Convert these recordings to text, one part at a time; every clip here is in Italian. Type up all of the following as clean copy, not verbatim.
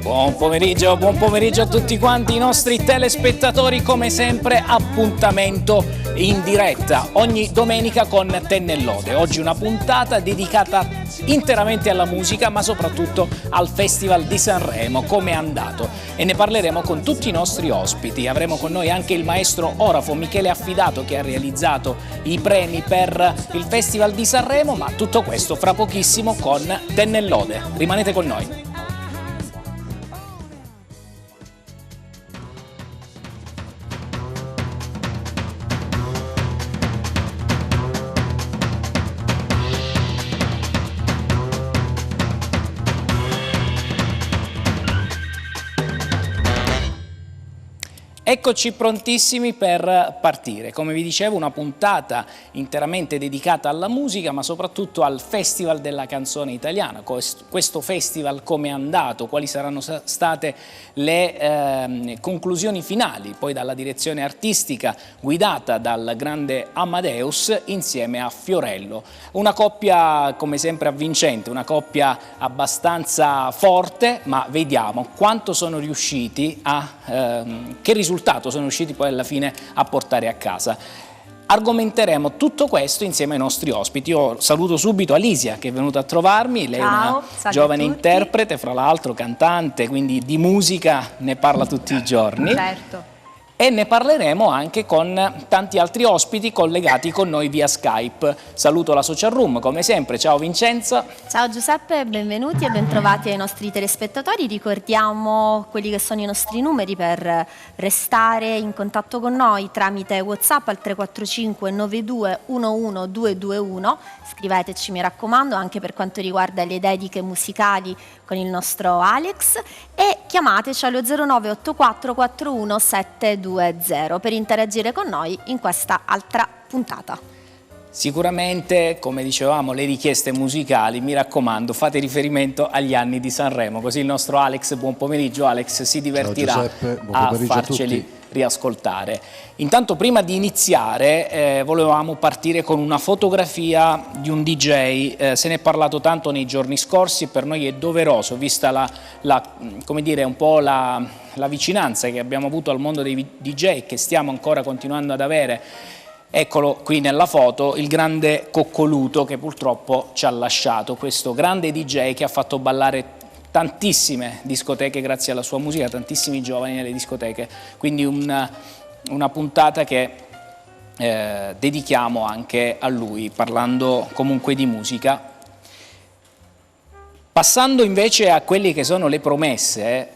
Buon pomeriggio a tutti quanti i nostri telespettatori, come sempre appuntamento in diretta ogni domenica con Tennellode. Oggi una puntata dedicata interamente alla musica, ma soprattutto al Festival di Sanremo, come è andato, e ne parleremo con tutti i nostri ospiti. Avremo con noi anche il maestro orafo Michele Affidato, che ha realizzato i premi per il Festival di Sanremo, ma tutto questo fra pochissimo con Tennellode. Rimanete con noi. Eccoci prontissimi per partire. Come vi dicevo, una puntata interamente dedicata alla musica, ma soprattutto al Festival della Canzone Italiana. Questo festival come è andato, quali saranno state le conclusioni finali, poi dalla direzione artistica guidata dal grande Amadeus insieme a Fiorello. Una coppia come sempre avvincente, una coppia abbastanza forte, ma vediamo quanto sono riusciti che risultato sono riusciti poi alla fine a portare a casa. Argomenteremo tutto questo insieme ai nostri ospiti. Io saluto subito Alisia, che è venuta a trovarmi. Lei è una giovane interprete, fra l'altro cantante, quindi di musica ne parla tutti i giorni. Certo. E ne parleremo anche con tanti altri ospiti collegati con noi via Skype. Saluto la Social Room, come sempre. Ciao Vincenza. Ciao Giuseppe, benvenuti e bentrovati ai nostri telespettatori. Ricordiamo quelli che sono i nostri numeri per restare in contatto con noi tramite WhatsApp al 345 92 11 221. Scriveteci, mi raccomando, anche per quanto riguarda le dediche musicali con il nostro Alex, e chiamateci allo 0984 41 720 per interagire con noi in questa altra puntata. Sicuramente, come dicevamo, le richieste musicali, mi raccomando, fate riferimento agli anni di Sanremo, così il nostro Alex, buon pomeriggio Alex, si divertirà a farceli riascoltare. Intanto, prima di iniziare, volevamo partire con una fotografia di un DJ. Se ne è parlato tanto nei giorni scorsi e per noi è doveroso, vista come dire, un po' la vicinanza che abbiamo avuto al mondo dei DJ e che stiamo ancora continuando ad avere. Eccolo qui nella foto, il grande Coccoluto, che purtroppo ci ha lasciato, questo grande DJ che ha fatto ballare tantissime discoteche grazie alla sua musica, tantissimi giovani nelle discoteche, quindi una puntata che dedichiamo anche a lui, parlando comunque di musica. Passando invece a quelle che sono le promesse,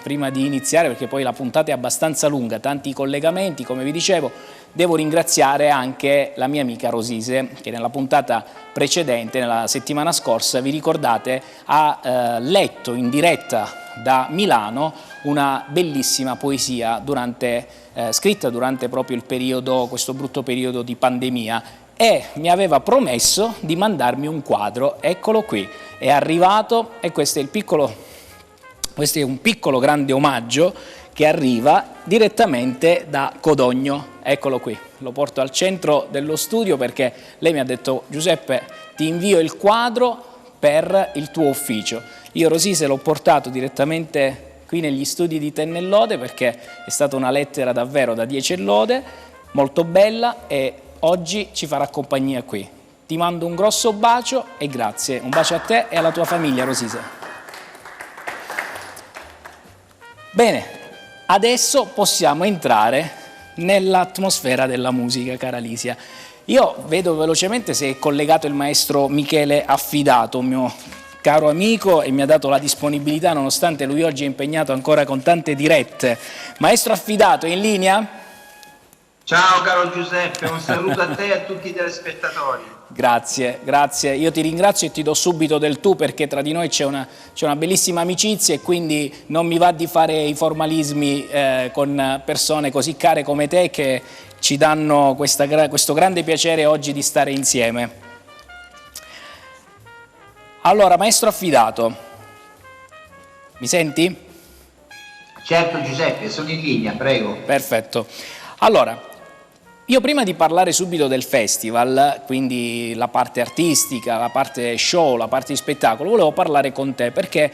prima di iniziare, perché poi la puntata è abbastanza lunga, tanti collegamenti, come vi dicevo, devo ringraziare anche la mia amica Rosise, che nella puntata precedente, nella settimana scorsa, vi ricordate, ha letto in diretta da Milano una bellissima poesia scritta durante proprio questo brutto periodo di pandemia, e mi aveva promesso di mandarmi un quadro. Eccolo qui, è arrivato, e questo è un piccolo grande omaggio che arriva direttamente da Codogno. Eccolo qui, lo porto al centro dello studio perché lei mi ha detto: Giuseppe, ti invio il quadro per il tuo ufficio. Io Rosise l'ho portato direttamente qui negli studi di Tennellode perché è stata una lettera davvero da 10 lode, molto bella, e oggi ci farà compagnia qui. Ti mando un grosso bacio e grazie, un bacio a te e alla tua famiglia, Rosise. Bene, adesso possiamo entrare nell'atmosfera della musica, cara Alisia. Io vedo velocemente se è collegato il maestro Michele Affidato, un mio caro amico, e mi ha dato la disponibilità nonostante lui oggi è impegnato ancora con tante dirette. Maestro Affidato, è in linea? Ciao caro Giuseppe, un saluto a te e a tutti i telespettatori. Grazie, grazie. Io ti ringrazio e ti do subito del tu, perché tra di noi c'è una bellissima amicizia e quindi non mi va di fare i formalismi con persone così care come te, che ci danno questo grande piacere oggi di stare insieme. Allora, maestro Affidato, mi senti? Certo Giuseppe, sono in linea, prego. Perfetto. Allora, io prima di parlare subito del festival, quindi la parte artistica, la parte show, la parte di spettacolo, volevo parlare con te perché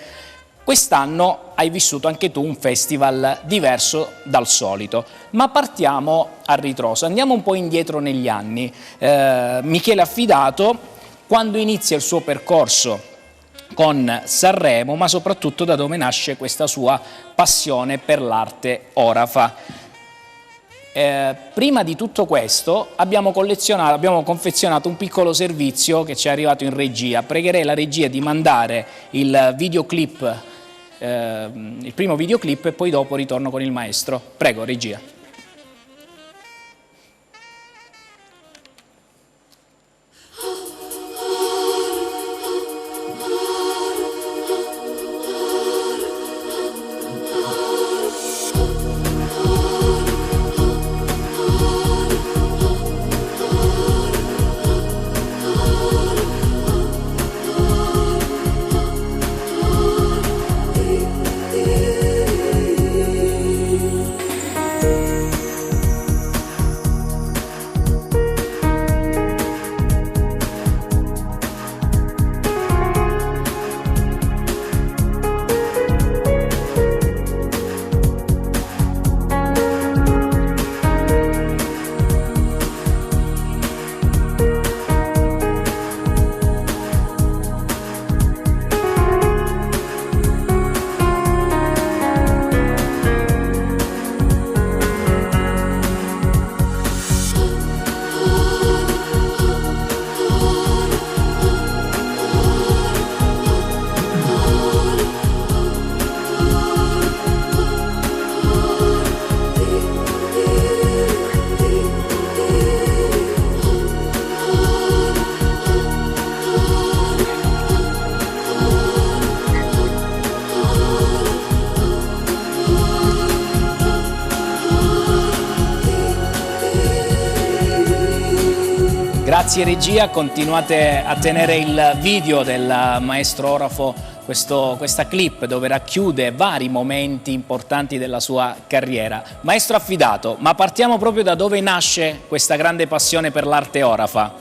Quest'anno hai vissuto anche tu un festival diverso dal solito, ma partiamo a ritroso, andiamo un po' indietro negli anni. Michele Affidato, quando inizia il suo percorso con Sanremo, ma soprattutto da dove nasce questa sua passione per l'arte orafa. Prima di tutto questo abbiamo confezionato un piccolo servizio che ci è arrivato in regia. Pregherei la regia di mandare il videoclip, il primo videoclip, e poi dopo ritorno con il maestro. Prego, regia. Grazie regia, continuate a tenere il video del maestro orafo, questa clip dove racchiude vari momenti importanti della sua carriera. Maestro Affidato, ma partiamo proprio da dove nasce questa grande passione per l'arte orafa.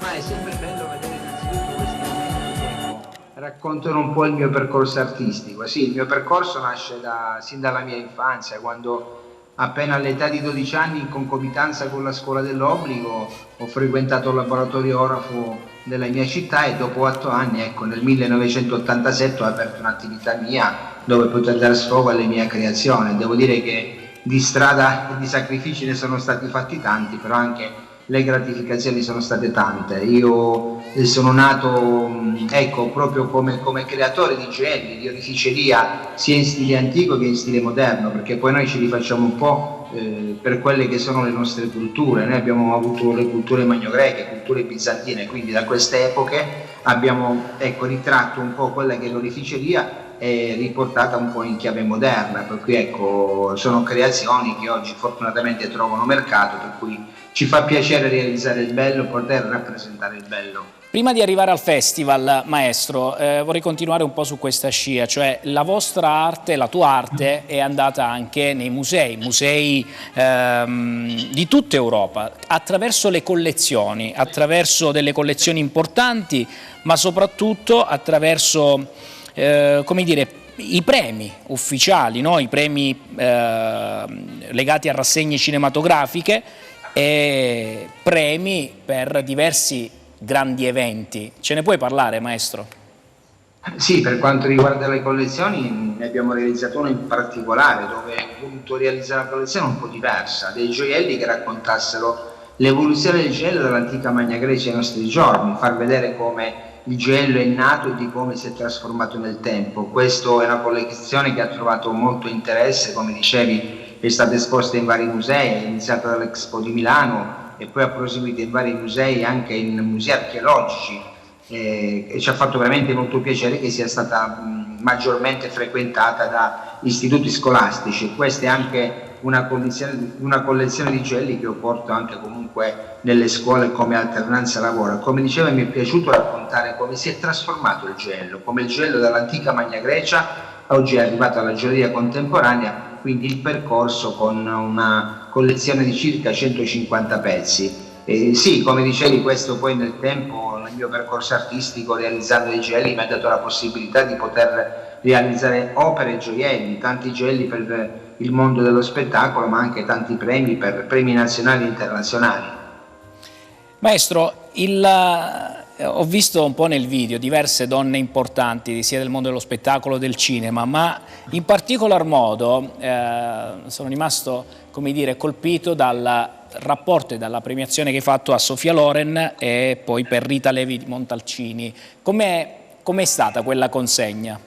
Ma è sempre bello vedere innanzitutto questi momenti che raccontano un po' il mio percorso artistico. Sì, il mio percorso nasce sin dalla mia infanzia, quando appena all'età di 12 anni, in concomitanza con la scuola dell'obbligo, ho frequentato il laboratorio orafo della mia città e dopo 8 anni, ecco, nel 1987 ho aperto un'attività mia dove poter dare sfogo alle mie creazioni. Devo dire che di strada e di sacrifici ne sono stati fatti tanti, però anche le gratificazioni sono state tante. Io sono nato, ecco, proprio come creatore di gioielli, di oreficeria, sia in stile antico che in stile moderno, perché poi noi ci rifacciamo un po' per quelle che sono le nostre culture. Noi abbiamo avuto le culture magnogreche, culture bizantine, quindi da queste epoche abbiamo, ecco, ritratto un po' quella che è l'oreficeria e riportata un po' in chiave moderna, per cui ecco, sono creazioni che oggi fortunatamente trovano mercato, per cui ci fa piacere realizzare il bello, poter rappresentare il bello. Prima di arrivare al festival, maestro, vorrei continuare un po' su questa scia, cioè la vostra arte, la tua arte è andata anche nei musei di tutta Europa, attraverso le collezioni, attraverso delle collezioni importanti, ma soprattutto attraverso, come dire, i premi ufficiali, no? I premi legati a rassegne cinematografiche e premi per diversi grandi eventi. Ce ne puoi parlare, maestro? Sì, per quanto riguarda le collezioni ne abbiamo realizzato una in particolare, dove ho voluto realizzare una collezione un po' diversa, dei gioielli che raccontassero l'evoluzione del gioiello dall'antica Magna Grecia ai nostri giorni, far vedere come il gioiello è nato e di come si è trasformato nel tempo. Questa è una collezione che ha trovato molto interesse, come dicevi è stata esposta in vari musei, è iniziata dall'Expo di Milano e poi ha proseguito in vari musei, anche in musei archeologici, e ci ha fatto veramente molto piacere che sia stata maggiormente frequentata da istituti scolastici. Questa è anche una collezione di gioielli che io porto anche comunque nelle scuole come alternanza lavoro. Come dicevo, mi è piaciuto raccontare come si è trasformato il gioiello, come il gioiello dall'antica Magna Grecia oggi è arrivato alla gioielleria contemporanea, quindi il percorso con una collezione di circa 150 pezzi. Sì, come dicevi, questo poi nel tempo, nel mio percorso artistico, realizzando i gioielli, mi ha dato la possibilità di poter realizzare opere e gioielli, tanti gioielli per il mondo dello spettacolo, ma anche tanti premi per premi nazionali e internazionali. Maestro, ho visto un po' nel video diverse donne importanti sia del mondo dello spettacolo, del cinema, ma in particolar modo sono rimasto, come dire, colpito dal rapporto e dalla premiazione che hai fatto a Sofia Loren e poi per Rita Levi Montalcini. Com'è stata quella consegna?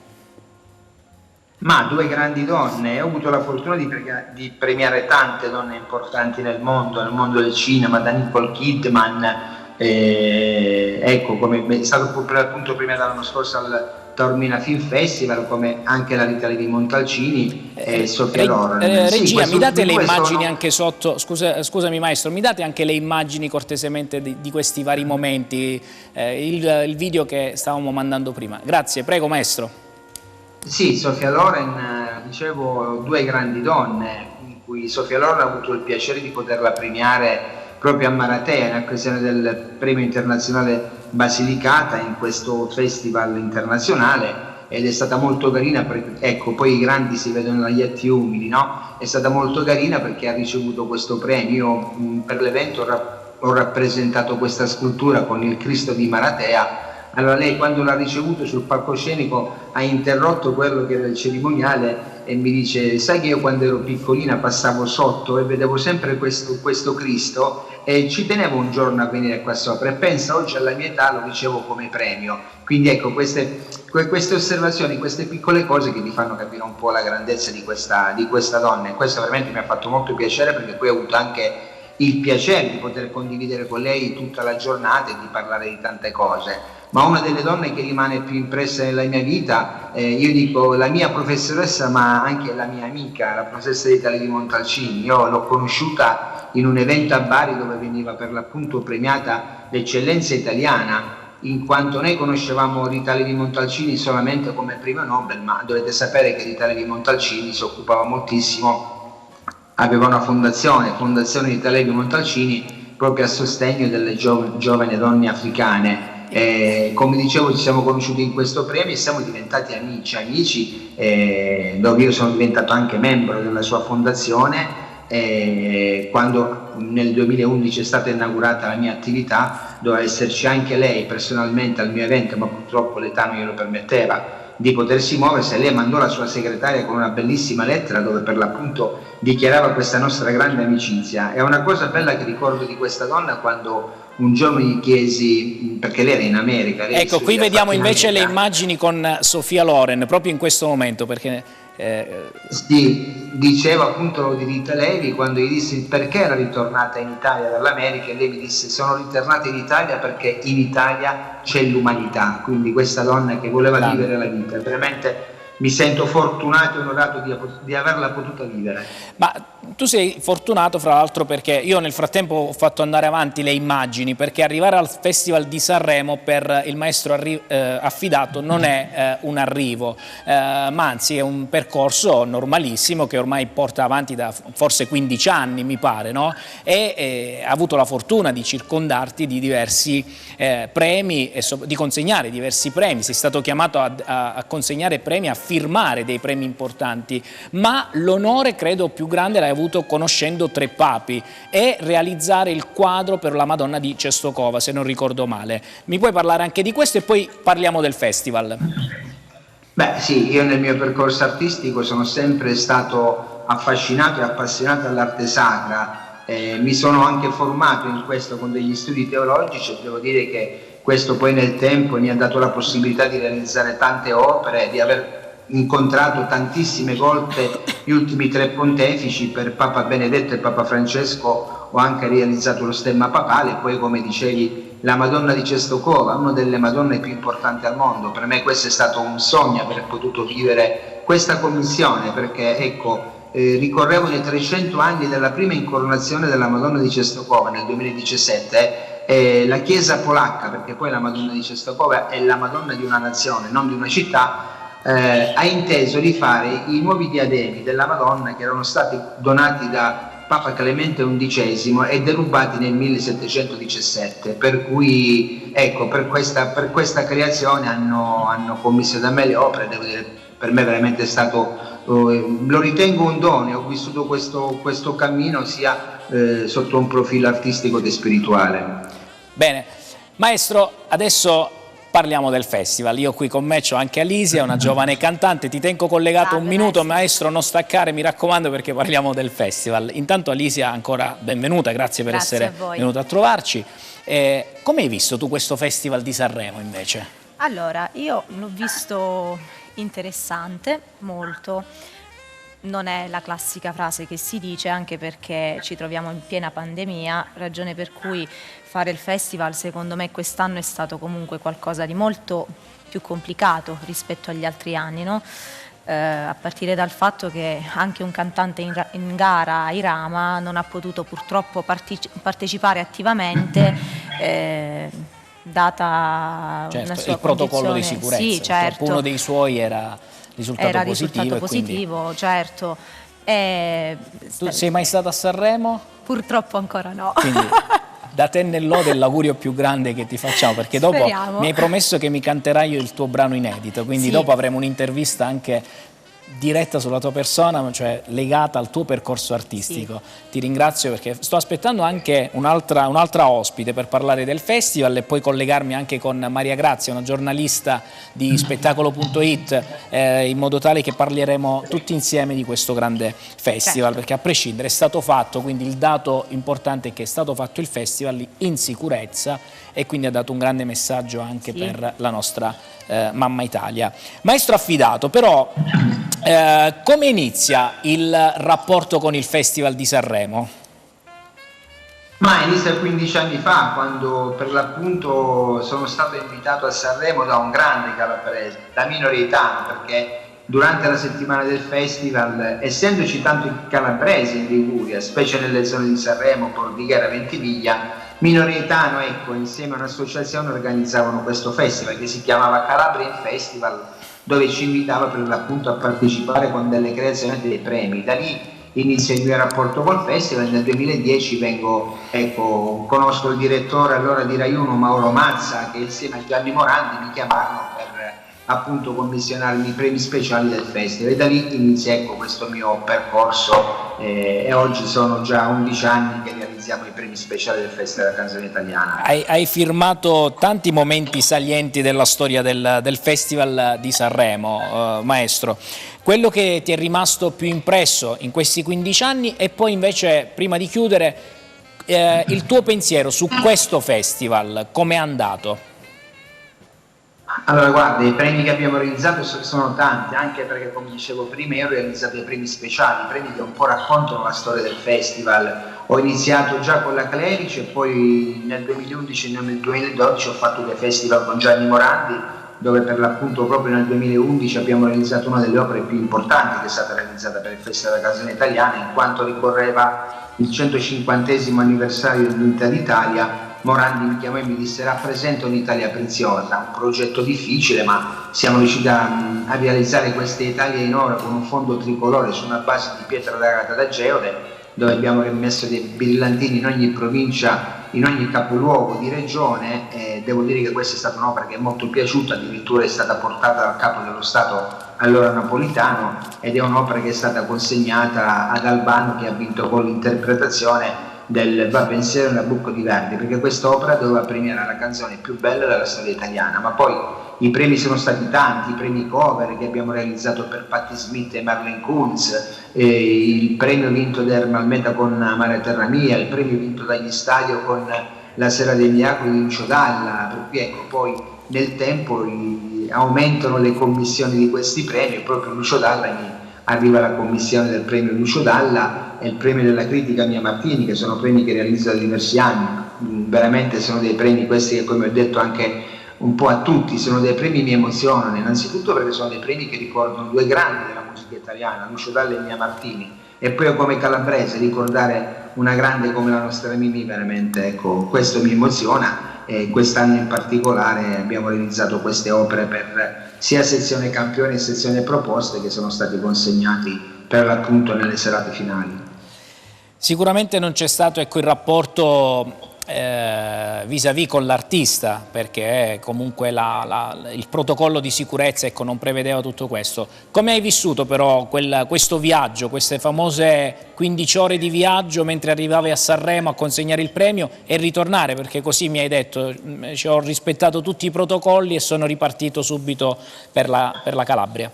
Ma due grandi donne, ho avuto la fortuna di premiare tante donne importanti nel mondo del cinema, da Nicole Kidman, ecco, come è stato appunto premiata l'anno scorso al Taormina Film Festival, come anche la Rita Levi Montalcini e Sofia Loren. Regia, sì, mi date le immagini sono... anche sotto, scusami maestro, mi date anche le immagini cortesemente di questi vari momenti, il video che stavamo mandando prima. Grazie, prego maestro. Sì, Sofia Loren, dicevo, due grandi donne, in cui Sofia Loren ha avuto il piacere di poterla premiare proprio a Maratea in occasione del premio internazionale Basilicata in questo festival internazionale, ed è stata molto carina perché, ecco, poi i grandi si vedono dagli atti umili, no? È stata molto carina perché ha ricevuto questo premio. Io per l'evento ho rappresentato questa scultura con il Cristo di Maratea. Allora lei, quando l'ha ricevuto sul palcoscenico, ha interrotto quello che era il cerimoniale e mi dice: sai che io quando ero piccolina passavo sotto e vedevo sempre questo Cristo e ci tenevo un giorno a venire qua sopra, e pensa, oggi alla mia età lo ricevo come premio. Quindi ecco, queste osservazioni, queste piccole cose che ti fanno capire un po' la grandezza di questa donna, e questo veramente mi ha fatto molto piacere, perché poi ho avuto anche il piacere di poter condividere con lei tutta la giornata e di parlare di tante cose. Ma una delle donne che rimane più impressa nella mia vita, io dico la mia professoressa, ma anche la mia amica, la professoressa Rita Levi Montalcini. Io l'ho conosciuta in un evento a Bari dove veniva per l'appunto premiata l'eccellenza italiana, in quanto noi conoscevamo Rita Levi Montalcini solamente come premio Nobel, ma dovete sapere che Rita Levi Montalcini si occupava moltissimo, aveva una fondazione Rita Levi Montalcini, proprio a sostegno delle giovani donne africane. Come dicevo, ci siamo conosciuti in questo premio e siamo diventati amici, dove io sono diventato anche membro della sua fondazione. Quando nel 2011 è stata inaugurata la mia attività, doveva esserci anche lei personalmente al mio evento, ma purtroppo l'età non glielo permetteva di potersi muoversi, e lei mandò la sua segretaria con una bellissima lettera dove per l'appunto dichiarava questa nostra grande amicizia. È una cosa bella che ricordo di questa donna, quando un giorno gli chiesi, perché lei era in America. Ecco, qui vediamo invece le immagini con Sofia Loren, proprio in questo momento, perché... Sì, diceva appunto di Rita Levi, quando gli dissi perché era ritornata in Italia dall'America, e lei mi disse: sono ritornata in Italia perché in Italia c'è l'umanità. Quindi questa donna che voleva vivere la vita, veramente mi sento fortunato e onorato di averla potuta vivere. Ma tu sei fortunato, fra l'altro, perché io nel frattempo ho fatto andare avanti le immagini, perché arrivare al Festival di Sanremo per il maestro affidato non è un arrivo, ma anzi è un percorso normalissimo che ormai porta avanti da forse 15 anni, mi pare, no? E ha avuto la fortuna di circondarti di diversi premi e di consegnare diversi premi. Sei stato chiamato a consegnare premi, a firmare dei premi importanti, ma l'onore credo più grande l'hai avuto conoscendo tre papi e realizzare il quadro per la Madonna di Czestochowa, se non ricordo male. Mi puoi parlare anche di questo e poi parliamo del festival? Beh sì, io nel mio percorso artistico sono sempre stato affascinato e appassionato all'arte sacra, mi sono anche formato in questo con degli studi teologici, e devo dire che questo poi nel tempo mi ha dato la possibilità di realizzare tante opere, di aver incontrato tantissime volte gli ultimi tre pontefici. Per Papa Benedetto e Papa Francesco ho anche realizzato lo stemma papale, poi come dicevi la Madonna di Czestochowa, una delle Madonne più importanti al mondo. Per me questo è stato un sogno, aver potuto vivere questa commissione, perché ecco, ricorrevo nei 300 anni della prima incoronazione della Madonna di Czestochowa nel 2017. La Chiesa polacca, perché poi la Madonna di Czestochowa è la Madonna di una nazione, non di una città, ha inteso di fare i nuovi diademi della Madonna che erano stati donati da Papa Clemente XI e derubati nel 1717, per cui ecco, per questa creazione hanno commesso da me le opere. Devo dire, per me veramente è stato, lo ritengo un dono, ho vissuto questo cammino sia sotto un profilo artistico che spirituale. Bene, maestro, adesso parliamo del festival. Io qui con me c'ho anche Alisia, una giovane cantante. Ti tengo collegato un minuto, maestro, non staccare, mi raccomando, perché parliamo del festival. Intanto Alisia, ancora benvenuta, grazie per essere venuta a trovarci. Come hai visto tu questo festival di Sanremo invece? Allora, io l'ho visto interessante, molto. Non è la classica frase che si dice, anche perché ci troviamo in piena pandemia, ragione per cui fare il festival secondo me quest'anno è stato comunque qualcosa di molto più complicato rispetto agli altri anni, no? A partire dal fatto che anche un cantante in gara a Irama non ha potuto purtroppo partecipare attivamente, data una sua il protocollo di condizione. sicurezza. Sì, certo. Uno dei suoi era risultato positivo, quindi... certo. Tu sei mai stata a Sanremo? Purtroppo ancora no. Quindi da te nell'ode l'augurio più grande che ti facciamo, perché dopo Speriamo. mi hai promesso che mi canterai il tuo brano inedito, quindi sì. Dopo avremo un'intervista anche diretta sulla tua persona, cioè legata al tuo percorso artistico. Sì. Ti ringrazio perché sto aspettando anche un'altra ospite per parlare del festival e poi collegarmi anche con Maria Grazia, una giornalista di spettacolo.it, in modo tale che parleremo tutti insieme di questo grande festival, certo. Perché a prescindere è stato fatto, quindi il dato importante è che è stato fatto il festival in sicurezza e quindi ha dato un grande messaggio anche per la nostra mamma Italia. Maestro affidato, però come inizia il rapporto con il Festival di Sanremo? Ma inizia 15 anni fa, quando per l'appunto sono stato invitato a Sanremo da un grande calabrese, da minoritano, perché durante la settimana del festival, essendoci tanti calabresi in Liguria, specie nelle zone di Sanremo, Bordighera, Ventimiglia, Minoritano, ecco, insieme a un'associazione organizzavano questo festival che si chiamava Calabrian Festival, dove ci invitava per l'appunto a partecipare con delle creazioni dei premi. Da lì inizia il mio rapporto col festival. Nel 2010 conosco il direttore allora di Rai 1, Mauro Mazza, che insieme a Gianni Morandi mi chiamarono per appunto commissionarmi i premi speciali del festival, e da lì inizia questo mio percorso, e oggi sono già 11 anni che realizziamo i premi speciali del Festival della Canzone Italiana. Hai firmato tanti momenti salienti della storia del Festival di Sanremo, maestro. Quello che ti è rimasto più impresso in questi 15 anni, e poi invece, prima di chiudere, il tuo pensiero su questo festival, com'è andato? Allora guarda, i premi che abbiamo realizzato sono tanti, anche perché, come dicevo prima, io ho realizzato i premi speciali, i premi che un po' raccontano la storia del festival. Ho iniziato già con la Clerici e poi nel 2011 e nel 2012 ho fatto dei festival con Gianni Morandi, dove per l'appunto proprio nel 2011 abbiamo realizzato una delle opere più importanti che è stata realizzata per il Festival della Canzone Italiana, in quanto ricorreva il 150° anniversario dell'Unità d'Italia. Morandi mi chiamò e mi disse: rappresenta un'Italia preziosa, un progetto difficile, ma siamo riusciti a realizzare questa Italia in oro con un fondo tricolore su una base di pietra d'agata da Geode, dove abbiamo messo dei brillantini in ogni provincia, in ogni capoluogo di regione. Devo dire che questa è stata un'opera che è molto piaciuta, addirittura è stata portata dal capo dello Stato allora Napolitano, ed è un'opera che è stata consegnata ad Albano, che ha vinto con l'interpretazione del Va pensiero Nabucco di Verdi, perché quest'opera doveva premiare la canzone più bella della storia italiana. Ma poi i premi sono stati tanti, i premi cover che abbiamo realizzato per Patti Smith e Marlene Kunz, il premio vinto da Ermal Meta con Amare Terra Mia, il premio vinto dagli Stadio con La Sera dei Miracoli di Lucio Dalla, per cui poi nel tempo aumentano le commissioni di questi premi, e proprio Lucio Dalla arriva la commissione del premio Lucio Dalla e il premio della critica Mia Martini, che sono premi che realizzo da diversi anni. Veramente sono dei premi questi che, come ho detto anche un po' a tutti, sono dei premi che mi emozionano, innanzitutto perché sono dei premi che ricordano due grandi della musica italiana, Lucio Dalla e Mia Martini, e poi come calabrese ricordare una grande come la nostra Mimì, veramente questo mi emoziona. E quest'anno in particolare abbiamo realizzato queste opere per sia sezione campioni che sezione proposte, che sono stati consegnati per l'appunto nelle serate finali. Sicuramente non c'è stato il rapporto vis-à-vis con l'artista, perché comunque il protocollo di sicurezza, ecco, non prevedeva tutto questo. Come hai vissuto però questo viaggio, queste famose 15 ore di viaggio mentre arrivavi a Sanremo a consegnare il premio e ritornare, perché così mi hai detto, ho rispettato tutti i protocolli e sono ripartito subito per la Calabria?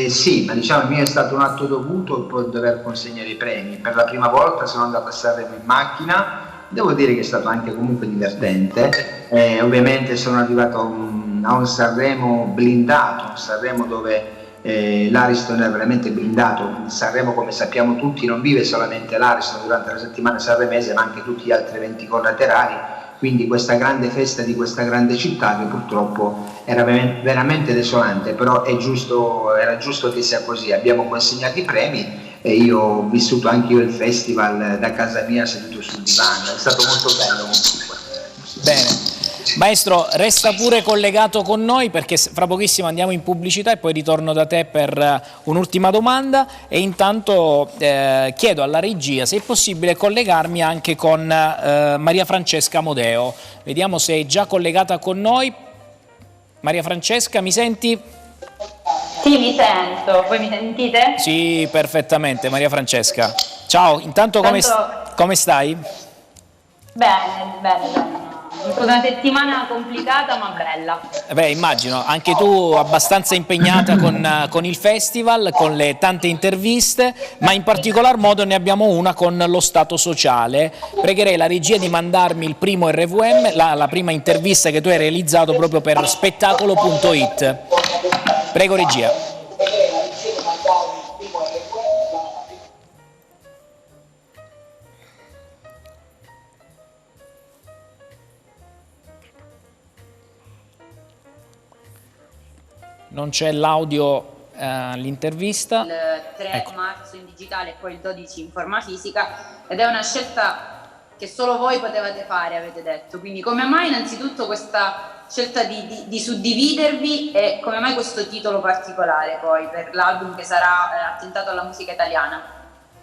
Sì, ma diciamo il mio è stato un atto dovuto poi dover consegnare i premi. Per la prima volta sono andato a Sanremo in macchina. Devo dire che è stato anche comunque divertente, ovviamente sono arrivato a un Sanremo blindato, un Sanremo dove l'Ariston è veramente blindato. Sanremo, come sappiamo tutti, non vive solamente l'Ariston durante la settimana sanremese, ma anche tutti gli altri eventi collaterali, quindi questa grande festa di questa grande città che purtroppo era veramente desolante, però era giusto che sia così. Abbiamo consegnato i premi e io ho vissuto anche io il festival da casa mia seduto sul divano, è stato molto bello comunque. Bene, maestro, resta pure collegato con noi perché fra pochissimo andiamo in pubblicità e poi ritorno da te per un'ultima domanda, e intanto chiedo alla regia se è possibile collegarmi anche con Maria Francesca Amodeo. Vediamo se è già collegata con noi. Maria Francesca, mi senti? Sì, mi sento. Voi mi sentite? Sì, perfettamente, Maria Francesca. Ciao, intanto come stai? Bene. È stata una settimana complicata ma bella. Beh, immagino, anche tu abbastanza impegnata con il festival, con le tante interviste, ma in particolar modo ne abbiamo una con lo Stato sociale. Pregherei la regia di mandarmi il primo RVM, la prima intervista che tu hai realizzato proprio per spettacolo.it. Prego regia. Non c'è l'audio all'intervista. Il 3 marzo in digitale e poi il 12 in forma fisica, ed è una scelta che solo voi potevate fare, avete detto. Quindi come mai innanzitutto questa scelta di suddividervi, e come mai questo titolo particolare poi per l'album che sarà attentato alla musica italiana?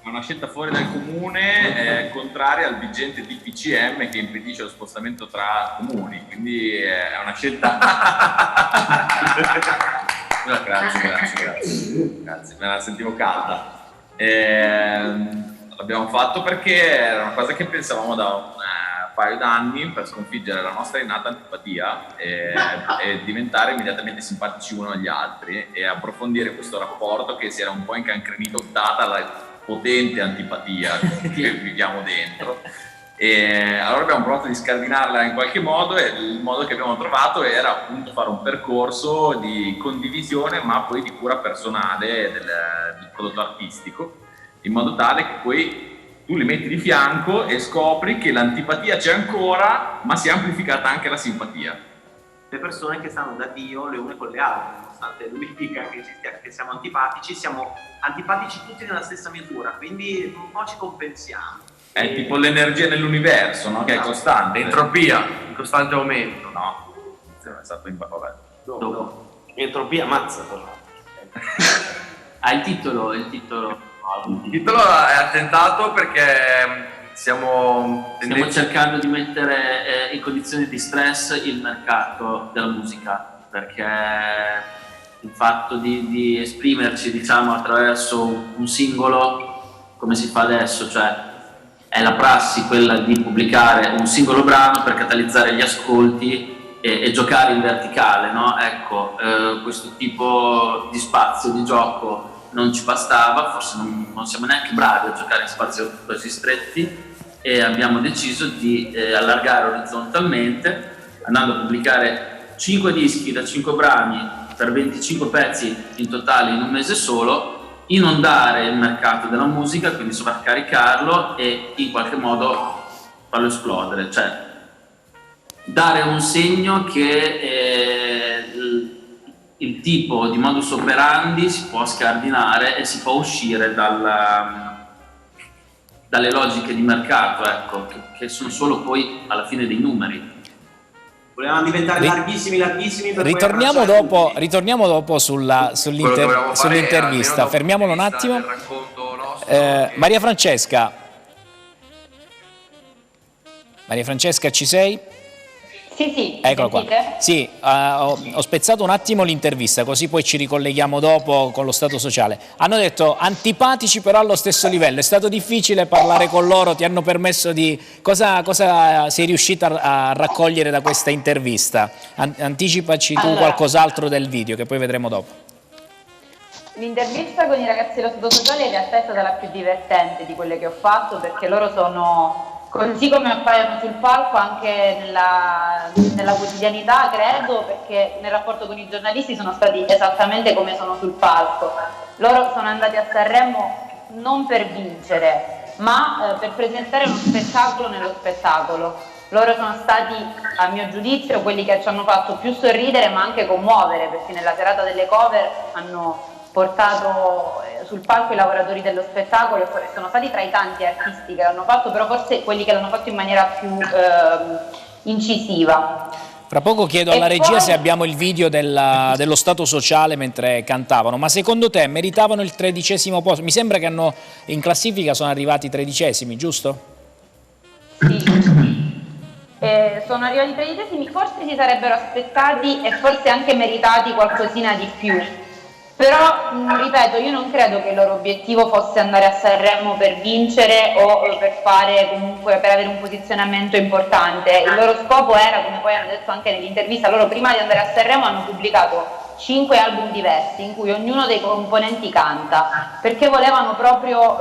È una scelta fuori dal comune, contraria al vigente DPCM che impedisce lo spostamento tra comuni, quindi è una scelta... Grazie, me la sentivo calda. L'abbiamo fatto perché era una cosa che pensavamo da un paio d'anni per sconfiggere la nostra innata antipatia e diventare immediatamente simpatici uno agli altri e approfondire questo rapporto che si era un po' incancrenito data la potente antipatia che viviamo dentro, e allora abbiamo provato di scardinarla in qualche modo, e il modo che abbiamo trovato era appunto fare un percorso di condivisione ma poi di cura personale del prodotto artistico, in modo tale che poi tu li metti di fianco e scopri che l'antipatia c'è ancora, ma si è amplificata anche la simpatia. Le persone che stanno da Dio le une con le altre, nonostante lui dica che siamo antipatici tutti nella stessa misura, quindi un po' ci compensiamo. È tipo l'energia nell'universo, no? Che è costante. L'entropia, in costante aumento. No, è stato vabbè. Dopo. Entropia, mazza. Il titolo. Il titolo è attentato perché stiamo cercando di mettere in condizioni di stress il mercato della musica, perché il fatto di esprimerci, diciamo, attraverso un singolo, come si fa adesso, cioè è la prassi quella di pubblicare un singolo brano per catalizzare gli ascolti e giocare in verticale, no? Ecco, questo tipo di spazio di gioco non ci bastava, forse non siamo neanche bravi a giocare in spazi così stretti, e abbiamo deciso di allargare orizzontalmente, andando a pubblicare 5 dischi da 5 brani per 25 pezzi in totale in un mese solo, inondare il mercato della musica, quindi sovraccaricarlo e in qualche modo farlo esplodere, cioè dare un segno che il tipo di modus operandi si può scardinare e si può uscire dalle logiche di mercato, ecco, che sono solo poi alla fine dei numeri. Volevamo diventare larghissimi per ritorniamo dopo sull'intervista. Fermiamolo un attimo. Maria Francesca, Maria Francesca, ci sei? Sì, Eccola qua. sentite? Sì, ho spezzato un attimo l'intervista, così poi ci ricolleghiamo dopo con lo Stato sociale. Hanno detto antipatici però allo stesso livello. È stato difficile parlare con loro? Ti hanno permesso di... Cosa sei riuscita a raccogliere da questa intervista? Anticipaci tu qualcos'altro del video che poi vedremo dopo. L'intervista con i ragazzi dello Stato sociale in realtà è stata la più divertente di quelle che ho fatto, perché loro sono... Così come appaiono sul palco anche nella quotidianità, credo, perché nel rapporto con i giornalisti sono stati esattamente come sono sul palco. Loro sono andati a Sanremo non per vincere, ma per presentare uno spettacolo nello spettacolo. Loro sono stati, a mio giudizio, quelli che ci hanno fatto più sorridere ma anche commuovere, perché nella serata delle cover hanno portato sul palco i lavoratori dello spettacolo e sono stati tra i tanti artisti che l'hanno fatto, però forse quelli che l'hanno fatto in maniera più incisiva. Fra poco chiedo alla regia se abbiamo il video dello Stato sociale mentre cantavano, ma secondo te meritavano il 13° posto? Mi sembra che in classifica sono arrivati 13esimi, giusto? Sì. Sono arrivati 13esimi, forse si sarebbero aspettati e forse anche meritati qualcosina di più. Però, ripeto, io non credo che il loro obiettivo fosse andare a Sanremo per vincere o per avere un posizionamento importante. Il loro scopo era, come poi hanno detto anche nell'intervista, loro prima di andare a Sanremo hanno pubblicato 5 album diversi in cui ognuno dei componenti canta, perché volevano proprio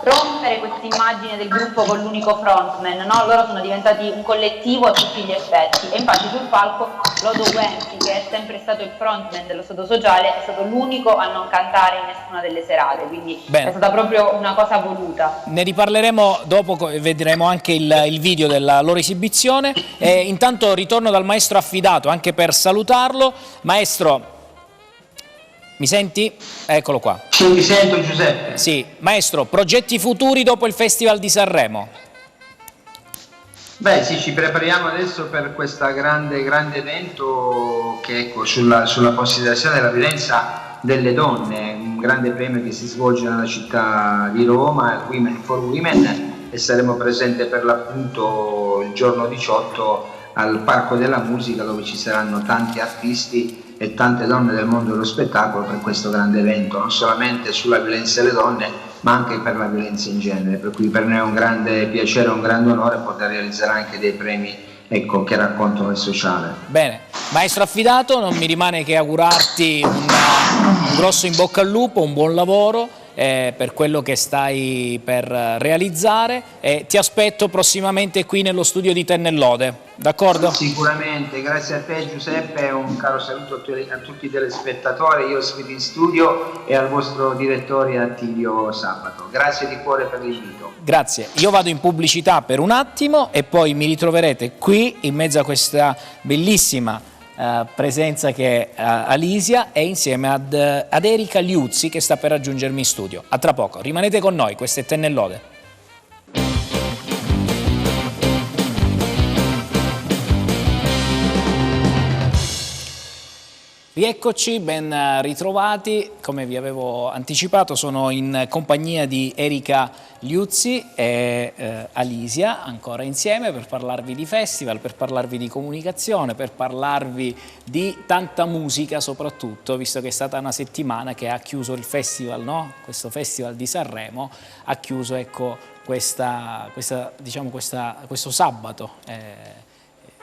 rompere questa immagine del gruppo con l'unico frontman, no? Loro sono diventati un collettivo a tutti gli effetti e infatti sul palco Lodo Guenzi, che è sempre stato il frontman dello Stato sociale, è stato l'unico a non cantare in nessuna delle serate, quindi è stata proprio una cosa voluta. Ne riparleremo dopo, vedremo anche il video della loro esibizione. Intanto ritorno dal maestro affidato anche per salutarlo. Maestro, mi senti? Eccolo qua. Sì, mi sento, Giuseppe. Sì, maestro, progetti futuri dopo il Festival di Sanremo? Beh sì, ci prepariamo adesso per questo grande evento che ecco, sulla considerazione della violenza delle donne, un grande premio che si svolge nella città di Roma, Women for Women, e saremo presenti per l'appunto il giorno 18 al Parco della Musica, dove ci saranno tanti artisti e tante donne del mondo dello spettacolo per questo grande evento, non solamente sulla violenza delle donne ma anche per la violenza in genere, per cui per noi è un grande piacere, un grande onore poter realizzare anche dei premi, ecco, che raccontano il sociale. Bene, maestro affidato, non mi rimane che augurarti un grosso in bocca al lupo, un buon lavoro per quello che stai per realizzare e ti aspetto prossimamente qui nello studio di Tennellode, d'accordo? Sicuramente, grazie a te Giuseppe, un caro saluto a tutti i telespettatori, io ospiti in studio e al vostro direttore Attilio Sabato. Grazie di cuore per l'invito. Grazie, io vado in pubblicità per un attimo e poi mi ritroverete qui in mezzo a questa bellissima presenza che è Alisia e insieme ad Erika Liuzzi che sta per raggiungermi in studio. A tra poco, rimanete con noi, questo è Tennellode. Rieccoci, ben ritrovati. Come vi avevo anticipato sono in compagnia di Erika Liuzzi e Alisia, ancora insieme per parlarvi di festival, per parlarvi di comunicazione, per parlarvi di tanta musica soprattutto, visto che è stata una settimana che ha chiuso il festival, no? Questo festival di Sanremo ha chiuso, ecco, questo sabato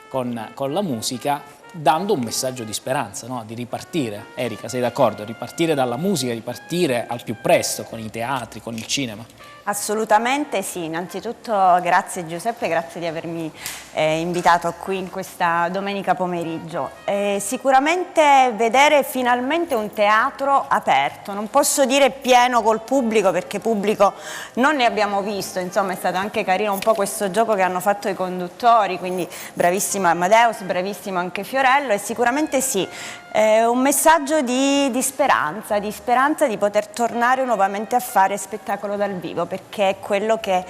con la musica, dando un messaggio di speranza, no? Di ripartire. Erika, sei d'accordo? Ripartire dalla musica, ripartire al più presto con i teatri, con il cinema. Assolutamente sì, innanzitutto grazie Giuseppe, grazie di avermi invitato qui in questa domenica pomeriggio. Sicuramente vedere finalmente un teatro aperto, non posso dire pieno col pubblico perché pubblico non ne abbiamo visto, insomma è stato anche carino un po' questo gioco che hanno fatto i conduttori, quindi bravissimo Amadeus, bravissimo anche Fiorello e sicuramente sì. Un messaggio di speranza di poter tornare nuovamente a fare spettacolo dal vivo, perché è quello che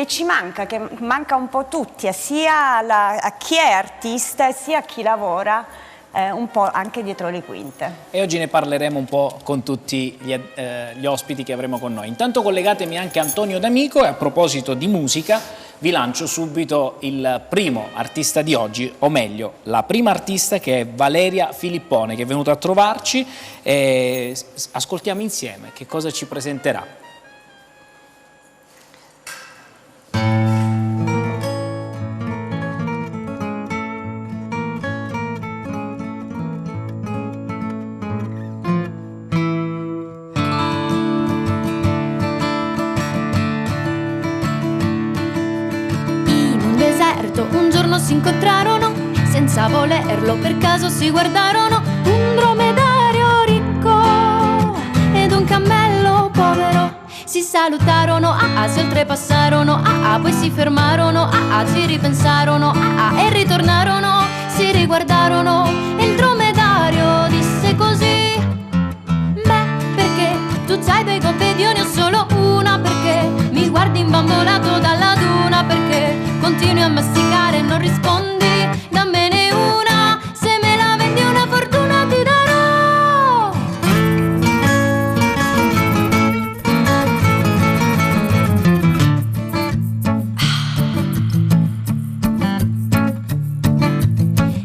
ci manca, che manca un po' tutti, sia a chi è artista sia a chi lavora un po' anche dietro le quinte. E oggi ne parleremo un po' con tutti gli ospiti che avremo con noi. Intanto collegatemi anche Antonio D'Amico e a proposito di musica vi lancio subito il primo artista di oggi, o meglio, la prima artista, che è Valeria Filippone, che è venuta a trovarci, e ascoltiamo insieme che cosa ci presenterà. Un giorno si incontrarono, senza volerlo, per caso si guardarono. Un dromedario ricco ed un cammello povero si salutarono, si oltrepassarono, poi si fermarono, ci ripensarono, e ritornarono, si riguardarono e il dromedario disse così: beh, perché tu c'hai due coppe ed io ne ho solo una? Perché mi guardi imbambolato dalla duna? Perché continui a masticare e non rispondi? Dammene una, se me la vendi una fortuna ti darò.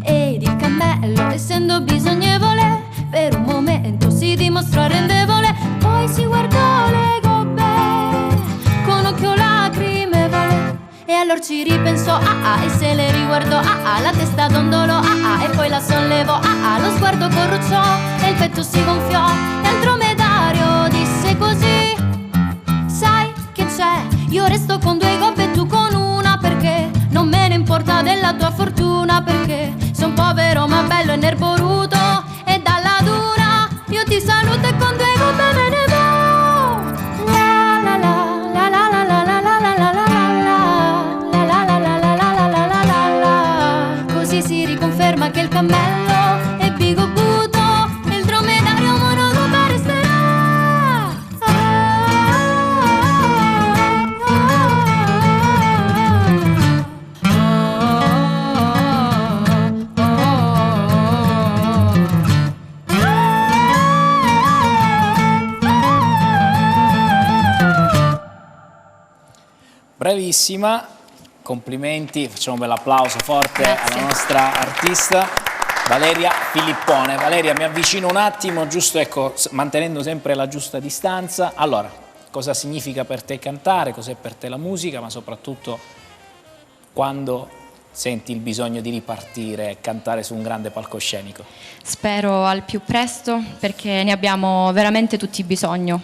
Ed il cammello, essendo bisognevole, per un momento si dimostrò arrendevole, poi si guardò le gobbe con occhio lacrimevole. E allora ci ripensò, e se le riguardò, la testa dondolò, e poi la sollevò, lo sguardo corrucciò e il petto si gonfiò, e al dromedario disse così: sai che c'è, io resto con due gobbe e tu con una, perché non me ne importa della tua fortuna, perché son povero ma bello e nerboruto, e dalla duna io ti saluto e con due gobbe me ne vado. Si riconferma che il cammello è bigobuto e il dromedario monogobbe resterà. Bravissima, complimenti, facciamo un bel applauso forte alla nostra artista Valeria Filippone. Valeria, mi avvicino un attimo, giusto, ecco, mantenendo sempre la giusta distanza. Allora, cosa significa per te cantare, cos'è per te la musica, ma soprattutto quando senti il bisogno di ripartire e cantare su un grande palcoscenico? Spero al più presto, perché ne abbiamo veramente tutti bisogno.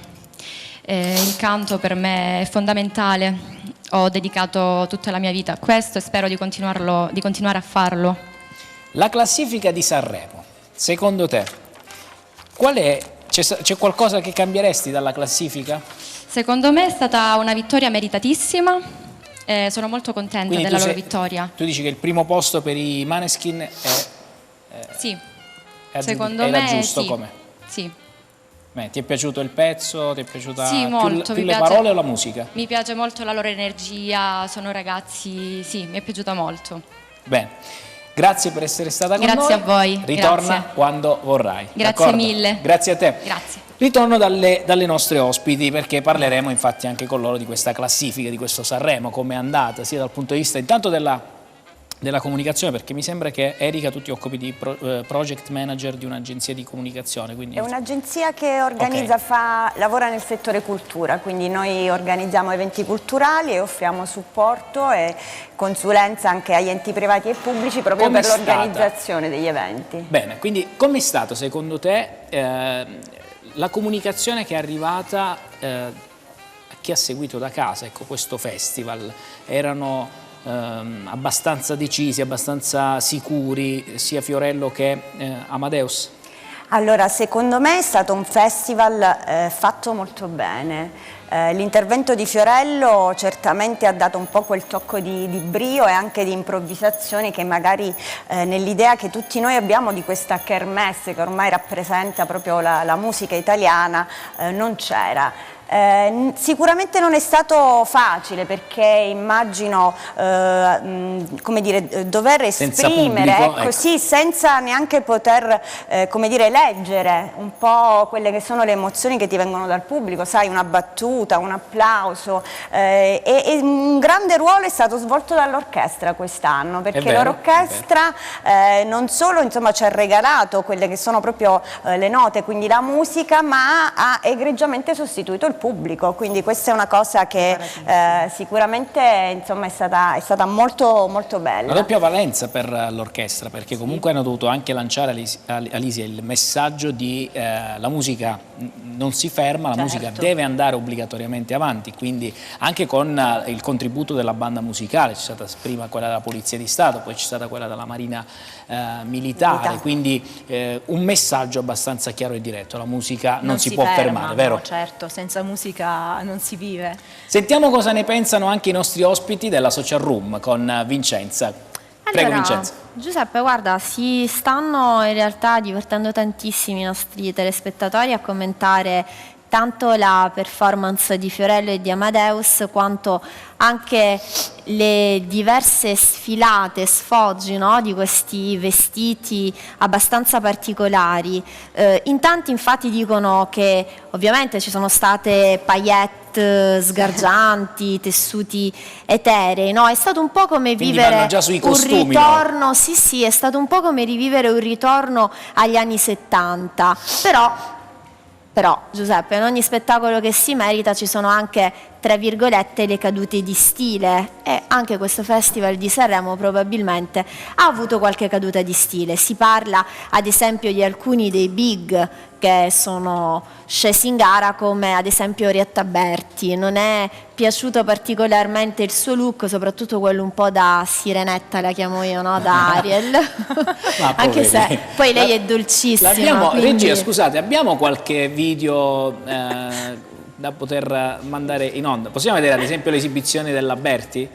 Il canto per me è fondamentale. Ho dedicato tutta la mia vita a questo e spero di continuare a farlo. La classifica di Sanremo, secondo te, qual è? C'è qualcosa che cambieresti dalla classifica? Secondo me è stata una vittoria meritatissima, sono molto contenta della loro vittoria. Tu dici che il primo posto per i Maneskin è sì, secondo me giusto, sì. Come? Sì. Ti è piaciuto il pezzo? Ti è piaciuta sì, molto. più le parole o la musica? Mi piace molto la loro energia, sono ragazzi, sì, mi è piaciuta molto. Bene, grazie per essere stata con noi. Grazie a voi. Ritorna grazie. quando vorrai. Grazie mille. Grazie a te. Grazie. Ritorno dalle nostre ospiti, perché parleremo infatti anche con loro di questa classifica, di questo Sanremo, come è andata, sia dal punto di vista intanto della comunicazione, perché mi sembra che Erika tu ti occupi di project manager di un'agenzia di comunicazione. Quindi... È un'agenzia che organizza, lavora nel settore cultura, quindi noi organizziamo eventi culturali e offriamo supporto e consulenza anche agli enti privati e pubblici proprio per l'organizzazione degli eventi. Bene, quindi com'è stato secondo te la comunicazione che è arrivata a chi ha seguito da casa, ecco, questo festival? Erano abbastanza decisi, abbastanza sicuri, sia Fiorello che Amadeus? Allora, secondo me è stato un festival fatto molto bene. L'intervento di Fiorello certamente ha dato un po' quel tocco di brio e anche di improvvisazione che magari nell'idea che tutti noi abbiamo di questa kermesse che ormai rappresenta proprio la musica italiana non c'era. Sicuramente non è stato facile, perché immagino come dire, dover esprimere pubblico, ecco. Sì, senza neanche poter come dire, leggere un po' quelle che sono le emozioni che ti vengono dal pubblico, sai, una battuta, un applauso, e un grande ruolo è stato svolto dall'orchestra quest'anno, perché l'orchestra non solo insomma ci ha regalato quelle che sono proprio le note, quindi la musica, ma ha egregiamente sostituito il pubblico, quindi questa è una cosa che sicuramente insomma è stata molto molto bella. Una doppia valenza per l'orchestra, perché comunque hanno dovuto anche lanciare Alisia il messaggio di la musica non si ferma, la musica deve andare obbligatoriamente avanti, quindi anche con il contributo della banda musicale, c'è stata prima quella della Polizia di Stato, poi c'è stata quella della Marina Militare, quindi un messaggio abbastanza chiaro e diretto: la musica non si può fermare, vero? No, certo, senza musica non si vive. Sentiamo cosa ne pensano anche i nostri ospiti della Social Room con Vincenza. Prego, Vincenza. Giuseppe, guarda, si stanno in realtà divertendo tantissimi i nostri telespettatori a commentare tanto la performance di Fiorello e di Amadeus, quanto anche le diverse sfilate, sfoggi, no, di questi vestiti abbastanza particolari. In tanti infatti dicono che ovviamente ci sono state paillette sgargianti, tessuti eterei, no? È stato un po' come vivere un ritorno, no? Sì, è stato un po' come rivivere un ritorno agli anni 70, però Giuseppe, in ogni spettacolo che si merita ci sono anche, tra virgolette, le cadute di stile, e anche questo Festival di Sanremo probabilmente ha avuto qualche caduta di stile. Si parla ad esempio di alcuni dei big che sono scesi in gara, come ad esempio Orietta Berti. Non è piaciuto particolarmente il suo look, soprattutto quello un po' da sirenetta, la chiamo io, no? Da Ariel. Anche se poi lei è dolcissima. Quindi... Regia, scusate, abbiamo qualche video da poter mandare in onda? Possiamo vedere ad esempio l'esibizione della Berti?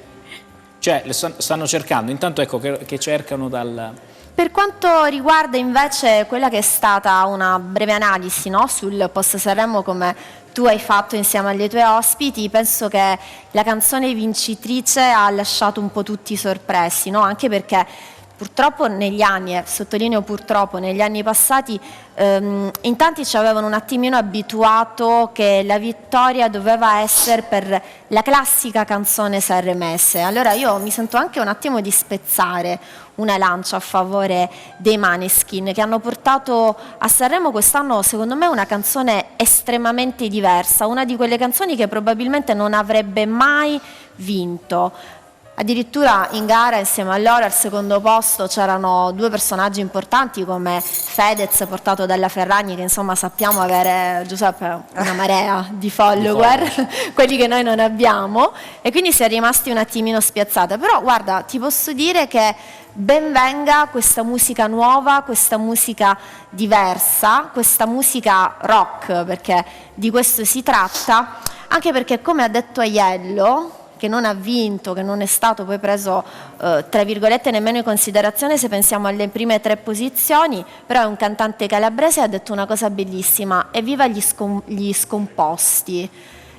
Cioè, le stanno cercando, intanto ecco che cercano dal... Per quanto riguarda invece quella che è stata una breve analisi, no, sul post Sanremo, come tu hai fatto insieme agli tuoi ospiti, penso che la canzone vincitrice ha lasciato un po' tutti sorpresi, no? Anche perché purtroppo negli anni, sottolineo purtroppo, negli anni passati in tanti ci avevano un attimino abituato che la vittoria doveva essere per la classica canzone sanremese. Allora io mi sento anche un attimo di spezzare una lancia a favore dei Maneskin, che hanno portato a Sanremo quest'anno secondo me una canzone estremamente diversa, una di quelle canzoni che probabilmente non avrebbe mai vinto. Addirittura in gara insieme a loro al secondo posto c'erano due personaggi importanti come Fedez, portato dalla Ferragni, che insomma sappiamo avere, Giuseppe, una marea di follower, quelli che noi non abbiamo, e quindi si è rimasti un attimino spiazzate. Però guarda, ti posso dire che ben venga questa musica nuova, questa musica diversa, questa musica rock, perché di questo si tratta, anche perché, come ha detto Aiello, che non ha vinto, che non è stato poi preso tra virgolette nemmeno in considerazione se pensiamo alle prime 3 posizioni, però è un cantante calabrese e ha detto una cosa bellissima: evviva gli scomposti. E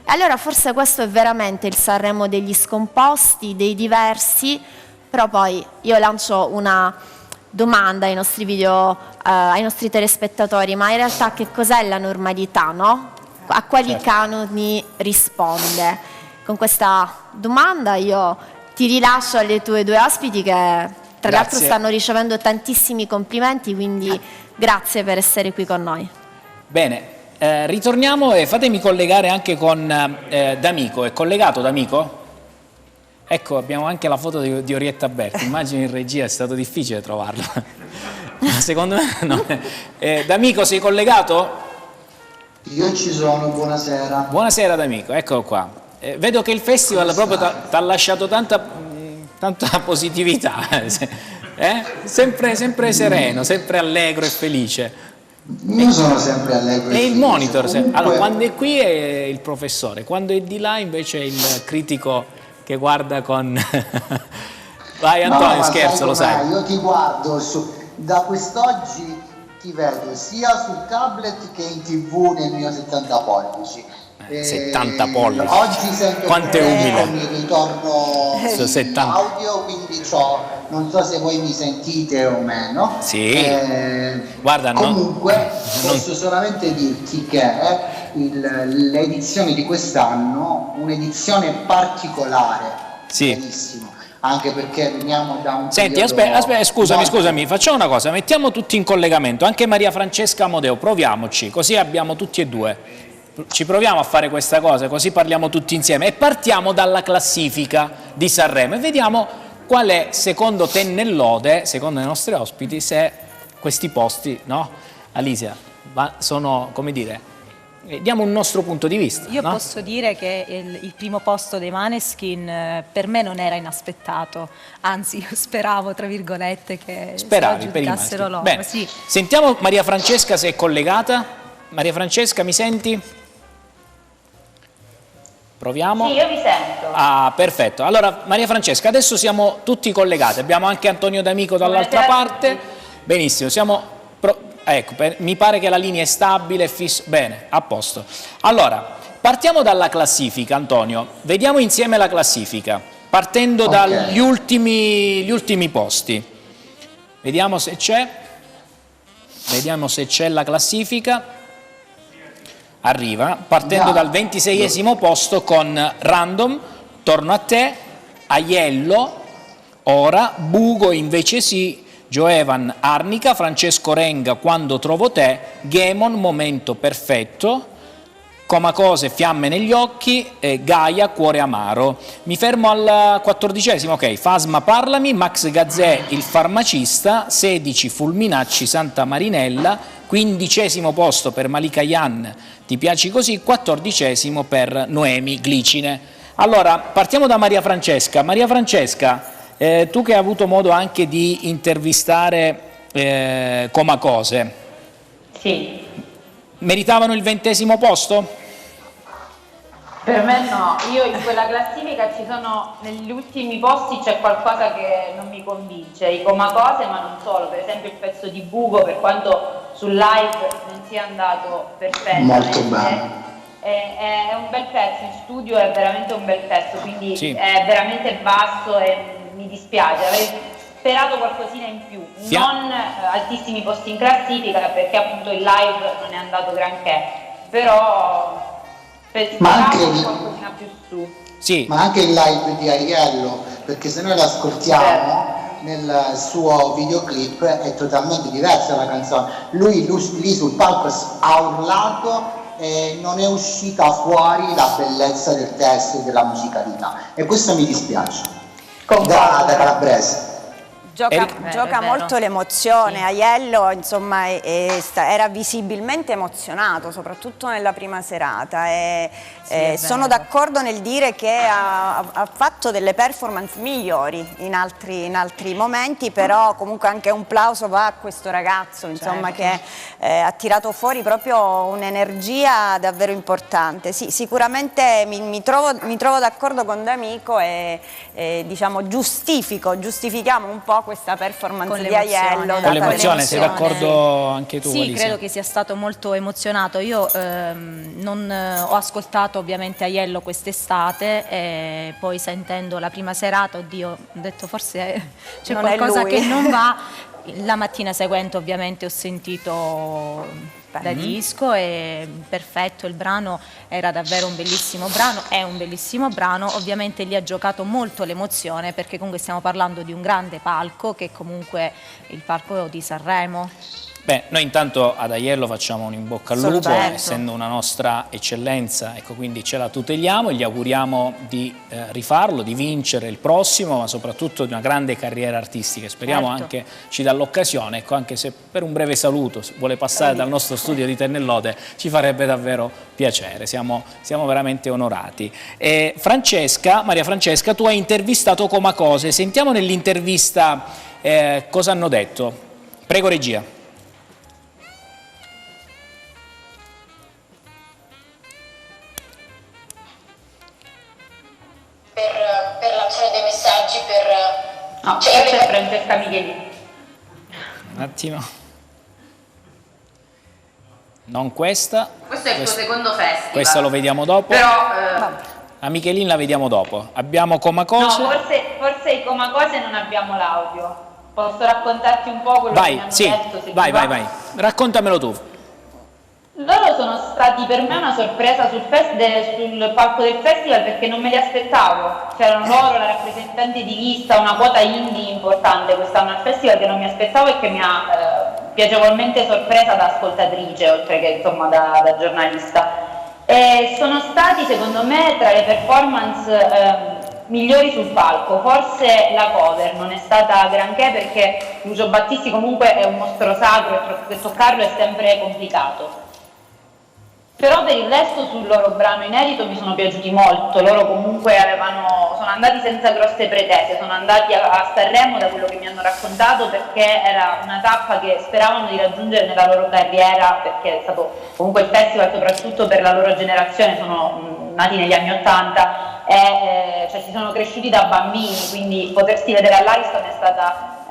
allora forse questo è veramente il Sanremo degli scomposti, dei diversi. Però poi io lancio una domanda ai nostri ai nostri telespettatori: ma in realtà che cos'è la normalità, no? A quali canoni risponde? Con questa domanda io ti rilascio alle tue due ospiti, che tra l'altro stanno ricevendo tantissimi complimenti, quindi grazie per essere qui con noi. Bene, ritorniamo e fatemi collegare anche con D'Amico. È collegato D'Amico? Ecco, abbiamo anche la foto di Orietta Berti, immagino in regia è stato difficile trovarla. Secondo me no. D'Amico, sei collegato? Io ci sono, buonasera. Buonasera D'Amico, eccolo qua. Vedo che il festival proprio ti ha lasciato tanta positività, sempre sereno, sempre allegro e felice. Io sono sempre allegro e il felice. monitor, Comunque... allora, quando è qui è il professore, quando è di là invece è il critico che guarda con... Vai Antonio, no, scherzo, lo sai. Io ti guardo, da quest'oggi ti vedo sia sul tablet che in TV nel mio 70 pollici. 70 pollici. Oggi sento quanto è umile. mi ritorno Su 70. audio, quindi non so se voi mi sentite o meno. Sì. Guarda, comunque posso solamente dirti che l'edizione di quest'anno, un'edizione particolare, sì. Benissimo. Anche perché veniamo da un Senti, periodo aspetta, scusami, facciamo una cosa, mettiamo tutti in collegamento, anche Maria Francesca Amodeo, proviamoci, così abbiamo tutti e due. Ci proviamo a fare questa cosa, così parliamo tutti insieme e partiamo dalla classifica di Sanremo e vediamo qual è, secondo te, nell'Ode, secondo i nostri ospiti, se questi posti, no? Alicia, sono, come dire, diamo un nostro punto di vista. Io no? posso dire che il primo posto dei Maneskin per me non era inaspettato, anzi io speravo, tra virgolette, che speravi se per i giudicassero loro. Bene. Sì. Sentiamo Maria Francesca se è collegata. Maria Francesca, mi senti? Proviamo? Sì, io vi sento. Ah, perfetto. Allora, Maria Francesca, adesso siamo tutti collegati. Abbiamo anche Antonio D'Amico dall'altra parte. Benissimo, ecco, mi pare che la linea è stabile, bene, a posto. Allora, partiamo dalla classifica, Antonio. Vediamo insieme la classifica, partendo dagli ultimi posti. Vediamo se c'è. Vediamo se c'è la classifica. Arriva, partendo dal 26esimo posto con Random, Torno a te, Aiello, Ora, Bugo invece sì, Joevan, Arnica, Francesco Renga, Quando trovo te, Gemon, Momento perfetto, Comacose, Fiamme negli occhi, Gaia, Cuore amaro. Mi fermo al 14esimo, ok, Fasma parlami, Max Gazzè, Il farmacista, 16 Fulminacci, Santa Marinella, 15esimo posto per Malika Yan, Ti piaci così, 14esimo per Noemi Glicine. Allora, partiamo da Maria Francesca. Maria Francesca, tu che hai avuto modo anche di intervistare Comacose, sì. Meritavano il 20esimo posto? Per me no, io in quella classifica ci sono, negli ultimi posti c'è qualcosa che non mi convince, i Comacose ma non solo, per esempio il pezzo di Bugo, per quanto sul live non sia andato perfettamente. Molto bene. È un bel pezzo, in studio è veramente un bel pezzo, quindi sì. È veramente basso e mi dispiace, avrei sperato qualcosina in più, non altissimi posti in classifica perché appunto il live non è andato granché, però speravo qualcosina più su. Sì. Ma anche il live di Aiello, perché se noi l'ascoltiamo nel suo videoclip è totalmente diversa la canzone. Lui lì sul palco ha urlato e non è uscita fuori la bellezza del testo e della musicalità, e questo mi dispiace. Da calabrese. Gioca molto l'emozione, sì. Aiello insomma era visibilmente emozionato, soprattutto nella prima serata, e sono d'accordo nel dire che ha fatto delle performance migliori in altri momenti, però comunque anche un plauso va a questo ragazzo, insomma, che ha tirato fuori proprio un'energia davvero importante. Sì, sicuramente mi trovo d'accordo con D'Amico e diciamo giustifichiamo un po' questa performance di Aiello. Con l'emozione, sei d'accordo anche tu? Sì, Alicia? credo che sia stato molto emozionato. Io non ho ascoltato ovviamente Aiello quest'estate e poi sentendo la prima serata, oddio, ho detto forse c'è qualcosa che non va. La mattina seguente ovviamente ho sentito da disco e perfetto, il brano era davvero un bellissimo brano, è un bellissimo brano, ovviamente lì ha giocato molto l'emozione perché comunque stiamo parlando di un grande palco che comunque è il palco di Sanremo. Beh, noi intanto ad Aiello facciamo un in bocca al lupo, essendo una nostra eccellenza, ecco, quindi ce la tuteliamo e gli auguriamo di rifarlo, di vincere il prossimo, ma soprattutto di una grande carriera artistica. Speriamo anche ci dà l'occasione, ecco, anche se per un breve saluto vuole passare dal nostro studio di Tennellode, ci farebbe davvero piacere, siamo veramente onorati. Maria Francesca, tu hai intervistato Comacose, sentiamo nell'intervista cosa hanno detto. Prego regia. Per lanciare dei messaggi, No, c'è Francesca Micheli. Un attimo. Non questa. Questo è il tuo secondo festival. Questo lo vediamo dopo. Però A Michelin la vediamo dopo. Abbiamo Comacose. no, forse i Comacose non abbiamo l'audio. Posso raccontarti un po' quello che mi hanno detto? Se Vai, ti va? vai. Raccontamelo tu. Loro sono stati per me una sorpresa sul palco del festival perché non me li aspettavo. C'erano loro, la rappresentante di lista, una quota indie importante quest'anno al festival che non mi aspettavo e che mi ha piacevolmente sorpresa da ascoltatrice, oltre che insomma da giornalista. E sono stati secondo me tra le performance migliori sul palco. Forse la cover non è stata granché perché Lucio Battisti comunque è un mostro sacro e toccarlo è sempre complicato. Però per il resto sul loro brano inedito mi sono piaciuti molto. Loro comunque sono andati senza grosse pretese, sono andati a Sanremo, da quello che mi hanno raccontato, perché era una tappa che speravano di raggiungere nella loro carriera, perché è stato comunque il festival soprattutto per la loro generazione, sono nati negli anni '80 e si sono cresciuti da bambini, quindi potersi vedere all'Ariston è stata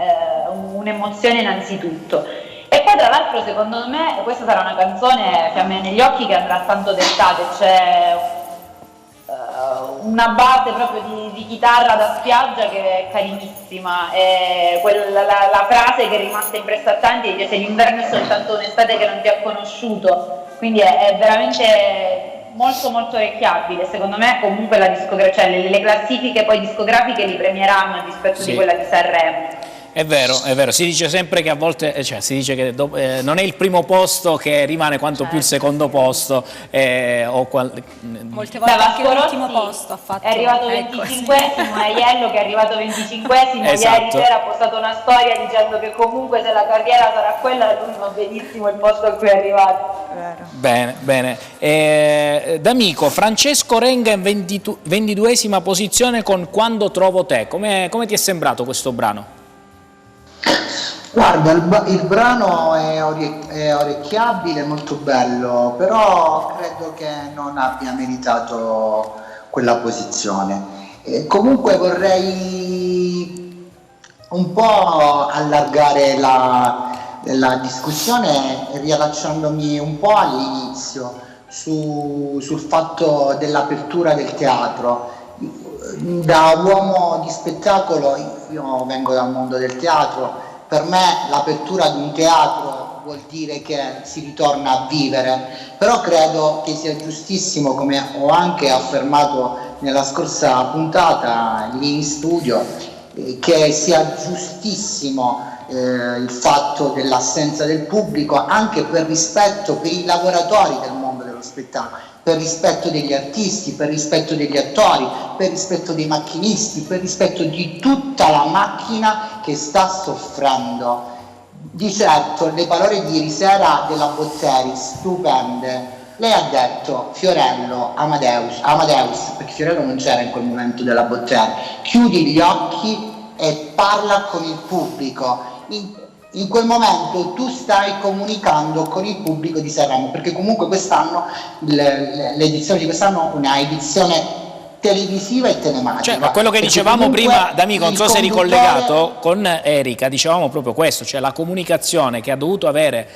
un'emozione innanzitutto. E poi tra l'altro secondo me questa sarà una canzone Fiamme negli occhi che andrà tanto d'estate, c'è una base proprio di chitarra da spiaggia che è carinissima, e la frase che è rimasta impressa a tanti è: se l'inverno è soltanto un'estate che non ti ha conosciuto, quindi è veramente molto molto orecchiabile. Secondo me comunque la discografia, le classifiche poi discografiche li premieranno a dispetto di quella di Sanremo. È vero, si dice sempre che a volte, si dice che non è il primo posto che rimane quanto più il secondo posto. Molte volte anche l'ultimo posto ha fatto. È arrivato 25esimo, è Aiello che è arrivato 25esimo, Esatto. Ieri sera ha postato una storia dicendo che comunque se la carriera sarà quella, lui va benissimo il posto a cui è arrivato. Bene. D'Amico, Francesco Renga in 22esima posizione con Quando trovo te. Come ti è sembrato questo brano? Guarda, il brano è orecchiabile, molto bello, però credo che non abbia meritato quella posizione. Comunque vorrei un po' allargare la discussione riallacciandomi un po' all'inizio sul fatto dell'apertura del teatro. Da uomo di spettacolo, io vengo dal mondo del teatro, per me l'apertura di un teatro vuol dire che si ritorna a vivere, però credo che sia giustissimo, come ho anche affermato nella scorsa puntata lì in studio, che sia giustissimo il fatto dell'assenza del pubblico, anche per rispetto per i lavoratori del mondo dello spettacolo, per rispetto degli artisti, per rispetto degli attori, per rispetto dei macchinisti, per rispetto di tutta la macchina che sta soffrendo. Di certo le parole di ieri sera della Botteri, stupende. Lei ha detto Fiorello, Amadeus, perché Fiorello non c'era in quel momento della Botteri, chiudi gli occhi e parla con il pubblico. In quel momento tu stai comunicando con il pubblico di Sanremo, perché comunque quest'anno l'edizione di quest'anno è una edizione televisiva e telematica. Ma quello che dicevamo prima, D'Amico, non so se ricollegato con Erika, dicevamo proprio questo, cioè la comunicazione che ha dovuto avere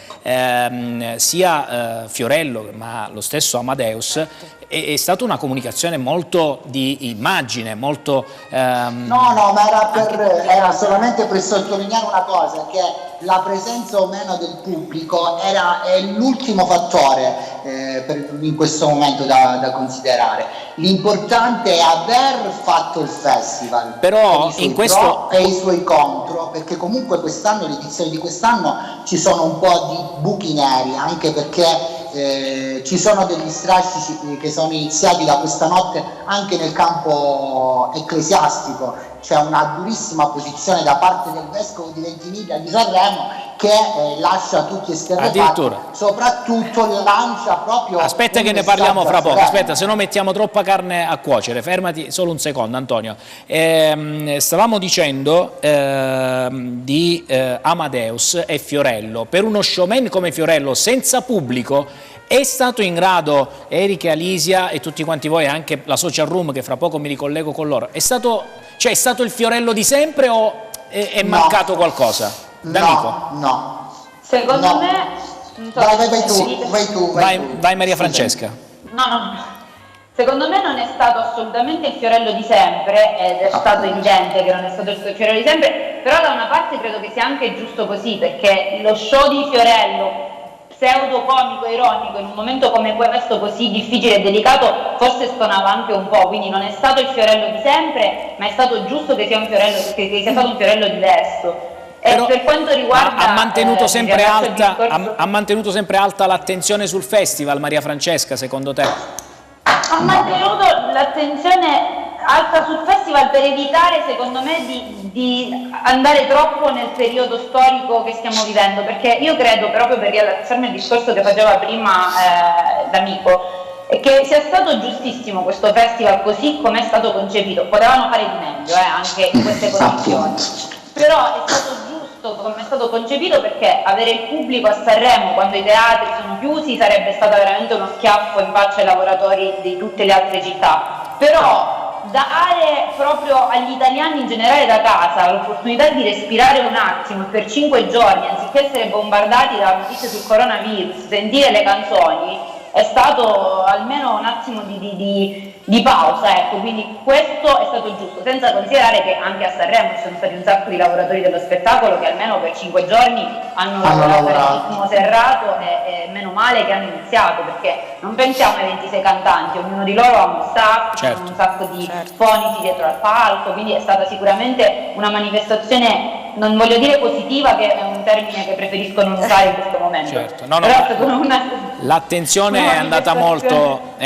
sia Fiorello ma lo stesso Amadeus è stata una comunicazione molto di immagine, molto... No, ma era solamente per sottolineare una cosa, che la presenza o meno del pubblico è l'ultimo fattore in questo momento da considerare. L'importante è aver fatto il festival, però in questo pro e i suoi contro, perché comunque quest'anno, l'edizione di quest'anno, ci sono un po' di buchi neri, anche perché ci sono degli strascichi che sono iniziati da questa notte anche nel campo ecclesiastico. C'è una durissima posizione da parte del vescovo di Ventimiglia di Sanremo che lascia tutti esterrefatti, soprattutto lancia proprio... Aspetta che ne parliamo fra poco, aspetta, se no mettiamo troppa carne a cuocere, fermati solo un secondo Antonio. Stavamo dicendo di Amadeus e Fiorello. Per uno showman come Fiorello senza pubblico è stato in grado, Erika, Alisia e tutti quanti voi, anche la social room che fra poco mi ricollego con loro, è stato il Fiorello di sempre o è mancato qualcosa? D'Amico? No. Secondo me non so Vai tu. Vai Maria Francesca. No. Secondo me non è stato assolutamente il fiorello di sempre, ed è stato evidente che non è stato il fiorello di sempre, però da una parte credo che sia anche giusto così, perché lo show di Fiorello pseudo-comico, ironico, in un momento come questo così difficile e delicato, forse stonava anche un po', quindi non è stato il fiorello di sempre, ma è stato giusto che sia stato un fiorello diverso. Però, per quanto riguarda ha mantenuto sempre alta l'attenzione sul festival, Maria Francesca, secondo te? Ha mantenuto l'attenzione alta sul festival per evitare, secondo me, di andare troppo nel periodo storico che stiamo vivendo, perché io credo, proprio per riallacciarmi al discorso che faceva prima l'amico, che sia stato giustissimo questo festival così come è stato concepito. Potevano fare di meglio anche in queste condizioni, però è stato giusto come è stato concepito, perché avere il pubblico a Sanremo quando i teatri sono chiusi sarebbe stato veramente uno schiaffo in faccia ai lavoratori di tutte le altre città. Però dare proprio agli italiani in generale da casa l'opportunità di respirare un attimo e per 5 giorni, anziché essere bombardati da notizie sul coronavirus, sentire le canzoni, è stato almeno un attimo di pausa, ecco, quindi questo è stato giusto, senza considerare che anche a Sanremo ci sono stati un sacco di lavoratori dello spettacolo che almeno per 5 giorni hanno lavorato in ritmo serrato e meno male che hanno iniziato, perché non pensiamo ai 26 cantanti, ognuno di loro ha uno staff, un sacco di fonici dietro al palco, quindi è stata sicuramente una manifestazione, non voglio dire positiva, che è un termine che preferisco non usare in questo momento. L'attenzione è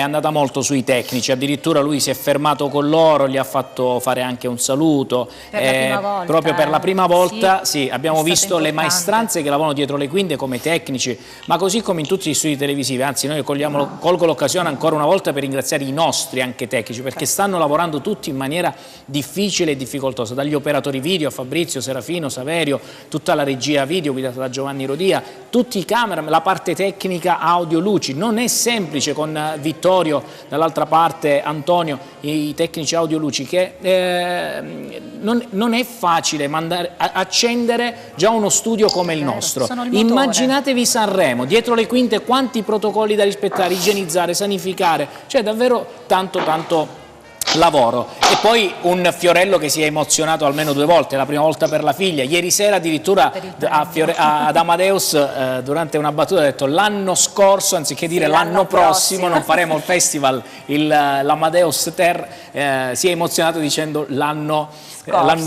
andata molto sui tecnici, addirittura lui si è fermato con loro, gli ha fatto fare anche un saluto proprio per la prima volta. Sì, abbiamo visto le maestranze che lavorano dietro le quinte come tecnici, ma così come in tutti gli studi televisivi. Anzi, noi colgo l'occasione ancora una volta per ringraziare i nostri anche tecnici, perché stanno lavorando tutti in maniera difficile e difficoltosa, dagli operatori video, Fabrizio, Serafino, Saverio, tutta la regia video guidata da Giovanni Rodia, tutti i camera, la parte tecnica audio luci. Non è semplice, con Vittorio dall'altra parte, Antonio, i tecnici audio luci, che non è facile accendere già uno studio come il nostro. Immaginatevi Sanremo, dietro le quinte quanti protocolli da rispettare, igienizzare, sanificare, cioè davvero tanto lavoro. E poi un Fiorello che si è emozionato almeno 2 volte, la prima volta per la figlia, ieri sera addirittura ad Amadeus durante una battuta ha detto l'anno scorso, anziché dire l'anno prossimo non faremo il festival, l'Amadeus Ter si è emozionato dicendo l'anno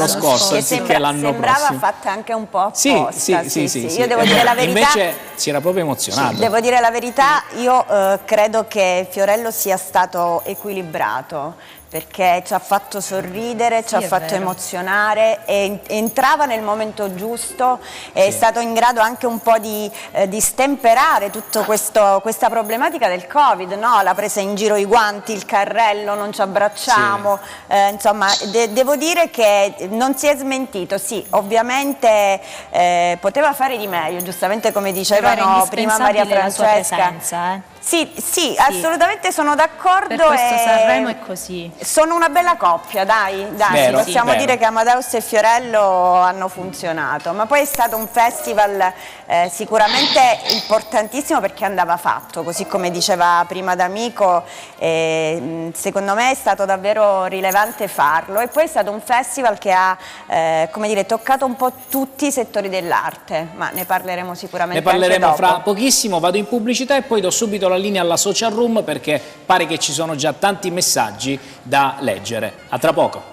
scorso anziché l'anno prossimo. Sembrava fatta anche un po' apposta. Sì. Io devo dire la verità. Invece si era proprio emozionato. Devo dire la verità, io credo che Fiorello sia stato equilibrato, perché ci ha fatto sorridere, ci ha fatto emozionare, e entrava nel momento giusto, è stato in grado anche un po' di stemperare tutta questa problematica del Covid, no? La presa in giro, i guanti, il carrello, non ci abbracciamo, insomma devo dire che non si è smentito. Sì, ovviamente poteva fare di meglio, giustamente come dicevano prima Maria Francesca. Sì, assolutamente sono d'accordo. Per questo Sanremo è così. Sono una bella coppia, dai, possiamo dire che Amadeus e Fiorello hanno funzionato, ma poi è stato un festival sicuramente importantissimo perché andava fatto, così come diceva prima D'Amico, secondo me è stato davvero rilevante farlo, e poi è stato un festival che ha come dire, toccato un po' tutti i settori dell'arte, ma ne parleremo sicuramente anche dopo. Fra pochissimo, vado in pubblicità e poi do subito la linea alla social room, perché pare che ci sono già tanti messaggi da leggere. A tra poco.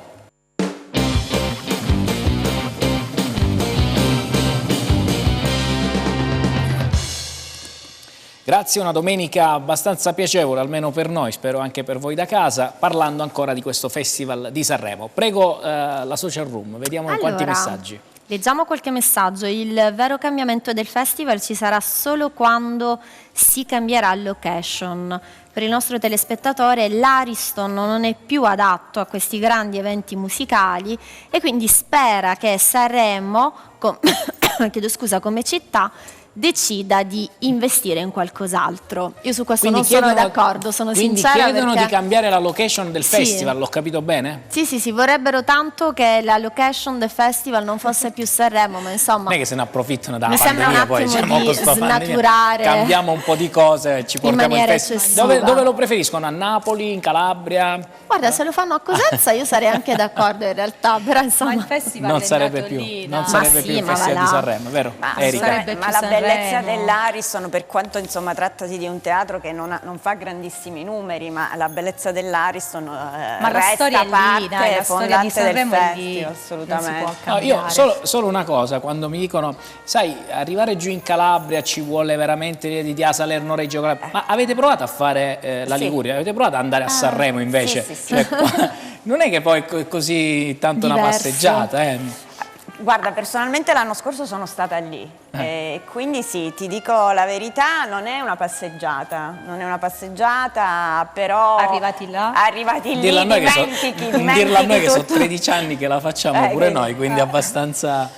Grazie, una domenica abbastanza piacevole, almeno per noi, spero anche per voi da casa, parlando ancora di questo Festival di Sanremo. Prego la social room, vediamo quanti messaggi. Leggiamo qualche messaggio. Il vero cambiamento del festival ci sarà solo quando si cambierà location. Per il nostro telespettatore l'Ariston non è più adatto a questi grandi eventi musicali e quindi spera che Sanremo, come città, decida di investire in qualcos'altro. Io su questo Quindi non sono d'accordo, sono sincera. Quindi chiedono perché... di cambiare la location del Sì. festival, l'ho capito bene? Sì, vorrebbero tanto che la location del festival non fosse più Sanremo, ma insomma... Non è che se ne approfittano dalla Mi sembra pandemia, un poi attimo diciamo di con sta pandemia, snaturare cambiamo un po' di cose, ci in portiamo il maniera festival. eccessiva. Dove lo preferiscono? A Napoli, in Calabria? Guarda, se lo fanno a Cosenza io sarei anche d'accordo in realtà, però insomma... Ma il festival Non è sarebbe nato più, lì, non no? sarebbe più il ma Festival va di là. Sanremo, vero? Erika? sarebbe Ma più la bellezza Sanremo. dell'Ariston, per quanto insomma trattasi di un teatro che non fa grandissimi numeri, ma la bellezza dell'Ariston Ma la resta storia è lì, parte dai, la storia di fondante del Sanremo è lì, festival, non si può assolutamente. No, io solo una cosa, quando mi dicono, sai, arrivare giù in Calabria ci vuole veramente di Salerno, Reggio Calabria, ma avete provato a fare la Sì. Liguria? Avete provato ad andare a Sanremo invece? sì, sì. Cioè, non è che poi è così tanto una Diverso. passeggiata, Guarda, personalmente l'anno scorso sono stata lì, quindi sì, ti dico la verità, non è una passeggiata, però... Arrivati lì, Dirla a noi che dirla a noi che sono tutto. 13 anni che la facciamo pure quindi- noi, quindi abbastanza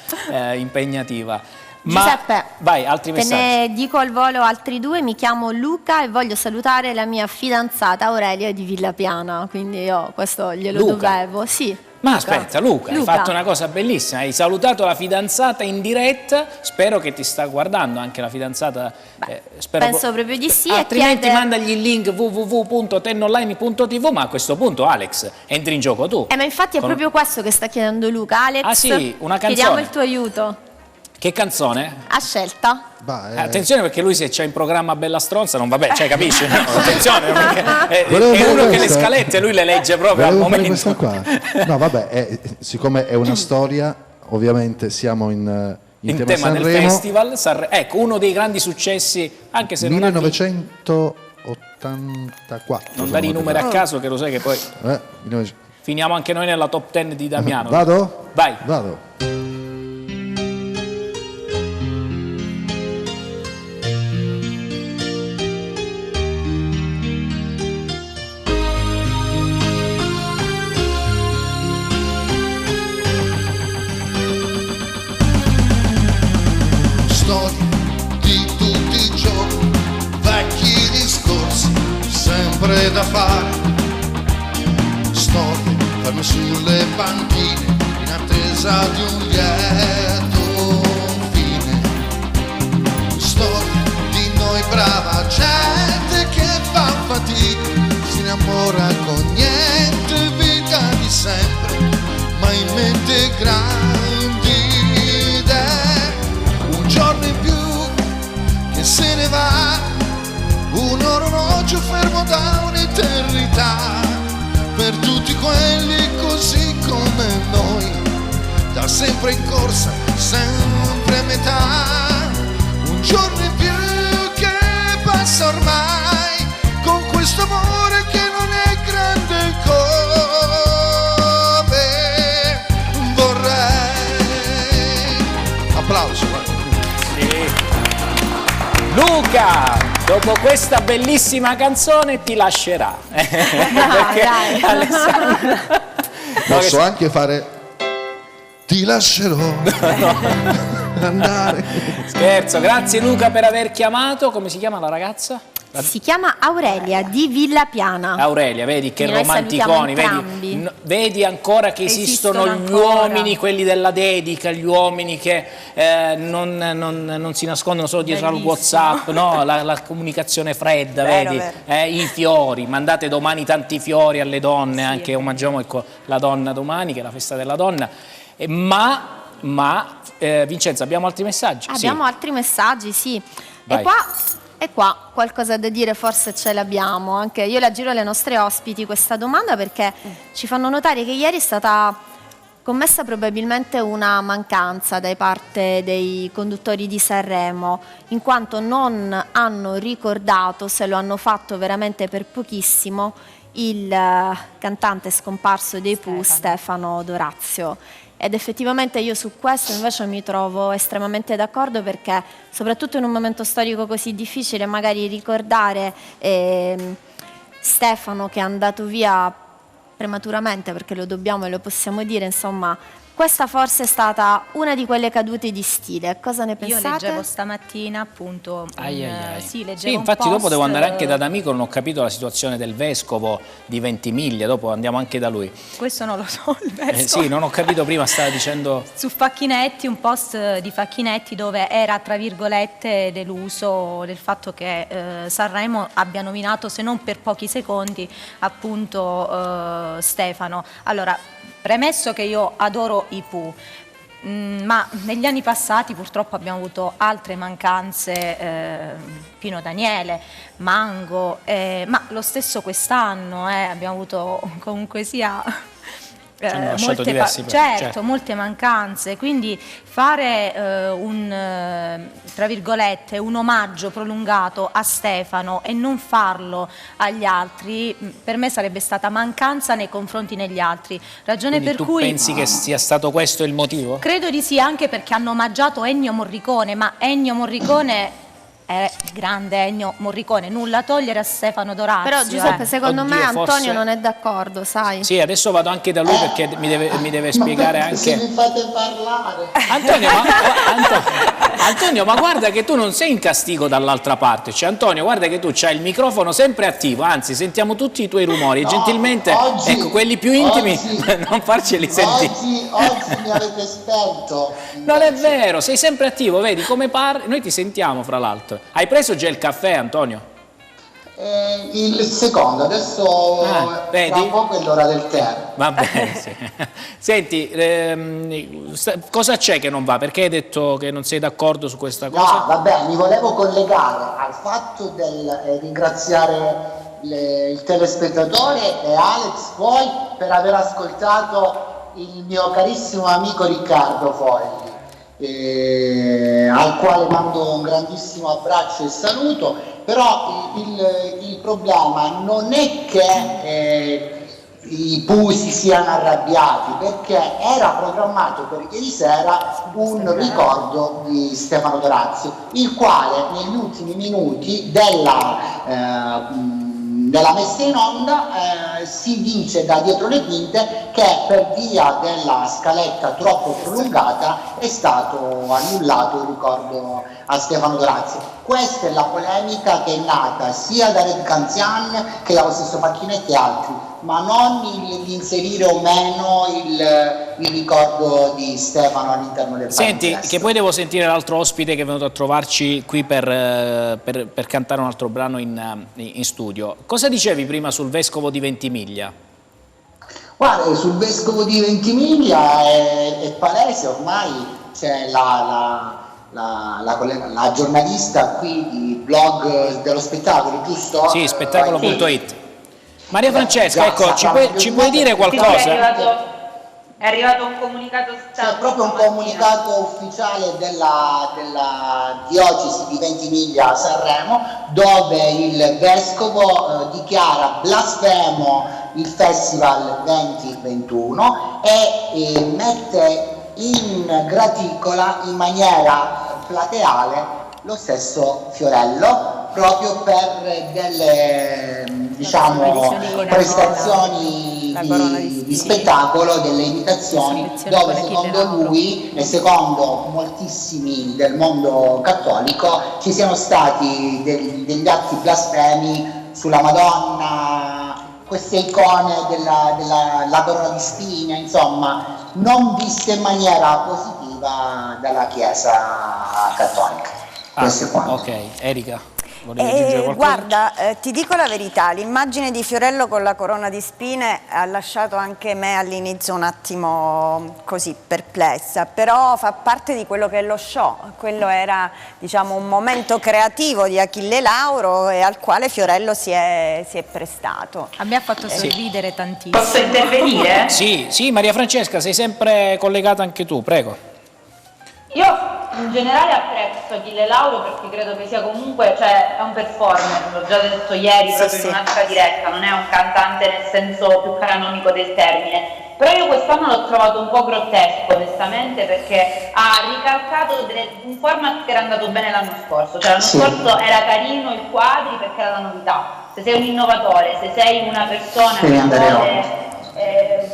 impegnativa. Giuseppe, vai, altri te messaggi. ne dico al volo altri due. Mi chiamo Luca e voglio salutare la mia fidanzata Aurelia di Villapiana, quindi io questo glielo Luca? dovevo. Sì. Ma aspetta, Luca, hai Luca. fatto una cosa bellissima, hai salutato la fidanzata in diretta, spero che ti sta guardando anche la fidanzata. Spero penso proprio di sì, e Altrimenti chiede- mandagli il link www.tenonline.tv, ma a questo punto Alex, entri in gioco tu. Ma infatti è Con- proprio questo che sta chiedendo Luca. Alex, Ah, sì, una canzone. chiediamo il tuo aiuto. Che canzone? A scelta. Attenzione perché lui se c'è in programma Bella Stronza non va bene, cioè capisci? No, attenzione perché è Volevo fare uno che le questa. scalette lui le legge proprio al Volevo fare momento. questa qua. No, vabbè, siccome è una storia, ovviamente siamo in In tema tema del Sanremo. festival, ecco uno dei grandi successi, anche se non ha vinto. 1984. Non dare i numeri a caso che lo sai che poi 1900. finiamo anche noi nella top 10 di Damiano. Vado? Vai. Vado. Storie di tutti i giorni, vecchi discorsi, sempre da fare. Storie ferme sulle panchine, in attesa di un lieto fine. Storie di noi brava gente che fa fatica, si innamora con niente, vita di sempre, ma in mente grandi idee. Un giorno in più che se ne va, un orologio fermo da un'eternità, per tutti quelli così come noi, da sempre in corsa, sempre a metà. Un giorno in più che passa ormai, con questo amore che non è grande come vorrei. Applauso, guarda. Luca, dopo questa bellissima canzone ti lascerà. Perché Alessandro... Posso anche fare ti lascerò andare. Scherzo, grazie Luca per aver chiamato. Come si chiama la ragazza? Si chiama Aurelia di Villapiana. Aurelia, vedi che Quindi noi romanticoni, salutiamo vedi, entrambi. vedi ancora che esistono gli ancora. uomini, quelli della dedica, gli uomini che non si nascondono solo dietro al Bellissimo. WhatsApp, no? La comunicazione fredda, Vero, vedi? vero. I fiori, mandate domani tanti fiori alle donne, anche omaggiamo ecco, la donna domani, che è la festa della donna. Ma Vincenzo, abbiamo altri messaggi? Abbiamo altri messaggi, sì. Vai. E qua qualcosa da dire forse ce l'abbiamo. Anche io la giro alle nostre ospiti questa domanda perché ci fanno notare che ieri è stata commessa probabilmente una mancanza da parte dei conduttori di Sanremo, in quanto non hanno ricordato, se lo hanno fatto veramente per pochissimo, il cantante scomparso dei Pooh, Stefano D'Orazio. Ed effettivamente io su questo invece mi trovo estremamente d'accordo, perché soprattutto in un momento storico così difficile magari ricordare Stefano, che è andato via prematuramente, perché lo dobbiamo e lo possiamo dire, insomma, Questa forse è stata una di quelle cadute di stile. Cosa ne pensate? Io leggevo stamattina appunto Sì, leggevo infatti un dopo post, devo andare anche da D'Amico, non ho capito la situazione del vescovo di Ventimiglia, dopo andiamo anche da lui. questo non lo so, il vescovo. Sì, non ho capito prima, stava dicendo... Su Facchinetti, un post di Facchinetti dove era tra virgolette deluso del fatto che Sanremo abbia nominato, se non per pochi secondi, appunto Stefano. Allora, premesso che io adoro i Pooh, ma negli anni passati purtroppo abbiamo avuto altre mancanze, Pino Daniele, Mango, ma lo stesso quest'anno abbiamo avuto comunque sia... molte mancanze, quindi fare tra virgolette un omaggio prolungato a Stefano e non farlo agli altri per me sarebbe stata mancanza nei confronti degli altri, ragione Quindi per tu cui pensi che sia stato questo il motivo? credo di sì, anche perché hanno omaggiato Ennio Morricone, ma Ennio Morricone è grande, Ennio Morricone, nulla togliere a Stefano Dorazio. Però Giuseppe, secondo me Antonio forse... non è d'accordo, sai? Sì, adesso vado anche da lui perché mi deve spiegare anche... Se mi fate parlare... Antonio, ma guarda che tu non sei in castigo dall'altra parte, cioè Antonio, guarda che tu c'hai il microfono sempre attivo, anzi sentiamo tutti i tuoi rumori e gentilmente, ecco, quelli più intimi non farceli sentire. Oggi mi avete spento. Non è vero, sei sempre attivo, vedi come parli, noi ti sentiamo fra l'altro. Hai preso già il caffè, Antonio? Il secondo, adesso tra poco è l'ora del tè. Va bene, sì. Senti, cosa c'è che non va? Perché hai detto che non sei d'accordo su questa cosa? No, vabbè, mi volevo collegare al fatto del ringraziare il telespettatore e Alex poi per aver ascoltato il mio carissimo amico Riccardo Fogli. Al quale mando un grandissimo abbraccio e saluto, però il problema non è che i Pooh si siano arrabbiati, perché era programmato per ieri sera un ricordo di Stefano Dorazio, il quale negli ultimi minuti della messa in onda si dice da dietro le quinte che per via della scaletta troppo prolungata è stato annullato il ricordo a Stefano Dorazio. Questa è la polemica che è nata sia da Red Canzian che dallo stesso Facchinetti e altri, ma non l'inserire o meno il ricordo di Stefano all'interno del Senti, che poi devo sentire l'altro ospite che è venuto a trovarci qui per cantare un altro brano in studio. Cosa dicevi prima sul vescovo di Ventimiglia? Guarda, sul vescovo di Ventimiglia è palese, ormai c'è la giornalista qui di blog dello spettacolo, giusto? Sì, spettacolo.it. Maria Francesca, ecco, ci puoi dire qualcosa? È arrivato un comunicato C'è proprio un comunicato ufficiale della diocesi di Ventimiglia a Sanremo, dove il vescovo dichiara blasfemo il festival 2021 e mette in graticola in maniera plateale lo stesso Fiorello, proprio per delle prestazioni di spettacolo, delle imitazioni, dove secondo lui e secondo moltissimi del mondo cattolico ci siano stati degli atti blasfemi sulla Madonna, queste icone della corona di spine, insomma, non viste in maniera positiva dalla Chiesa cattolica. Ok, Erika, volevi aggiungere qualcosa? Guarda, ti dico la verità, l'immagine di Fiorello con la corona di spine ha lasciato anche me all'inizio un attimo così perplessa, però fa parte di quello che è lo show. Quello era, diciamo, un momento creativo di Achille Lauro e al quale Fiorello si è prestato. A me ha fatto sorridere tantissimo. Posso intervenire? Sì, Maria Francesca, sei sempre collegata anche tu, prego. Io in generale apprezzo Achille Lauro perché credo che sia comunque, cioè è un performer, l'ho già detto ieri proprio in un'altra diretta, non è un cantante nel senso più canonico del termine, però io quest'anno l'ho trovato un po' grottesco onestamente, perché ha ricalcato un format che era andato bene l'anno scorso, cioè l'anno scorso era carino il quadri perché era la novità, se sei un innovatore, se sei una persona che vuole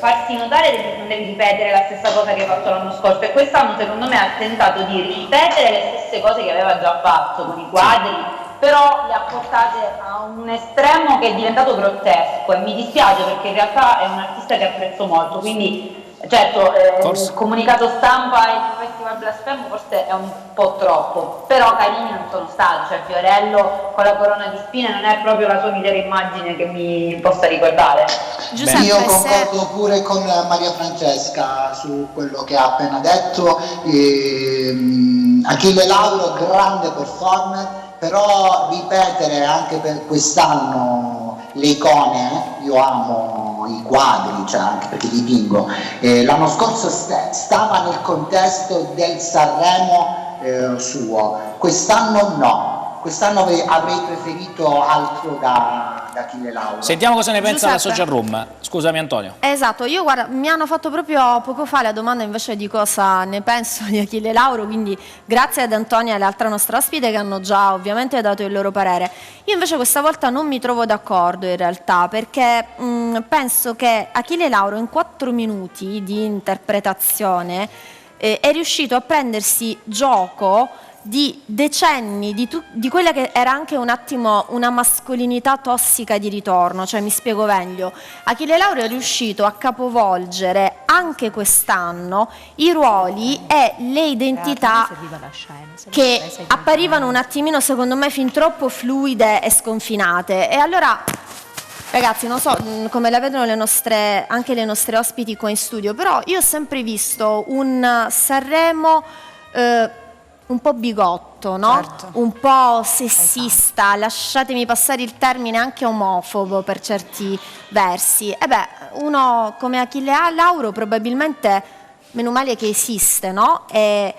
farsi notare non devi ripetere la stessa cosa che hai fatto l'anno scorso, e quest'anno secondo me ha tentato di ripetere le stesse cose che aveva già fatto con i quadri, però le ha portate a un estremo che è diventato grottesco, e mi dispiace perché in realtà è un artista che apprezzo molto, quindi certo il comunicato stampa e il Festival Blasfemo forse è un po' troppo, però carini non sono stati, cioè Fiorello con la corona di spine non è proprio la sua migliore immagine che mi possa ricordare. Giuseppe, io concordo pure con Maria Francesca su quello che ha appena detto. Achille Lauro, grande performer, però ripetere anche per quest'anno le icone, io amo i quadri, cioè anche perché dipingo, l'anno scorso stava nel contesto del Sanremo suo, quest'anno no, quest'anno avrei preferito altro da Achille Lauro. Sentiamo cosa ne pensa la Giuseppe. social room. Scusami Antonio. Esatto, io guarda, mi hanno fatto proprio poco fa la domanda invece di cosa ne penso di Achille Lauro, quindi grazie ad Antonio e all'altra nostra ospite che hanno già ovviamente dato il loro parere. Io invece questa volta non mi trovo d'accordo in realtà, perché penso che Achille Lauro in 4 minuti di interpretazione è riuscito a prendersi gioco di decenni di quella che era anche un attimo una mascolinità tossica di ritorno, cioè mi spiego meglio. Achille Lauro è riuscito a capovolgere anche quest'anno i ruoli e le identità che apparivano un attimino secondo me fin troppo fluide e sconfinate, e allora ragazzi non so come la vedono anche le nostre ospiti qua in studio, però io ho sempre visto un Sanremo un po' bigotto, no? Certo. Un po' sessista, lasciatemi passare il termine anche omofobo per certi versi. E beh, uno come Achille Lauro probabilmente, meno male che esiste, no? E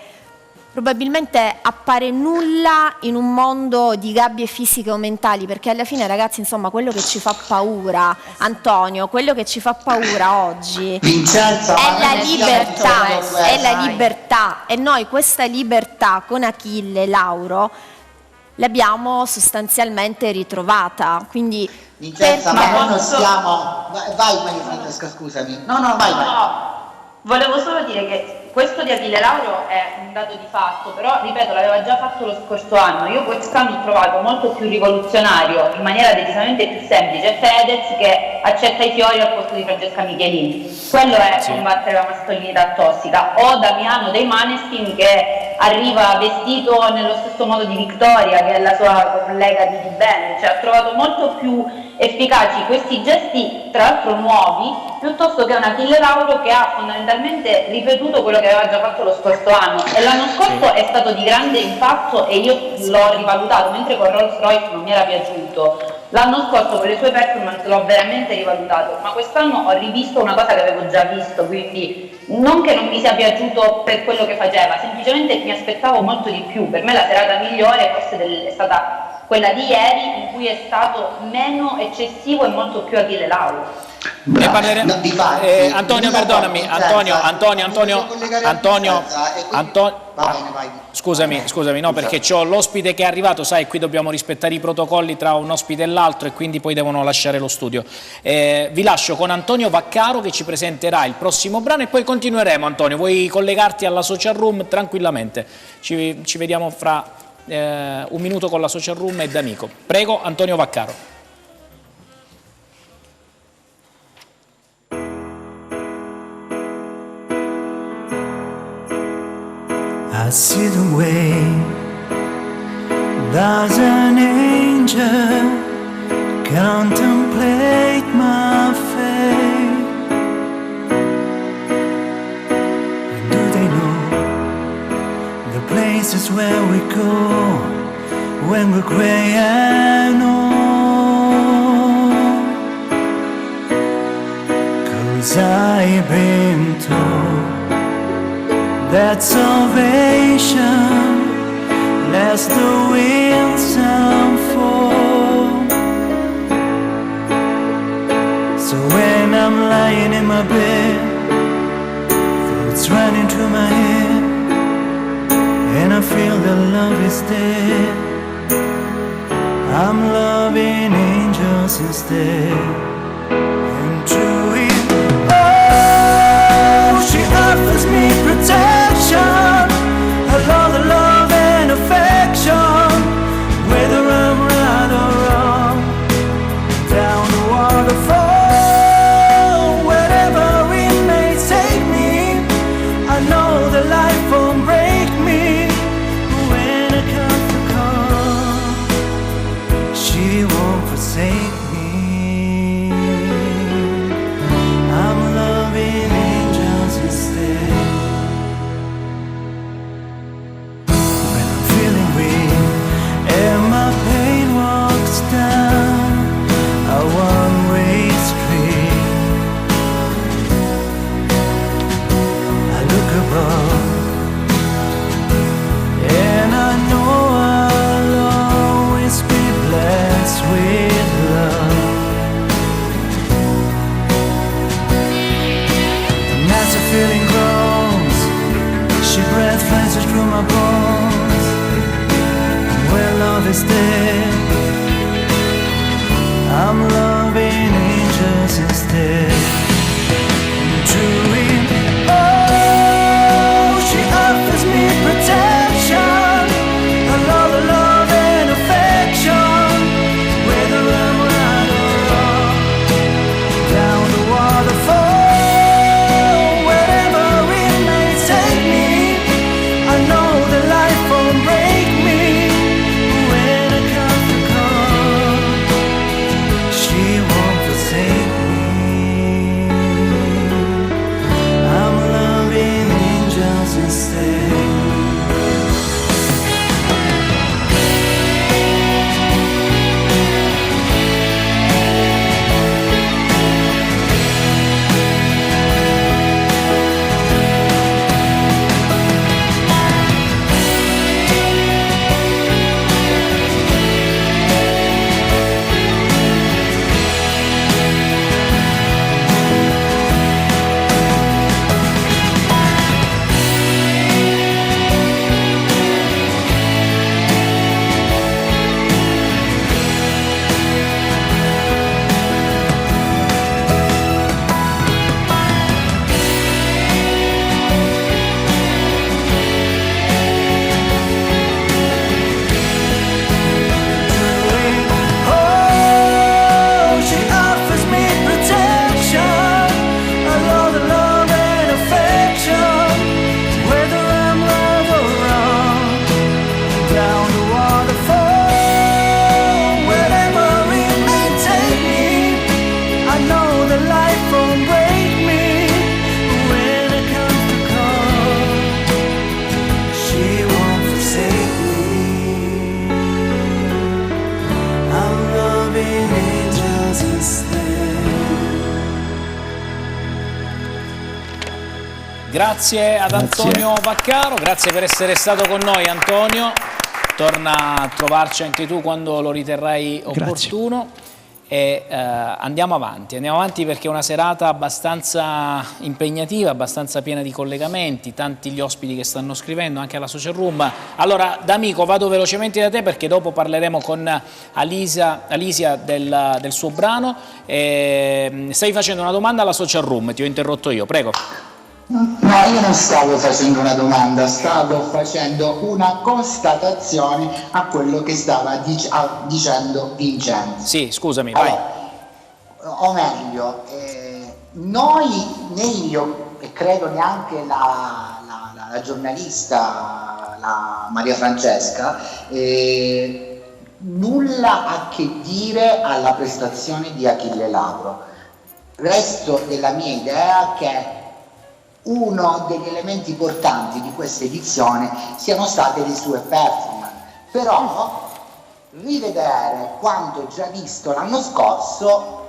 probabilmente appare nulla in un mondo di gabbie fisiche o mentali, perché alla fine ragazzi insomma quello che ci fa paura, Antonio, quello che ci fa paura oggi Vincenza, è la libertà, libertà, e noi questa libertà con Achille Lauro l'abbiamo sostanzialmente ritrovata, quindi Vincenza, ma noi non stiamo... Vai Maria Francesca, scusami. No, vai. Volevo solo dire che questo di Achille Lauro è un dato di fatto, però ripeto, l'aveva già fatto lo scorso anno. Io quest'anno ho trovato molto più rivoluzionario, in maniera decisamente più semplice, Fedez che accetta i fiori al posto di Francesca Michelini. Quello è combattere la mascolinità tossica. O Damiano dei Maneskin che arriva vestito nello stesso modo di Victoria, che è la sua collega di band, cioè ho trovato molto più efficaci questi gesti, tra l'altro nuovi, piuttosto che un Achille Lauro che ha fondamentalmente ripetuto quello che aveva già fatto lo scorso anno, e l'anno scorso è stato di grande impatto e io l'ho rivalutato, mentre con Rolls Royce non mi era piaciuto. L'anno scorso con le sue performance l'ho veramente rivalutato, ma quest'anno ho rivisto una cosa che avevo già visto, quindi non che non mi sia piaciuto per quello che faceva, semplicemente mi aspettavo molto di più. Per me la serata migliore forse è stata quella di ieri, in cui è stato meno eccessivo e molto più Achille Lauro. Ne parleremo. Antonio, perdonami, scusami, no, perché c'ho l'ospite che è arrivato, sai, qui dobbiamo rispettare i protocolli tra un ospite e l'altro e quindi poi devono lasciare lo studio. Vi lascio con Antonio Vaccaro che ci presenterà il prossimo brano e poi continueremo. Antonio, vuoi collegarti alla social room tranquillamente? Ci vediamo fra un minuto con la social room e D'Amico. Prego, Antonio Vaccaro. I sit away, there's an angel, contemplate my fate. And do they know the places where we go when we're gray and old? 'Cause I've been told that salvation lets the winds unfold. So when I'm lying in my bed, thoughts running through my head, and I feel that love is dead, I'm loving angels instead. And through it all, is dead. I'm loving angels instead. Truly, oh, she offers me protection, a lot of love and affection, whether I'm right or wrong. Down the waterfall, wherever it may take me, I know that life won't break me. When I come to call, she won't forsake me. I'm loving angels instead. Oh, she offers me protection, a lot of love and affection, whether I'm right or wrong. Down the waterfall, wherever it may take me, I know that life won't break me. When it comes to call, she won't forsake me. I'm loving angels instead. Grazie ad Antonio Vaccaro, grazie per essere stato con noi Antonio, torna a trovarci anche tu quando lo riterrai opportuno e andiamo avanti perché è una serata abbastanza impegnativa, abbastanza piena di collegamenti, tanti gli ospiti che stanno scrivendo anche alla Social Room. Allora D'Amico, vado velocemente da te perché dopo parleremo con Alicia del suo brano. Stai facendo una domanda alla Social Room, ti ho interrotto io, prego. No, io non stavo facendo una domanda, stavo facendo una constatazione a quello che stava dicendo Vincenzo. Sì, scusami, vai. O meglio, noi, né io e credo neanche la giornalista, la Maria Francesca, nulla a che dire alla prestazione di Achille Lauro. Resto della mia idea che uno degli elementi portanti di questa edizione siano state le sue performance, però rivedere quanto già visto l'anno scorso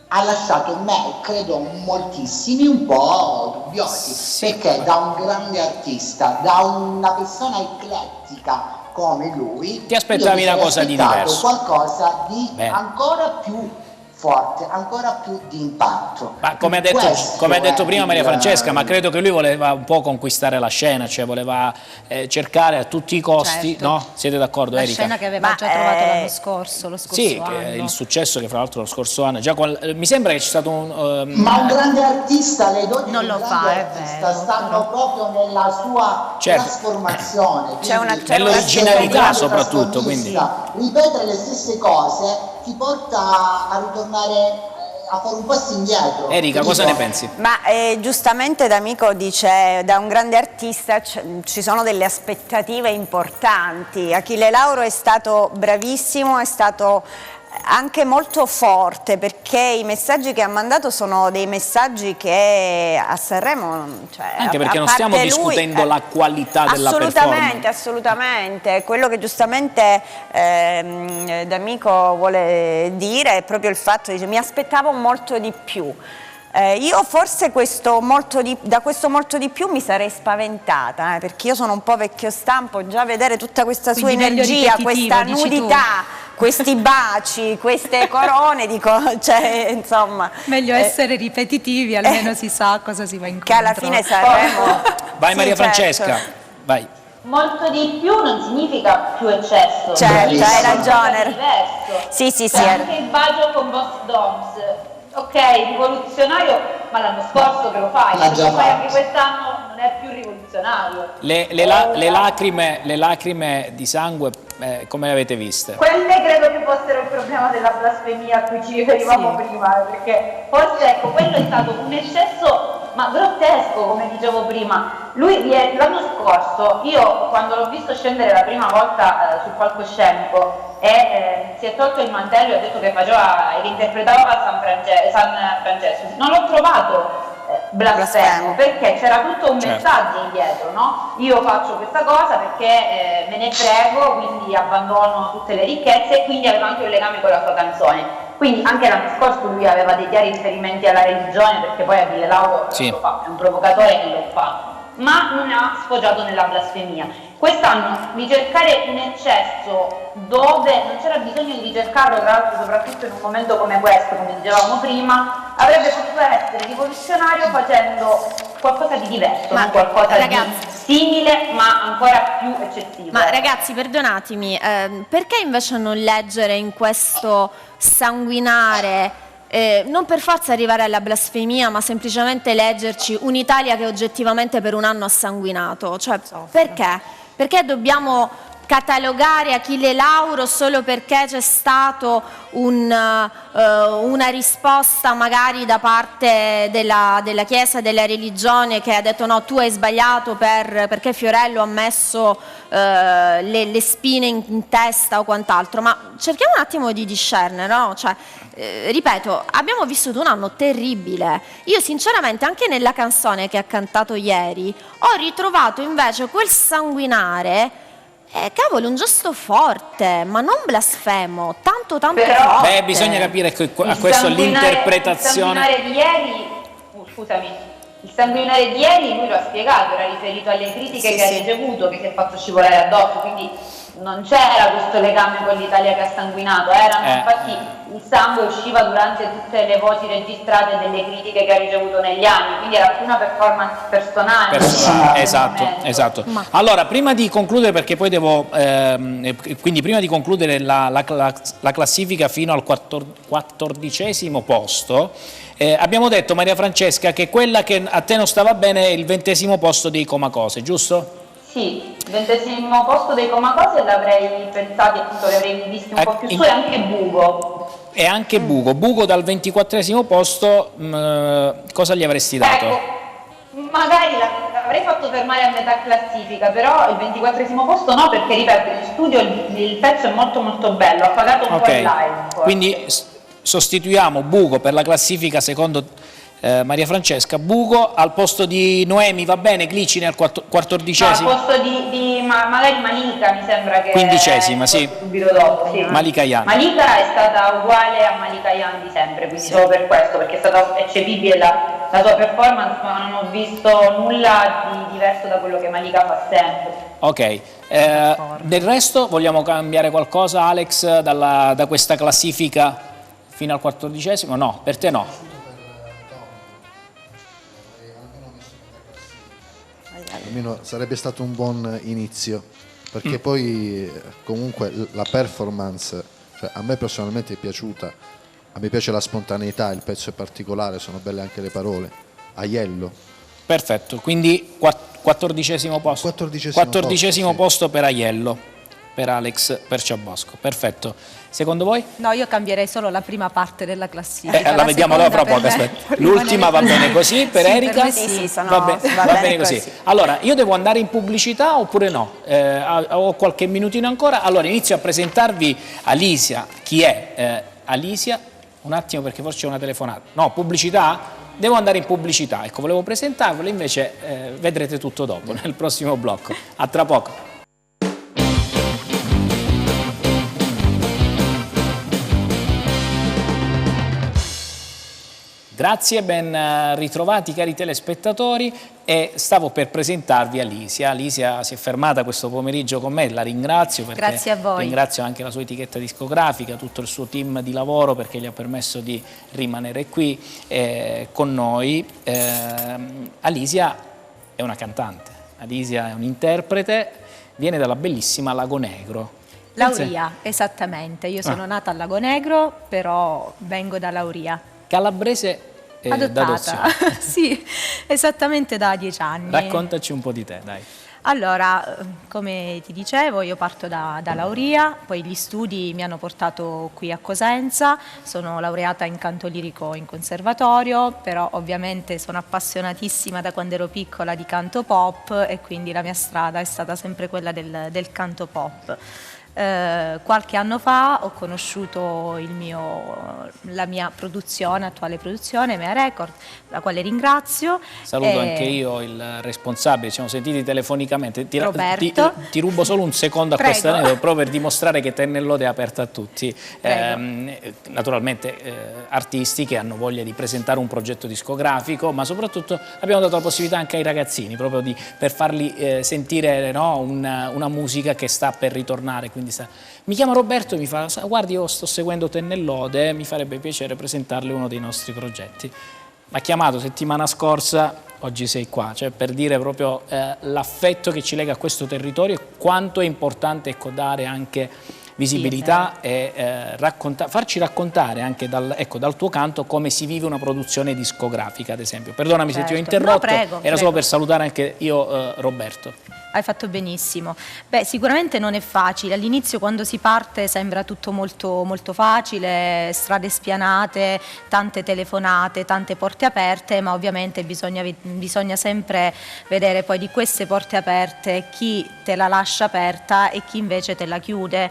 ha lasciato me e credo moltissimi un po' dubbiosi, perché da un grande artista, da una persona eclettica come lui, ti aspettavi una cosa di diverso, qualcosa di ancora più forte, ancora più di impatto. Ma come ha detto prima Maria Francesca, ma credo che lui voleva un po' conquistare la scena, cioè voleva cercare a tutti i costi, certo. No? Siete d'accordo, La Erika? scena che aveva già trovato l'anno scorso, lo scorso anno. Il successo che fra l'altro lo scorso anno, già mi sembra che c'è stato un... ma un grande artista, le doti non lo fa, è vero, stanno proprio nella sua trasformazione. C'è una nell'originalità soprattutto, quindi ripetere le stesse cose ti porta a ritornare a fare un passo indietro. Erika, cosa ne pensi? Ma giustamente D'Amico dice, da un grande artista ci sono delle aspettative importanti. Achille Lauro è stato bravissimo, è stato anche molto forte, perché i messaggi che ha mandato sono dei messaggi che a Sanremo, cioè, anche perché non stiamo discutendo la qualità della performance. Assolutamente, quello che giustamente D'Amico vuole dire è proprio il fatto di dire, mi aspettavo molto di più. Io forse da questo molto di più mi sarei spaventata, perché io sono un po' vecchio stampo, già vedere tutta questa sua energia, questa nudità, questi baci, queste corone, dico, cioè, insomma... Meglio essere ripetitivi, almeno si sa cosa si va incontro. Che alla fine saremo... Vai Maria Francesca, vai. molto di più non significa più eccesso. Certo, hai ragione. È diverso. Sì, sì, sì. Cioè, anche il bacio con Boss Doms, ok, rivoluzionario, ma l'anno scorso che lo fai, L'ha già poi anche fatto. quest'anno non è più rivoluzionario. Le lacrime di sangue, come le avete viste? Quelle credo che fossero il problema della blasfemia a cui ci riferivamo prima, perché forse ecco, quello è stato un eccesso ma grottesco, come dicevo prima. Lui l'anno scorso, io quando l'ho visto scendere la prima volta sul palcoscenico e si è tolto il mantello e ha detto che interpretava San Francesco, non l'ho trovato blasfemo, perché c'era tutto un messaggio indietro, no? Io faccio questa cosa perché me ne frego, quindi abbandono tutte le ricchezze, e quindi aveva anche un legame con la sua canzone. Quindi anche l'anno scorso lui aveva dei chiari riferimenti alla religione, perché poi Achille Lauro lo fa, è un provocatore e lo fa, ma non ha sfociato nella blasfemia. Quest'anno di cercare un eccesso dove non c'era bisogno di ricercarlo, tra l'altro soprattutto in un momento come questo, come dicevamo prima, avrebbe potuto essere rivoluzionario facendo qualcosa di diverso, non qualcosa di simile ma ancora più eccessivo. Ma ragazzi, perdonatemi, perché invece non leggere in questo sanguinare, non per forza arrivare alla blasfemia, ma semplicemente leggerci un'Italia che oggettivamente per un anno ha sanguinato? Cioè, perché? Perché dobbiamo catalogare Achille Lauro solo perché c'è stato una risposta magari da parte della Chiesa, della religione, che ha detto no, tu hai sbagliato perché Fiorello ha messo le spine in testa o quant'altro? Ma cerchiamo un attimo di discernere, no? Cioè, ripeto, abbiamo vissuto un anno terribile. Io sinceramente anche nella canzone che ha cantato ieri ho ritrovato invece quel sanguinare. Cavolo, un gesto forte, ma non blasfemo, tanto forte. Beh, bisogna capire a questo l'interpretazione. Il sanguinare di ieri, scusami, il sanguinare di ieri lui lo ha spiegato, era riferito alle critiche che ha ricevuto, che si è fatto scivolare addosso, quindi non c'era questo legame con l'Italia che ha sanguinato, infatti il sangue usciva durante tutte le voci registrate delle critiche che ha ricevuto negli anni, quindi era più una performance personale. Esatto. Allora, prima di concludere, perché poi devo, quindi prima di concludere la classifica fino al 14° posto, abbiamo detto, Maria Francesca, che quella che a te non stava bene è il 20° posto dei Comacose, giusto? Sì, il 20° posto dei Comacose l'avrei pensato, appunto, li avrei visti un po' più su, e anche Bugo. E anche Bugo dal 24° posto, cosa gli avresti dato? Ecco, magari l'avrei fatto fermare a metà classifica, però il 24° posto no, perché ripeto, in studio il pezzo è molto molto bello, ha pagato un po' il live. Quindi sostituiamo Bugo per la classifica secondo Maria Francesca. Bugo al posto di Noemi, va bene? Glicine al 14°? No, al posto di magari Malika, mi sembra che 15°, sì. Subito dopo, sì. Malika Yan. Malika è stata uguale a Malika Yan di sempre, quindi solo per questo, perché è stata eccepibile la sua performance, ma non ho visto nulla di diverso da quello che Malika fa sempre. Ok, del resto vogliamo cambiare qualcosa, Alex, da questa classifica fino al 14°? No, per te no. Almeno sarebbe stato un buon inizio, perché poi comunque la performance, cioè, a me personalmente è piaciuta, a me piace la spontaneità, il pezzo è particolare, sono belle anche le parole. Aiello. Perfetto, quindi 14° posto. 14° posto per Aiello, per Alex Perciabosco. Perfetto. Secondo voi? No, io cambierei solo la prima parte della classifica. La vediamo allora fra poco, aspetta. L'ultima va bene così, per Erika? Per me sì, va bene così. Allora, io devo andare in pubblicità oppure no? Ho qualche minutino ancora. Allora, inizio a presentarvi Alisia. Chi è Alisia? Un attimo, perché forse c'è una telefonata. No, pubblicità? Devo andare in pubblicità. Ecco, volevo presentarvela, invece vedrete tutto dopo, nel prossimo blocco. A tra poco. Grazie, ben ritrovati cari telespettatori, e stavo per presentarvi Alisia. Alisia si è fermata questo pomeriggio con me, la ringrazio perché grazie a voi. Ringrazio anche la sua etichetta discografica, tutto il suo team di lavoro, perché gli ha permesso di rimanere qui con noi. Alisia è una cantante, Alisia è un interprete viene dalla bellissima Lago Negro. Lauria, esattamente. Io sono nata a Lago Negro, però vengo da Lauria. Calabrese d'adozione. Adottata, sì, esattamente da 10 anni. Raccontaci un po' di te, dai. Allora, come ti dicevo, io parto da Lauria, poi gli studi mi hanno portato qui a Cosenza, sono laureata in canto lirico in conservatorio, però ovviamente sono appassionatissima da quando ero piccola di canto pop e quindi la mia strada è stata sempre quella del canto pop. Qualche anno fa ho conosciuto la mia produzione, attuale produzione, Mea Record, la quale ringrazio. Saluto anche io il responsabile, ci siamo sentiti telefonicamente. Roberto. Ti rubo solo un secondo a questa aneddoto proprio per dimostrare che Tennellode è aperta a tutti. Naturalmente artisti che hanno voglia di presentare un progetto discografico, ma soprattutto abbiamo dato la possibilità anche ai ragazzini proprio per farli sentire, no, una musica che sta per ritornare. Quindi mi chiama Roberto e mi fa: guardi, io sto seguendo Tennellode, mi farebbe piacere presentarle uno dei nostri progetti. Mi ha chiamato settimana scorsa, oggi sei qua, cioè per dire proprio l'affetto che ci lega a questo territorio e quanto è importante, ecco, dare anche visibilità e farci raccontare anche dal tuo canto come si vive una produzione discografica, ad esempio. Perdonami se ti ho interrotto, prego. Solo per salutare anche io Roberto. Hai fatto benissimo. Beh, sicuramente non è facile. All'inizio, quando si parte, sembra tutto molto, molto facile, strade spianate, tante telefonate, tante porte aperte, ma ovviamente bisogna sempre vedere poi di queste porte aperte chi te la lascia aperta e chi invece te la chiude.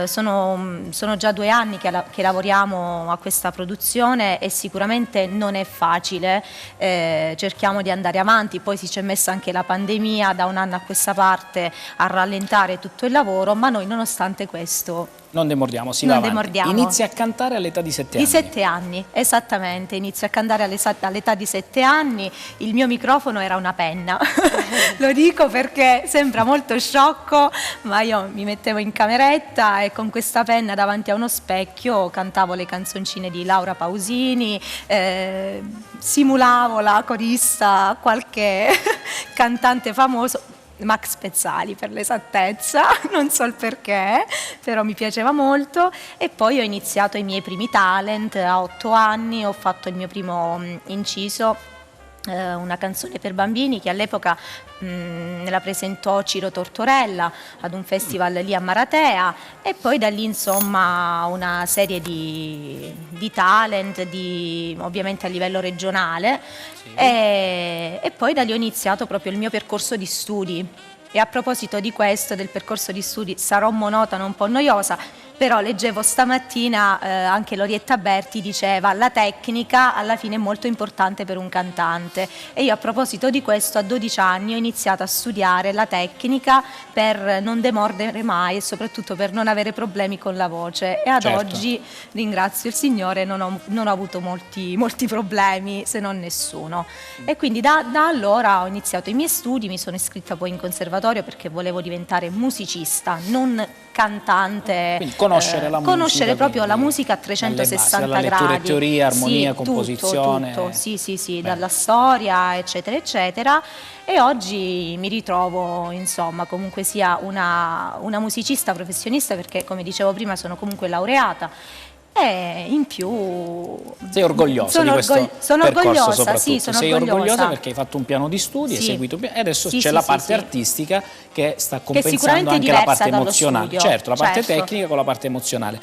Sono già 2 anni che lavoriamo a questa produzione e sicuramente non è facile. Cerchiamo di andare avanti, poi si c'è messa anche la pandemia da un anno a questa parte a rallentare tutto il lavoro, ma noi nonostante questo non demordiamo, si va avanti. Demordiamo. Inizia a cantare all'età di 7 anni. Di 7 anni, esattamente, inizio a cantare all'età di 7 anni, il mio microfono era una penna, lo dico perché sembra molto sciocco, ma io mi mettevo in cameretta e con questa penna davanti a uno specchio cantavo le canzoncine di Laura Pausini, simulavo la corista, qualche cantante famoso, Max Pezzali per l'esattezza, non so il perché, però mi piaceva molto. E poi ho iniziato i miei primi talent a 8 anni, ho fatto il mio primo inciso, una canzone per bambini che all'epoca me la presentò Ciro Tortorella ad un festival lì a Maratea, e poi da lì insomma una serie di talent, ovviamente a livello regionale, e poi da lì ho iniziato proprio il mio percorso di studi. E a proposito di questo, del percorso di studi, sarò monotona, un po' noiosa, però leggevo stamattina anche Lorietta Berti diceva: la tecnica alla fine è molto importante per un cantante, e io a proposito di questo a 12 anni ho iniziato a studiare la tecnica per non demordere mai e soprattutto per non avere problemi con la voce, e ad oggi ringrazio il Signore, non ho avuto molti problemi, se non nessuno, e quindi da allora ho iniziato i miei studi, mi sono iscritta poi in conservatorio perché volevo diventare musicista, non cantante. Quindi conoscere la musica, conoscere proprio la musica a 360 gradi. Lettura e teoria, armonia, sì, composizione. Tutto. Sì, dalla storia, eccetera, eccetera. E oggi mi ritrovo, insomma, comunque sia una musicista professionista, perché come dicevo prima sono comunque laureata. E in più sei orgogliosa di questo sono percorso, orgogliosa, soprattutto. sì, sono sei orgogliosa perché hai fatto un piano di studi, hai seguito un piano, e adesso c'è la parte artistica che sta compensando anche la parte emozionale. Studio. Certo, la parte tecnica con la parte emozionale.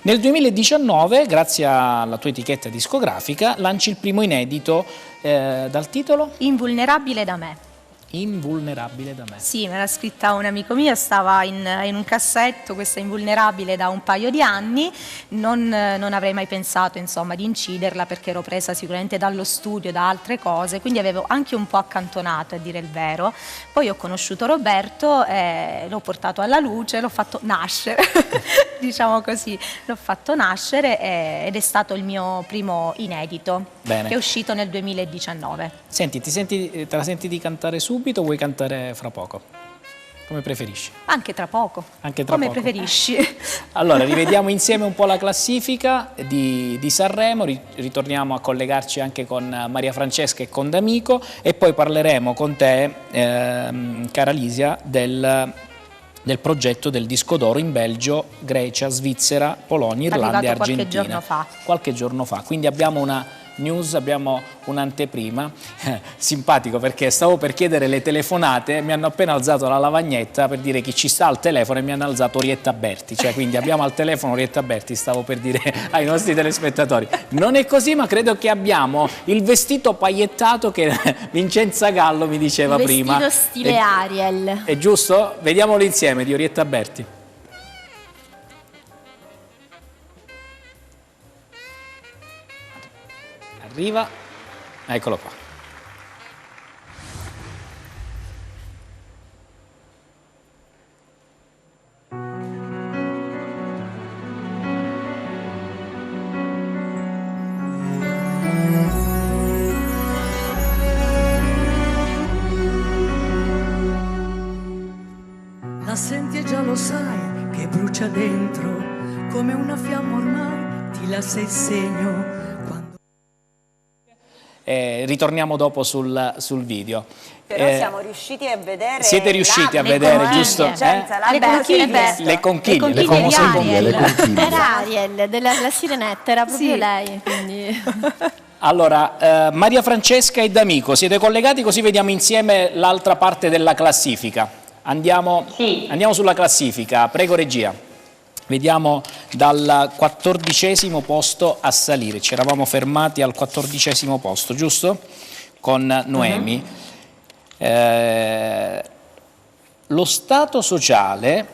Nel 2019, grazie alla tua etichetta discografica, lanci il primo inedito dal titolo Invulnerabile da me. Invulnerabile da me. Sì, me l'ha scritta un amico mio, stava in un cassetto, questa Invulnerabile, da un paio di anni, non avrei mai pensato insomma di inciderla perché ero presa sicuramente dallo studio, da altre cose, quindi avevo anche un po' accantonato, a dire il vero. Poi ho conosciuto Roberto, l'ho portato alla luce, l'ho fatto nascere, diciamo così, l'ho fatto nascere ed è stato il mio primo inedito. Bene. Che è uscito nel 2019. Senti, te la senti di cantare subito o vuoi cantare fra poco? Come preferisci. Anche tra poco. Anche tra Come poco. preferisci. Allora, rivediamo insieme un po' la classifica di Sanremo, ritorniamo a collegarci anche con Maria Francesca e con D'Amico e poi parleremo con te, cara Lisia, del progetto del disco d'oro in Belgio, Grecia, Svizzera, Polonia, Irlanda e Argentina. Qualche giorno fa. Qualche giorno fa, quindi abbiamo una news, abbiamo un'anteprima. Simpatico, perché stavo per chiedere le telefonate, mi hanno appena alzato la lavagnetta per dire chi ci sta al telefono e mi hanno alzato Orietta Berti, cioè quindi abbiamo al telefono Orietta Berti, stavo per dire ai nostri telespettatori. Non è così, ma credo che abbiamo il vestito paillettato che Vincenza Gallo mi diceva prima. Il vestito stile Ariel. È giusto? Vediamolo insieme di Orietta Berti. Arriva, eccolo qua. La senti e già lo sai che brucia dentro come una fiamma ormai, ti lascia il segno. Ritorniamo dopo sul video. Però siamo riusciti a vedere. Siete riusciti a vedere, giusto? Le conchiglie. Le conchiglie. Le famose conchiglie. Era Ariel, della Sirenetta, era proprio lei. Quindi. Allora, Maria Francesca e D'Amico, siete collegati così vediamo insieme l'altra parte della classifica. Andiamo sulla classifica, prego regia. Vediamo dal 14° posto a salire, ci eravamo fermati al 14° posto, giusto? Con Noemi. Lo Stato Sociale,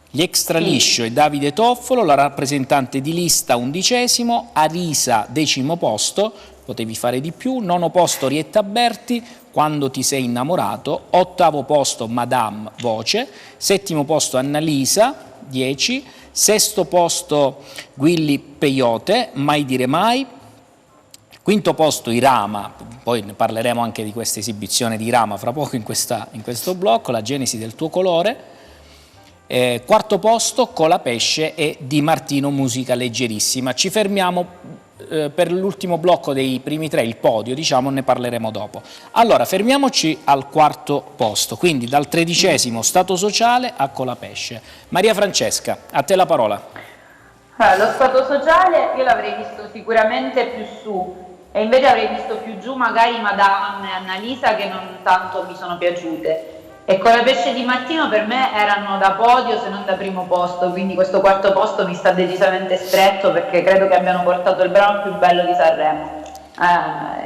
gli Extraliscio e Davide Toffolo, la rappresentante di lista 11°, Arisa 10° posto, potevi fare di più, 9° posto Orietta Berti, Quando ti sei innamorato, 8° posto Madame Voce, 7° posto Annalisa, 10, 6° posto Willy Peyote, Mai dire mai, 5° posto Irama, poi ne parleremo anche di questa esibizione di Irama fra poco in questo blocco, La genesi del tuo colore, 4° posto Colapesce e Di Martino, Musica leggerissima. Ci fermiamo per l'ultimo blocco dei primi 3, il podio, diciamo, ne parleremo dopo. Allora, fermiamoci al 4° posto, quindi dal 13° Stato Sociale a Colapesce. Maria Francesca, a te la parola. Lo Stato Sociale io l'avrei visto sicuramente più su e invece avrei visto più giù magari Madame e Annalisa, che non tanto mi sono piaciute. E Colapesce e Di Martino per me erano da podio se non da primo posto, quindi questo 4° posto mi sta decisamente stretto perché credo che abbiano portato il brano più bello di Sanremo.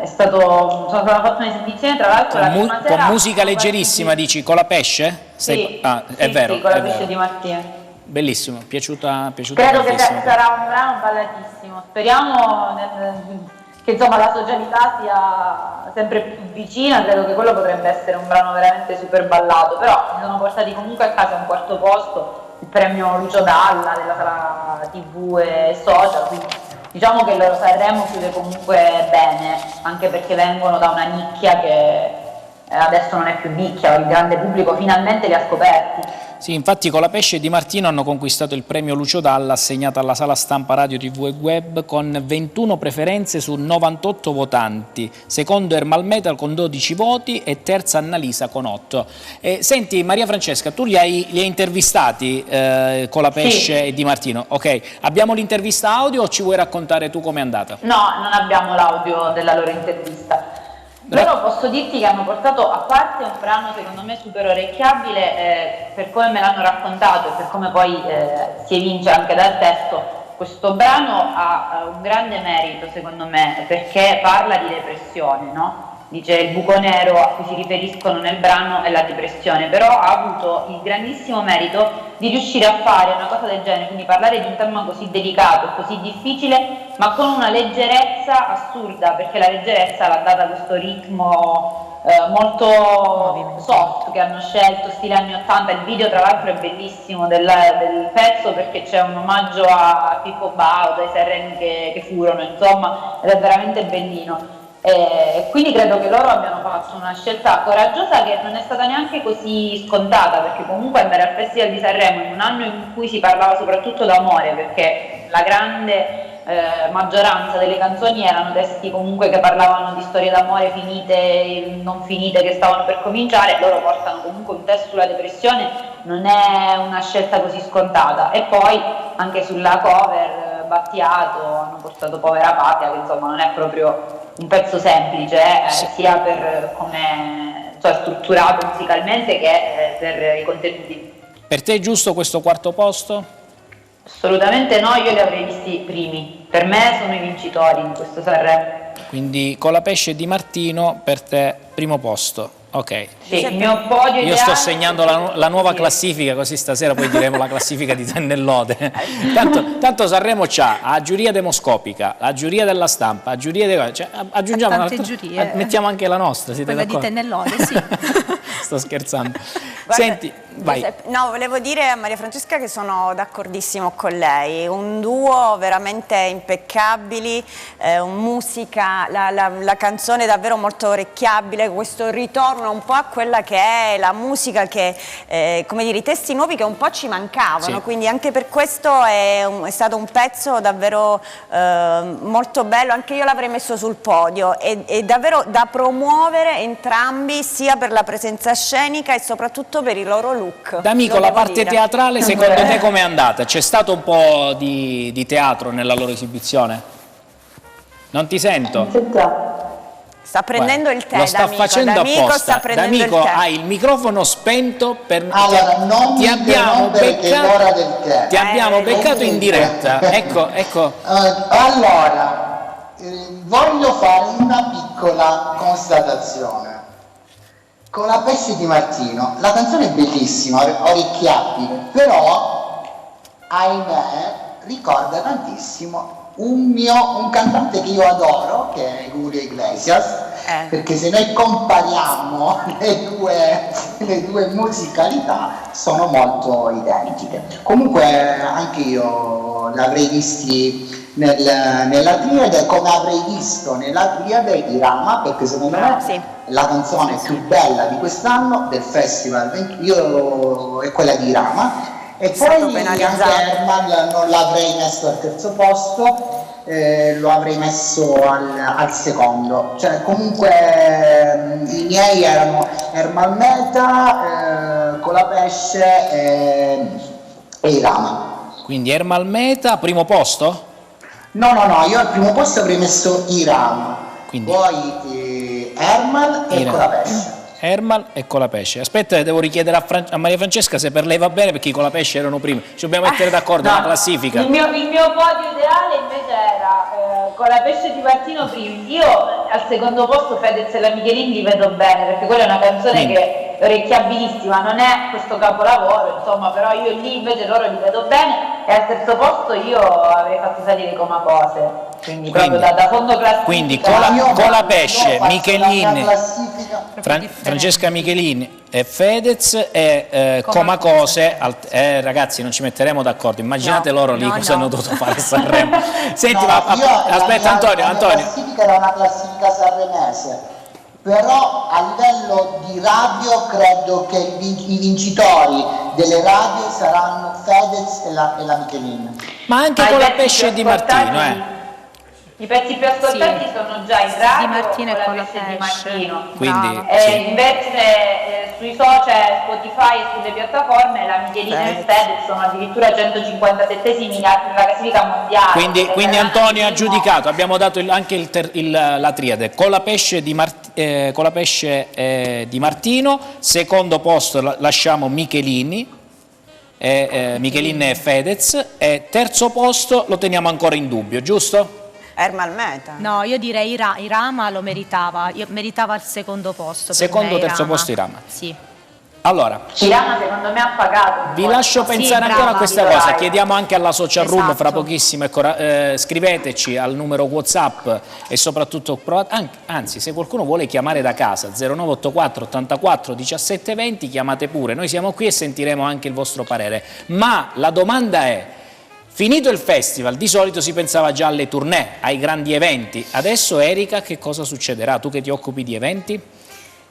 Sono stata fatta un'esibizione tra l'altro la prima sera, con musica leggerissima, dici Colapesce? Sì, è vero, Colapesce è vero. Di Martino. Bellissimo, piaciuta Credo che tantissimo. sarà un brano ballatissimo, speriamo che insomma la socialità sia sempre più vicina, credo che quello potrebbe essere un brano veramente super ballato, però mi sono portati comunque a casa un 4° posto, il premio Lucio Dalla della sala TV e social, quindi diciamo che il loro Sanremo chiude comunque bene, anche perché vengono da una nicchia che adesso non è più nicchia, il grande pubblico finalmente li ha scoperti. Sì, infatti Colapesce e Di Martino hanno conquistato il premio Lucio Dalla assegnato alla Sala Stampa Radio TV e Web con 21 preferenze su 98 votanti, secondo Ermal Metal con 12 voti e terza Annalisa con 8. Senti Maria Francesca, tu li hai intervistati Colapesce e Di Martino? Ok, abbiamo l'intervista audio o ci vuoi raccontare tu com'è andata? No, non abbiamo l'audio della loro intervista. Loro posso dirti che hanno portato a parte un brano secondo me super orecchiabile per come me l'hanno raccontato e per come poi si evince anche dal testo. Questo brano ha un grande merito secondo me perché parla di depressione, no? Dice il buco nero a cui si riferiscono nel brano è la depressione, però ha avuto il grandissimo merito di riuscire a fare una cosa del genere, quindi parlare di un tema così delicato, così difficile, ma con una leggerezza assurda, perché la leggerezza l'ha data questo ritmo molto soft che hanno scelto, stile anni 80. Il video tra l'altro è bellissimo del pezzo perché c'è un omaggio a Pippo Baudo, ai Sanremi che furono, insomma, ed è veramente bellino. Quindi credo che loro abbiano fatto una scelta coraggiosa che non è stata neanche così scontata, perché comunque andare al Festival di Sanremo in un anno in cui si parlava soprattutto d'amore, perché la grande maggioranza delle canzoni erano testi comunque che parlavano di storie d'amore finite, non finite, che stavano per cominciare, loro portano comunque un testo sulla depressione, non è una scelta così scontata. E poi anche sulla cover Battiato hanno portato Povera Patria, che insomma non è proprio un pezzo semplice, sia per come è strutturato musicalmente che per i contenuti. Per te è giusto questo quarto posto? Assolutamente no, io li avrei visti primi, per me sono i vincitori di questo Sanremo. Quindi Colapesce Di Martino per te primo posto, ok. Sì, il mio podio Io ideale... sto segnando la nuova classifica, così stasera poi diremo la classifica di Tennellode. Tanto Sanremo c'ha la giuria demoscopica, la giuria della stampa, la giuria cioè, aggiungiamo tante giurie. mettiamo anche la nostra, siete Quella di d'accordo? Tennellode, sì. Sto scherzando. Guarda, Senti, vai. No, volevo dire a Maria Francesca che sono d'accordissimo con lei, un duo veramente impeccabili, musica, la canzone davvero molto orecchiabile, questo ritorno un po' a quella che è la musica che, come dire, i testi nuovi che un po' ci mancavano, Sì. quindi anche per questo è stato un pezzo davvero molto bello, anche io l'avrei messo sul podio, è davvero da promuovere entrambi, sia per la presenza scenica e soprattutto per i loro look. D'Amico, lo la devo parte dire. teatrale secondo te com'è andata? C'è stato un po' di teatro nella loro esibizione? Non ti sento? Sta prendendo il tè, Lo sta D'Amico. facendo D'Amico apposta. sta prendendo D'Amico, il tè. hai il microfono spento per... Allora, non ti mi abbiamo interrompere che è l'ora del tè. Ti abbiamo beccato in comunque. diretta. Ecco. Allora, voglio fare una piccola constatazione. Colapesce Di Martino, la canzone è bellissima, orecchiabile, però, ahimè, ricorda tantissimo un cantante che io adoro, che è Julio Iglesias, perché se noi compariamo le due musicalità sono molto identiche. Comunque anche io l'avrei visti nella triade, come avrei visto nella triade di Rama, perché secondo me la canzone più bella di quest'anno del festival è quella di Rama. E poi anche Herman non l'avrei messo al terzo posto, lo avrei messo al secondo, cioè comunque i miei erano Herman Meta, Colapesce e Rama. Quindi Ermal Meta, primo posto? No, io al primo posto avrei messo Irama, poi Herman e Colapesce. Ermal e Colapesce. Aspetta, devo richiedere a Maria Francesca se per lei va bene, perché i Colapesce erano primi. Ci dobbiamo mettere d'accordo nella classifica. Il mio podio ideale invece era Colapesce Di Martino primi. Io al secondo posto Fedez e la Michelin li vedo bene, perché quella è una canzone che è orecchiabilissima, non è questo capolavoro, insomma, però io lì invece loro li vedo bene, e al terzo posto io avrei fatto salire Comacose. Quindi proprio da fondo classifica. Quindi Colapesce, Michelin, Francesca Michelin e Fedez e Comacose. Ragazzi, non ci metteremo d'accordo, immaginate loro lì cosa hanno dovuto fare a Sanremo. Senti, aspetta Antonio. La classifica era una classifica sanremese, però a livello di radio credo che i vincitori delle radio saranno Fedez e la Michelin. Ma anche Colapesce Di Martino, I pezzi più ascoltati sono già in radio, Di Martino e Colapesce Di Martino. Quindi, invece sui social, Spotify e sulle piattaforme la Michelin e il Fedez sono addirittura 157esimi nella classifica mondiale. Quindi Antonio ha giudicato, abbiamo dato anche la triade, Colapesce Di Martino, secondo posto lasciamo Michelin e Fedez, e terzo posto lo teniamo ancora in dubbio, giusto? Herman Meta. No, io direi Irama lo meritava, meritava il secondo posto. Secondo, terzo posto Irama. Sì. Allora, Irama secondo me ha pagato. vi lascio pensare ancora a questa cosa, chiediamo anche alla social room fra pochissimo, scriveteci al numero WhatsApp e soprattutto anzi, se qualcuno vuole chiamare da casa 0984 84 17 20, chiamate pure, noi siamo qui e sentiremo anche il vostro parere, ma la domanda è: Finito il festival, di solito si pensava già alle tournée, ai grandi eventi. Adesso, Erika, che cosa succederà? Tu che ti occupi di eventi?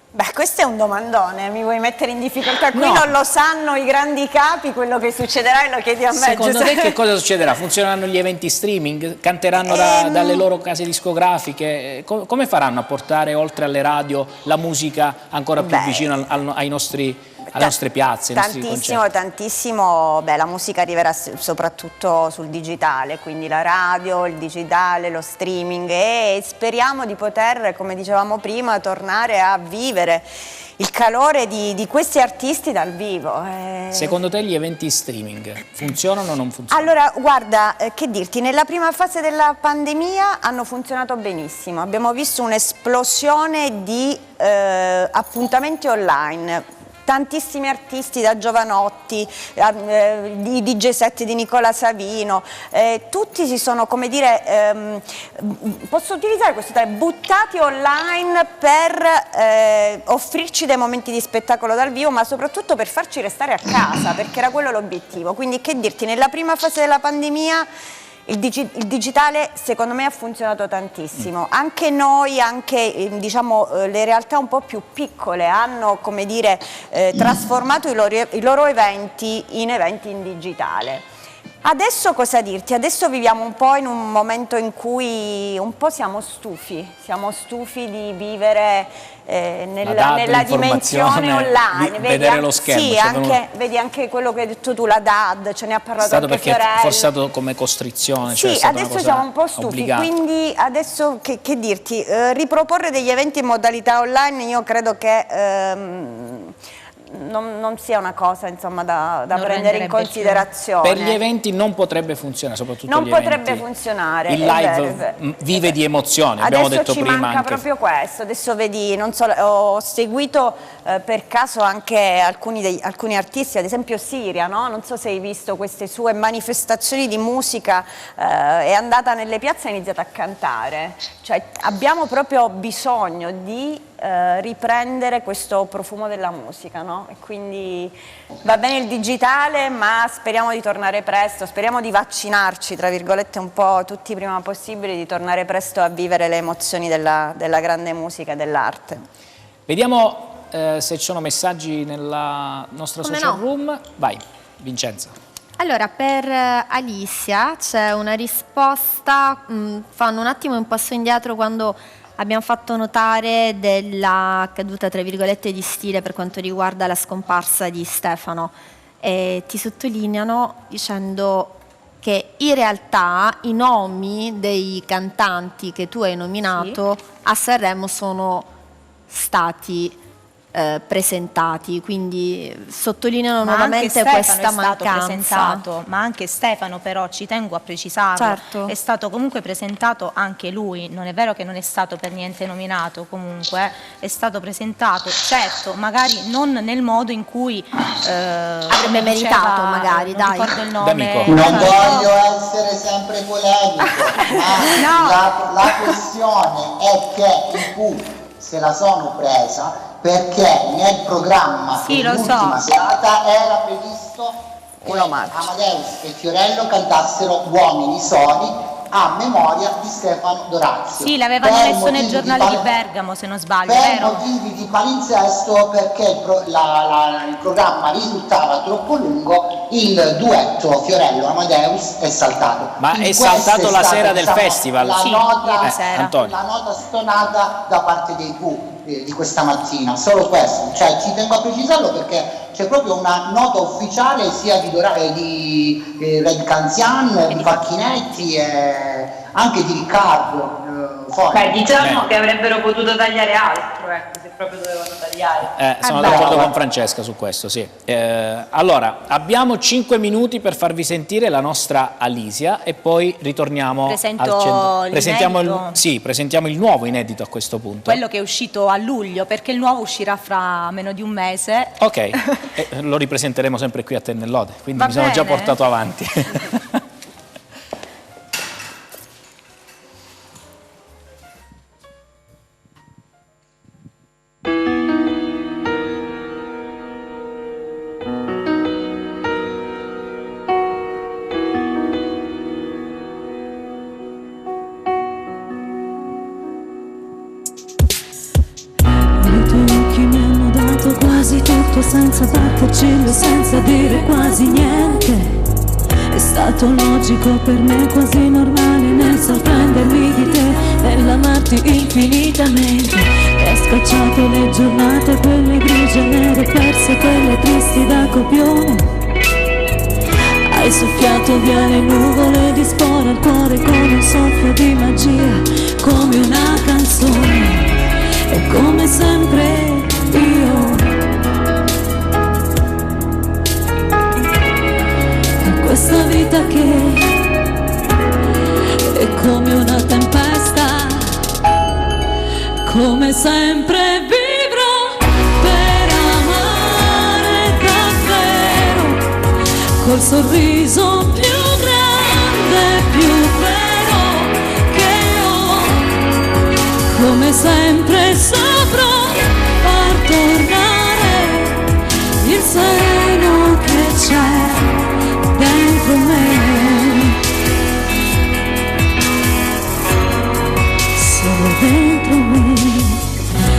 Beh, questo è un domandone, mi vuoi mettere in difficoltà? Qui No. non lo sanno i grandi capi, quello che succederà e lo chiedi a me. Secondo te Giuseppe. che cosa succederà? Funzioneranno gli eventi streaming? Canteranno dalle loro case discografiche? Come faranno a portare oltre alle radio la musica ancora più vicino alle nostre piazze, ai nostri concerti? Tantissimo, la musica arriverà soprattutto sul digitale, quindi la radio, il digitale, lo streaming, e speriamo di poter, come dicevamo prima, tornare a vivere il calore di questi artisti dal vivo. Secondo te gli eventi streaming funzionano o non funzionano? Allora, guarda, che dirti, nella prima fase della pandemia hanno funzionato benissimo, abbiamo visto un'esplosione di appuntamenti online. Tantissimi artisti, da Giovanotti, di DJ set di Nicola Savino, tutti si sono, come dire, posso utilizzare questo termine, buttati online per offrirci dei momenti di spettacolo dal vivo, ma soprattutto per farci restare a casa, perché era quello l'obiettivo. Quindi, che dirti, nella prima fase della pandemia il digitale secondo me ha funzionato tantissimo, anche noi, anche diciamo, le realtà un po' più piccole hanno, come dire, trasformato i loro eventi in digitale. Adesso cosa dirti? Adesso viviamo un po' in un momento in cui un po' siamo stufi di vivere nella dimensione online. Vedere lo schermo. Sì, vedi anche quello che hai detto tu, la DAD, ce ne ha parlato anche perché Fiorello. fosse stato come costrizione. Sì, cioè adesso siamo un po' stufi, obbligata. quindi adesso che dirti, riproporre degli eventi in modalità online io credo che non sia una cosa, insomma, da prendere in considerazione. Per gli eventi non potrebbe funzionare, soprattutto non gli potrebbe eventi. funzionare. Il live vive di emozioni, abbiamo detto Adesso ci prima manca anche. proprio questo. Adesso vedi, non so, ho seguito per caso anche alcuni artisti, ad esempio Siria, no? Non so se hai visto queste sue manifestazioni di musica, è andata nelle piazze e ha iniziato a cantare. Cioè abbiamo proprio bisogno di riprendere questo profumo della musica, no? E quindi va bene il digitale, ma speriamo di tornare presto, speriamo di vaccinarci, tra virgolette, un po' tutti prima possibile, di tornare presto a vivere le emozioni della grande musica e dell'arte. Vediamo se ci sono messaggi nella nostra social room. Vai, Vincenza. Allora, per Alicia c'è una risposta, fanno un attimo un passo indietro quando abbiamo fatto notare della caduta, tra virgolette, di stile per quanto riguarda la scomparsa di Stefano, e ti sottolineano dicendo che in realtà i nomi dei cantanti che tu hai nominato a Sanremo sono stati presentati, quindi sottolineano nuovamente questa mancanza. Ma anche Stefano, però, ci tengo a precisarlo, Certo. è stato comunque presentato anche lui, non è vero che non è stato per niente nominato, comunque è stato presentato, certo, magari non nel modo in cui avrebbe meritato, magari, non dai. ricordo il nome. Non voglio essere sempre polemico, ma la questione è che i Pooh se la sono presa perché nel programma dell'ultima serata era previsto che Amadeus e Fiorello cantassero Uomini Soli a memoria di Stefano Dorazio. Sì, l'avevano messo nel giornale di Bergamo, se non sbaglio, per vero? motivi di palinsesto, perché il programma risultava troppo lungo, il duetto Fiorello-Amadeus è saltato. Ma Quindi è saltato la sera del festival? La Sì, nota, ieri sera. Antonio. la nota stonata da parte dei Pooh di questa mattina, solo questo, cioè ci tengo a precisarlo perché c'è proprio una nota ufficiale sia di Red Canzian, di Facchinetti e anche di Riccardo Fogli. Beh, diciamo che avrebbero potuto tagliare altro, ecco, se proprio dovevano tagliare. Sono d'accordo con Francesca su questo, sì. Allora, abbiamo 5 minuti per farvi sentire la nostra Alisia e poi ritorniamo Presento al centro. l'inedito? Presentiamo il nuovo inedito a questo punto. Quello che è uscito a luglio, perché il nuovo uscirà fra meno di un mese. Ok, lo ripresenteremo sempre qui a Tennellode, quindi Va mi sono già bene. portato avanti. senza batterci, senza dire quasi niente. È stato logico per me, quasi normale, nel sorprendermi di te, nell'amarti infinitamente. E hai scacciato le giornate, quelle grigie nere perse, quelle tristi da copione. Hai soffiato via le nuvole di spore al cuore con un soffio di magia, come una canzone. E come sempre io, questa vita che è come una tempesta, come sempre vivrò per amare davvero, col sorriso più grande, più vero che ho, come sempre saprò far tornare il sereno che c'è dentro me, solo dentro me.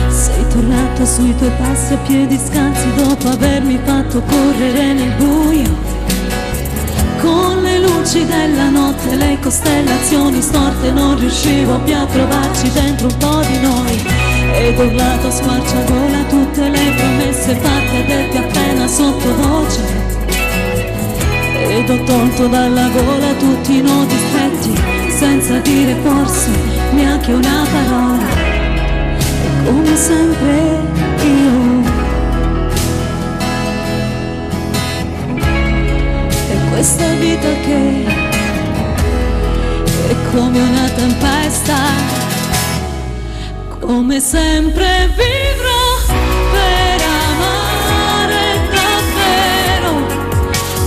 Sei tornato sui tuoi passi a piedi scalzi dopo avermi fatto correre nel buio, con le luci della notte, le costellazioni storte, non riuscivo più a trovarci dentro un po' di noi. Ed ho urlato a squarciagola tutte le promesse fatte a dirti appena sottovoce. Ed ho tolto dalla gola tutti i nodi stretti, senza dire forse neanche una parola. E come sempre io, e questa vita che è come una tempesta, come sempre vivrò per amare davvero,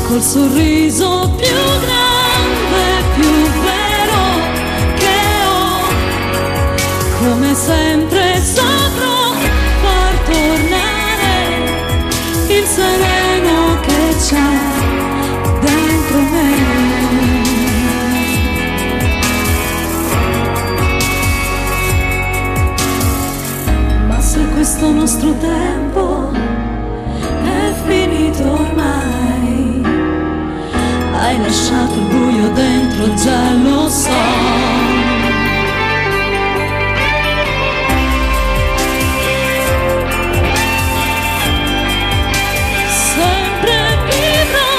col sorriso più grande, più vero che ho, come sempre saprò far tornare il sereno che c'è dentro me. Ma se questo nostro tempo è finito ormai, hai lasciato il buio dentro, già lo so. Sempre vivrò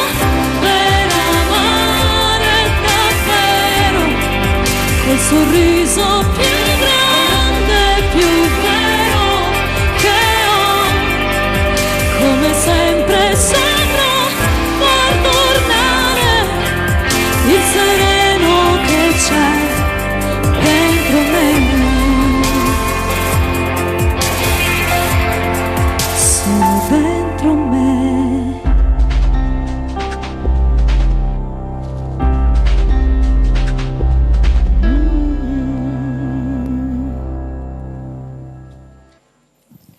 per amare davvero, col sorriso più grande, più vero che ho, come sempre saprò far tornare il sereno che c'è dentro me, solo dentro me.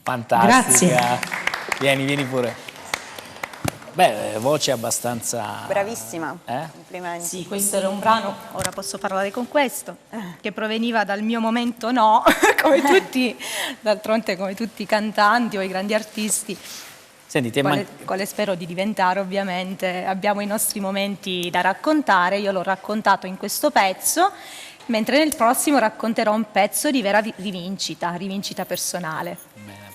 Fantastica. Grazie. Vieni pure. Beh, voce abbastanza... Bravissima, complimenti. Sì, questo era un brano, ora posso parlare con questo, che proveniva dal mio momento no, come tutti, d'altronde come tutti i cantanti o i grandi artisti. Senti, quale spero di diventare ovviamente. Abbiamo i nostri momenti da raccontare, io l'ho raccontato in questo pezzo, mentre nel prossimo racconterò un pezzo di vera rivincita personale.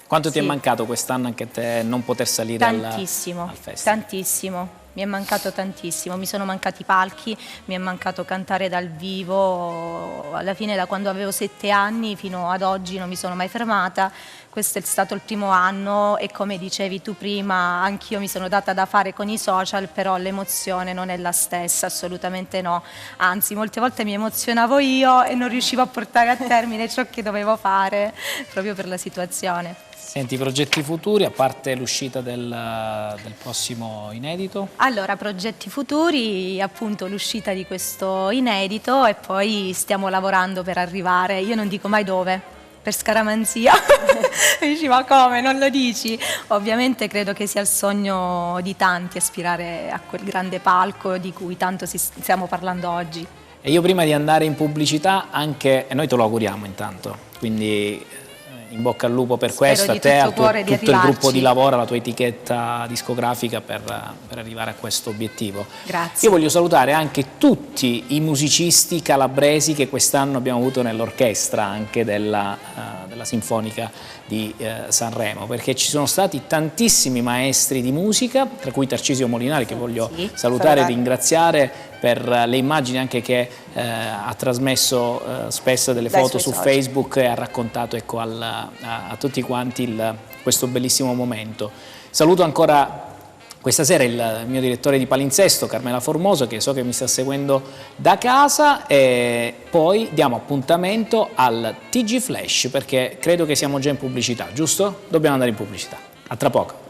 Quanto ti è Sì. mancato quest'anno anche a te non poter salire al festival? Tantissimo, mi è mancato tantissimo, mi sono mancati i palchi, mi è mancato cantare dal vivo, alla fine da quando avevo 7 anni fino ad oggi non mi sono mai fermata. Questo è stato il primo anno e come dicevi tu prima, anch'io mi sono data da fare con i social, però l'emozione non è la stessa, assolutamente no. Anzi, molte volte mi emozionavo io e non riuscivo a portare a termine ciò che dovevo fare proprio per la situazione. Senti, progetti futuri, a parte l'uscita del prossimo inedito? Allora, progetti futuri, appunto l'uscita di questo inedito e poi stiamo lavorando per arrivare, io non dico mai dove, per scaramanzia. Dici, ma come, non lo dici? Ovviamente credo che sia il sogno di tanti aspirare a quel grande palco di cui tanto stiamo parlando oggi. E io prima di andare in pubblicità, anche, e noi te lo auguriamo intanto, quindi in bocca al lupo per Spero questo, di a te, tutto cuore di tutto il gruppo arrivarci. di lavoro, alla tua etichetta discografica per arrivare a questo obiettivo. Grazie. Io voglio salutare anche tutti i musicisti calabresi che quest'anno abbiamo avuto nell'orchestra anche della Sinfonica di Sanremo, perché ci sono stati tantissimi maestri di musica, tra cui Tarcisio Molinari, che voglio salutare e ringraziare per le immagini anche che ha trasmesso spesso delle Dai foto suoi su social. Facebook e ha raccontato, ecco, a tutti quanti questo bellissimo momento. Saluto ancora questa sera il mio direttore di palinsesto, Carmela Formoso, che so che mi sta seguendo da casa, e poi diamo appuntamento al TG Flash, perché credo che siamo già in pubblicità, giusto? Dobbiamo andare in pubblicità. A tra poco.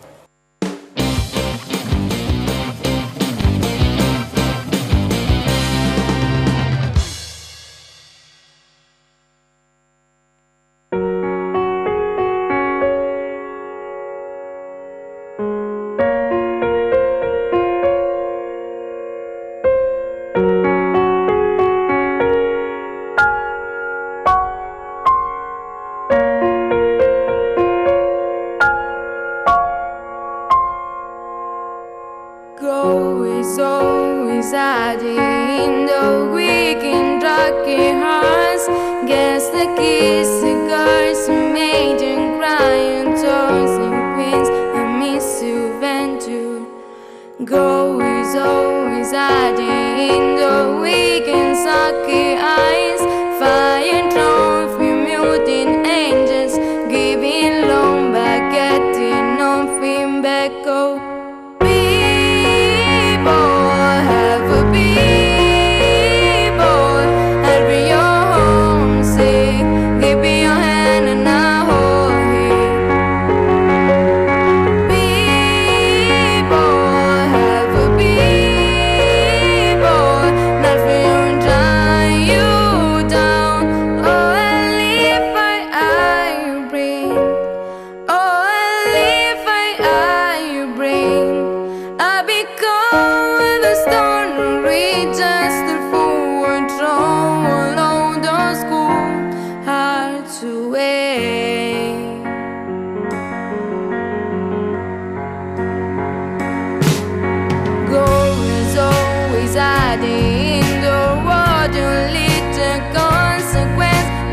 Go is always hiding the weekend rocking hearts. Guess the kiss, cigars, maiden crying, toys and queens. I miss you, Venture. Go is always hiding the weekend socky eyes. Fire trophy, muting angels, giving long back, getting nothing back. Go.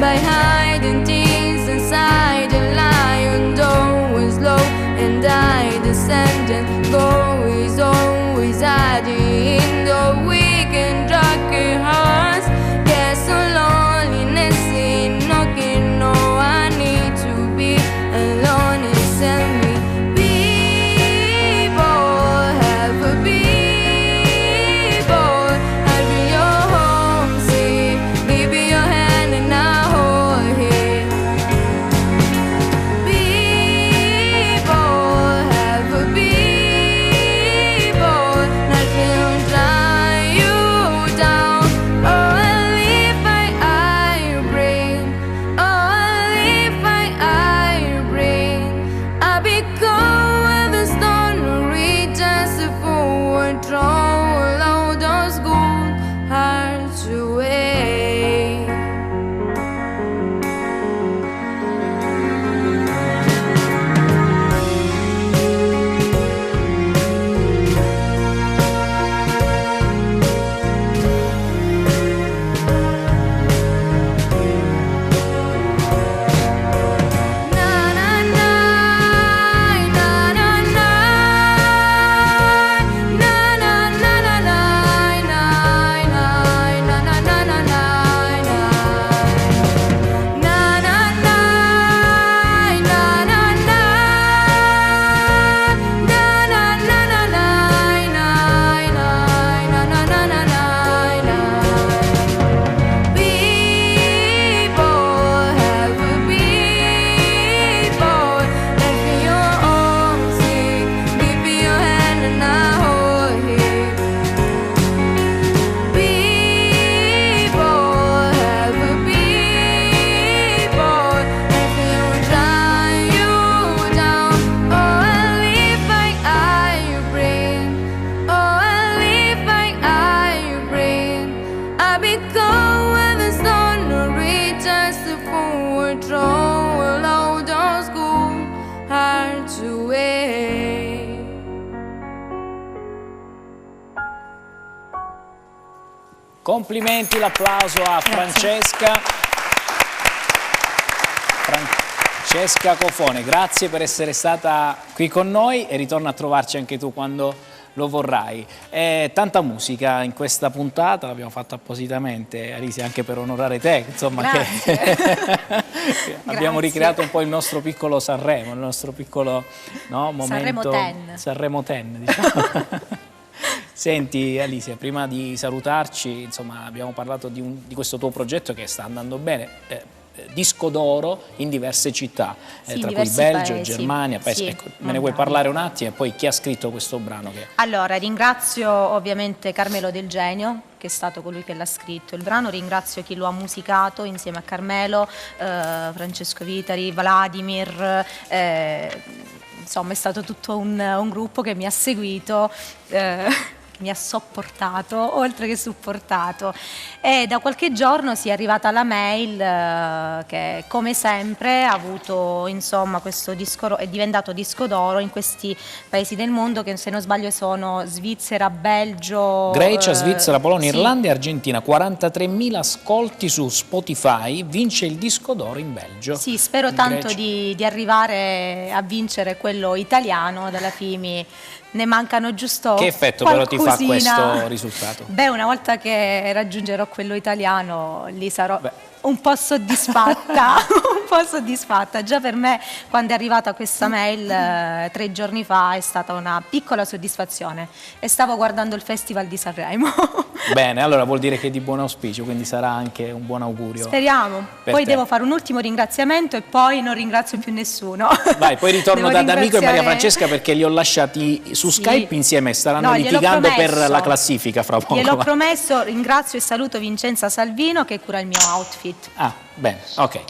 By hiding things inside the lion door was low, and I descended. Go is always hiding the weekend rocky hearts. Guess so loneliness in knocking. No, I need to be alone and send me. People have a people. I'll be your homesick. Give me your hand and I'll hold it. People have a people. Not feel dry. Complimenti, l'applauso a Francesca. Francesca Cofone, grazie per essere stata qui con noi e ritorna a trovarci anche tu quando lo vorrai. Tanta musica in questa puntata, l'abbiamo fatto appositamente, Alicia, anche per onorare te, insomma, che abbiamo ricreato un po' il nostro piccolo Sanremo, il nostro piccolo momento Sanremo Ten, diciamo. Senti Alicia, prima di salutarci, insomma, abbiamo parlato di questo tuo progetto che sta andando bene. Disco d'oro in diverse città, tra cui Belgio, Germania, Paesi. Ecco, me ne vuoi parlare un attimo e poi chi ha scritto questo brano? Allora, ringrazio ovviamente Carmelo Del Genio, che è stato colui che l'ha scritto il brano, ringrazio chi lo ha musicato insieme a Carmelo, Francesco Vitari, Vladimir, insomma è stato tutto un gruppo che mi ha seguito, mi ha sopportato oltre che supportato, e da qualche giorno si è arrivata la mail che come sempre ha avuto, insomma, questo disco, è diventato disco d'oro in questi paesi del mondo che, se non sbaglio, sono Svizzera, Belgio, Grecia, Svizzera, Polonia, sì. Irlanda e Argentina. 43.000 ascolti su Spotify, vince il disco d'oro in Belgio. Sì, spero tanto di arrivare a vincere quello italiano dalla FIMI. Ne mancano giusto Che effetto qualcosina. però ti fa questo risultato? Beh, una volta che raggiungerò quello italiano, lì sarò un po' soddisfatta, un po' soddisfatta. Già per me, quando è arrivata questa mail 3 giorni fa, è stata una piccola soddisfazione e stavo guardando il Festival di Sanremo. Bene, allora vuol dire che è di buon auspicio, quindi sarà anche un buon augurio. Speriamo. Poi te. devo fare un ultimo ringraziamento e poi non ringrazio più nessuno. Vai, poi ritorno Devo da D'Amico e Maria ringraziare- Francesca perché li ho lasciati su Skype insieme, staranno No, gliel'ho litigando per promesso. la classifica fra poco. Gliel'ho promesso, ringrazio e saluto Vincenza Salvino che cura il mio outfit. Ah, bene, ok.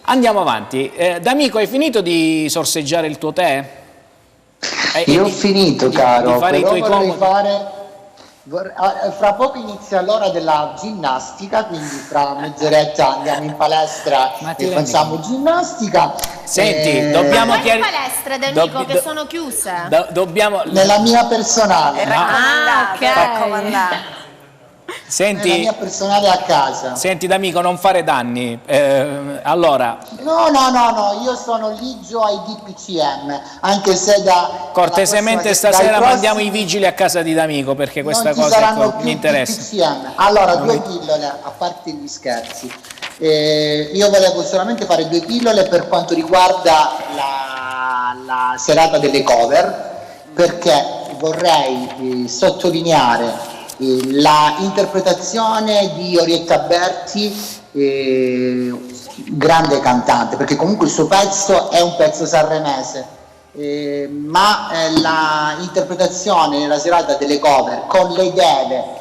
Andiamo avanti. D'Amico, hai finito di sorseggiare il tuo tè? Io ho finito, caro, di fare i però tuoi vorrei comodi. fare... Fra poco inizia l'ora della ginnastica, quindi fra mezz'oretta andiamo in palestra e facciamo ginnastica. Senti, dobbiamo Quali chiarire... palestre, D'Amico, che sono chiuse? Dobbiamo... Nella mia personale. Raccomandate. Senti, Nella mia personale a casa. Senti D'Amico, non fare danni. Allora, No, io sono ligio ai DPCM, anche se da... cortesemente stasera mandiamo i vigili a casa di D'Amico perché questa non ci cosa saranno mi più interessa. DPCM. Allora, 2 pillole, a parte gli scherzi. Io volevo solamente fare 2 pillole per quanto riguarda la serata delle cover, perché vorrei sottolineare la interpretazione di Orietta Berti, grande cantante, perché comunque il suo pezzo è un pezzo sanremese, ma la interpretazione nella serata delle cover con le Deva,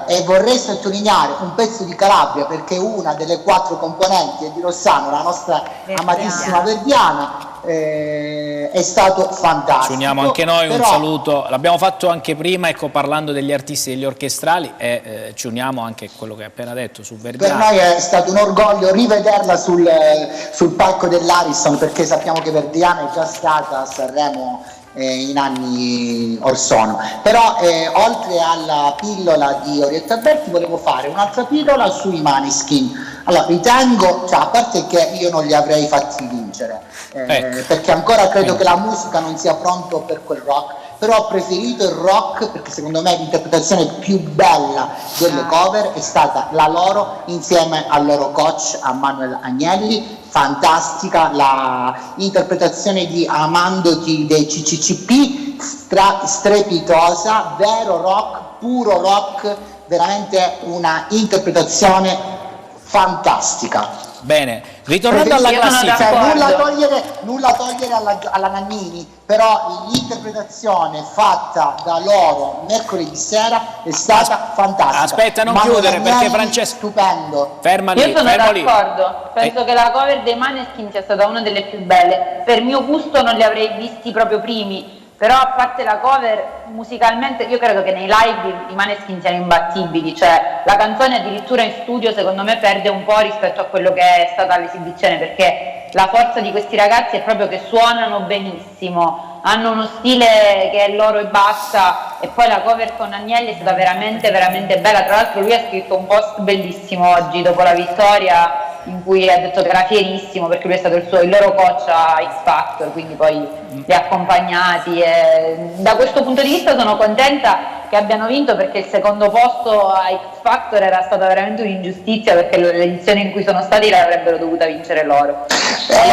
e vorrei sottolineare un pezzo di Calabria perché una delle 4 componenti è di Rossano, la nostra amatissima Verdiana. È stato fantastico. Ci uniamo anche noi, un Però, saluto, l'abbiamo fatto anche prima, ecco, parlando degli artisti e degli orchestrali, e ci uniamo anche a quello che hai appena detto su per Verdiana. noi è stato un orgoglio rivederla sul palco dell'Ariston, perché sappiamo che Verdiana è già stata a Sanremo in anni or sono. Però oltre alla pillola di Orietta Berti volevo fare un'altra pillola sui Maneskin. Allora, ritengo, a parte che io non li avrei fatti vincere, perché ancora credo che la musica non sia pronto per quel rock, però ho preferito il rock perché secondo me l'interpretazione più bella delle cover è stata la loro insieme al loro coach, a Manuel Agnelli. Fantastica la interpretazione di Amandoti dei CCCP, strepitosa, vero rock, puro rock, veramente una interpretazione fantastica. Bene, ritornando alla classifica. Nulla togliere alla Nannini, però l'interpretazione fatta da loro mercoledì sera è stata fantastica. Aspetta, non Manuel chiudere perché Agnelli, Francesco... Stupendo. Ferma lì, Io sono fermo lì. d'accordo, penso che la cover dei Maneskin sia stata una delle più belle. Per mio gusto non li avrei visti proprio primi, però a parte la cover, musicalmente io credo che nei live i Maneskin siano imbattibili, cioè la canzone addirittura in studio secondo me perde un po' rispetto a quello che è stata l'esibizione, perché la forza di questi ragazzi è proprio che suonano benissimo. hanno uno stile che è loro e basta, e poi la cover con Agnelli è stata veramente veramente bella. Tra l'altro lui ha scritto un post bellissimo oggi dopo la vittoria in cui ha detto che era fierissimo perché lui è stato il loro coach a X Factor, quindi poi li ha accompagnati, e da questo punto di vista sono contenta che abbiano vinto, perché il secondo posto a X Factor era stata veramente un'ingiustizia, perché l'edizione in cui sono stati l'avrebbero dovuta vincere loro.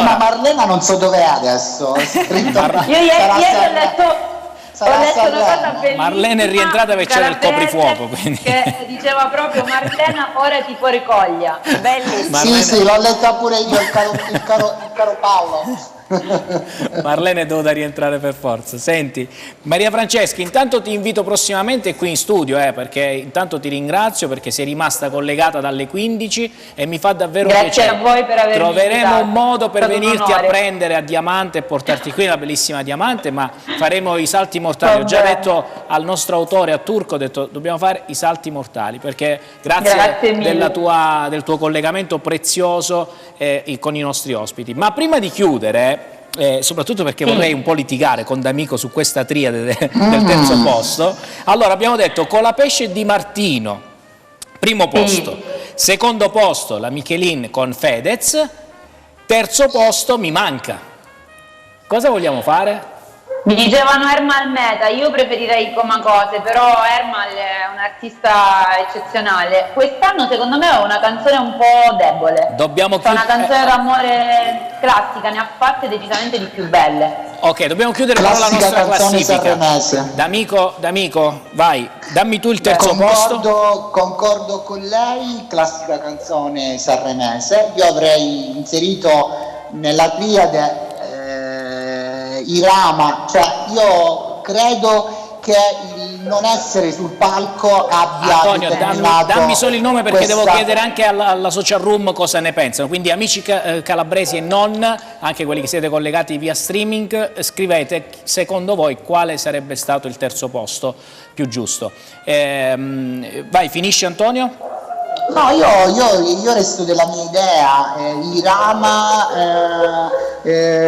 Ma Marlena non so dov'è adesso. Io ieri ho letto una cosa bellissima. Marlena è rientrata perché c'era il coprifuoco, quindi. Che diceva proprio: Marlena, ora ti fuori coglia. Bellissimo. Sì, l'ho letta pure io, il caro Paolo. Marlene è dovuta rientrare per forza. Senti, Maria Francesca, intanto ti invito prossimamente qui in studio, perché intanto ti ringrazio perché sei rimasta collegata dalle 15 e mi fa davvero piacere. Grazie a voi per avermi Troveremo invitato. un modo per È stato un venirti a onore. prendere a Diamante e portarti qui, una bellissima Diamante, ma faremo i salti mortali. Ho già detto al nostro autore, a Turco, ho detto dobbiamo fare i salti mortali, perché grazie mille. del tuo collegamento prezioso con i nostri ospiti. Ma prima di chiudere, soprattutto perché vorrei un po' litigare con D'Amico su questa triade del terzo posto, allora abbiamo detto Colapesce e Di Martino, primo posto, secondo posto la Michelin con Fedez, terzo posto mi manca. Cosa vogliamo fare? Mi dicevano Ermal Meta, io preferirei Comacose, però Ermal è un artista eccezionale. Quest'anno secondo me è una canzone un po' debole. Dobbiamo È una canzone d'amore classica, ne ha fatte decisamente di più belle. Ok, dobbiamo chiudere però la nostra classifica. Sanremese. D'Amico, vai, dammi tu il terzo posto. Concordo con lei, classica canzone sanremese. Io avrei inserito nella triade Irama, cioè io credo che il non essere sul palco abbia Antonio, determinato dammi solo il nome perché devo questa- chiedere anche alla social room cosa ne pensano, quindi amici calabresi e non, anche quelli che siete collegati via streaming, scrivete secondo voi quale sarebbe stato il terzo posto più giusto. Vai, finisci Antonio? No, io resto della mia idea, Irama,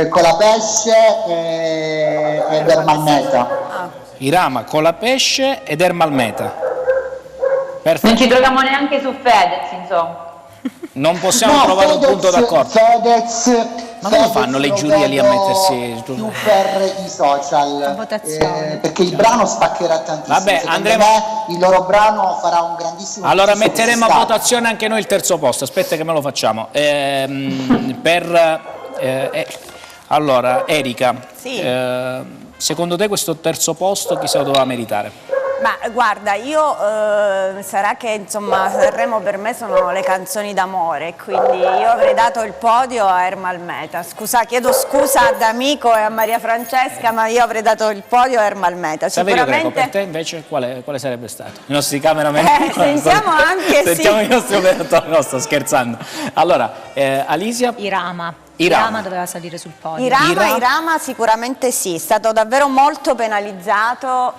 Colapesce ed Ermal Meta. Irama, Colapesce ed Ermal Meta. Perfetto. Non ci troviamo neanche su Fedez, insomma. Non possiamo trovare un punto d'accordo. Ma come fanno le giurie lì a mettersi più per i social? Perché il brano spaccherà tantissimo. Vabbè, Secondo andremo- me il loro brano farà un grandissimo Allora successo metteremo a quest'estate. votazione anche noi il terzo posto, aspetta che me lo facciamo. Allora, Erika, Sì. secondo te questo terzo posto chi se lo doveva meritare? Ma guarda, io sarà che insomma Sanremo per me sono le canzoni d'amore, quindi io avrei dato il podio a Ermal Meta. Chiedo scusa ad Amico e a Maria Francesca, ma io avrei dato il podio a Ermal Meta. Saverio Greco, per te invece quale sarebbe stato? I nostri cameraman? sentiamo anche, Sentiamo sì. i nostri operatori, no, sto scherzando. Allora, Alicia? Irama doveva salire sul podio. Irama sicuramente sì, è stato davvero molto penalizzato.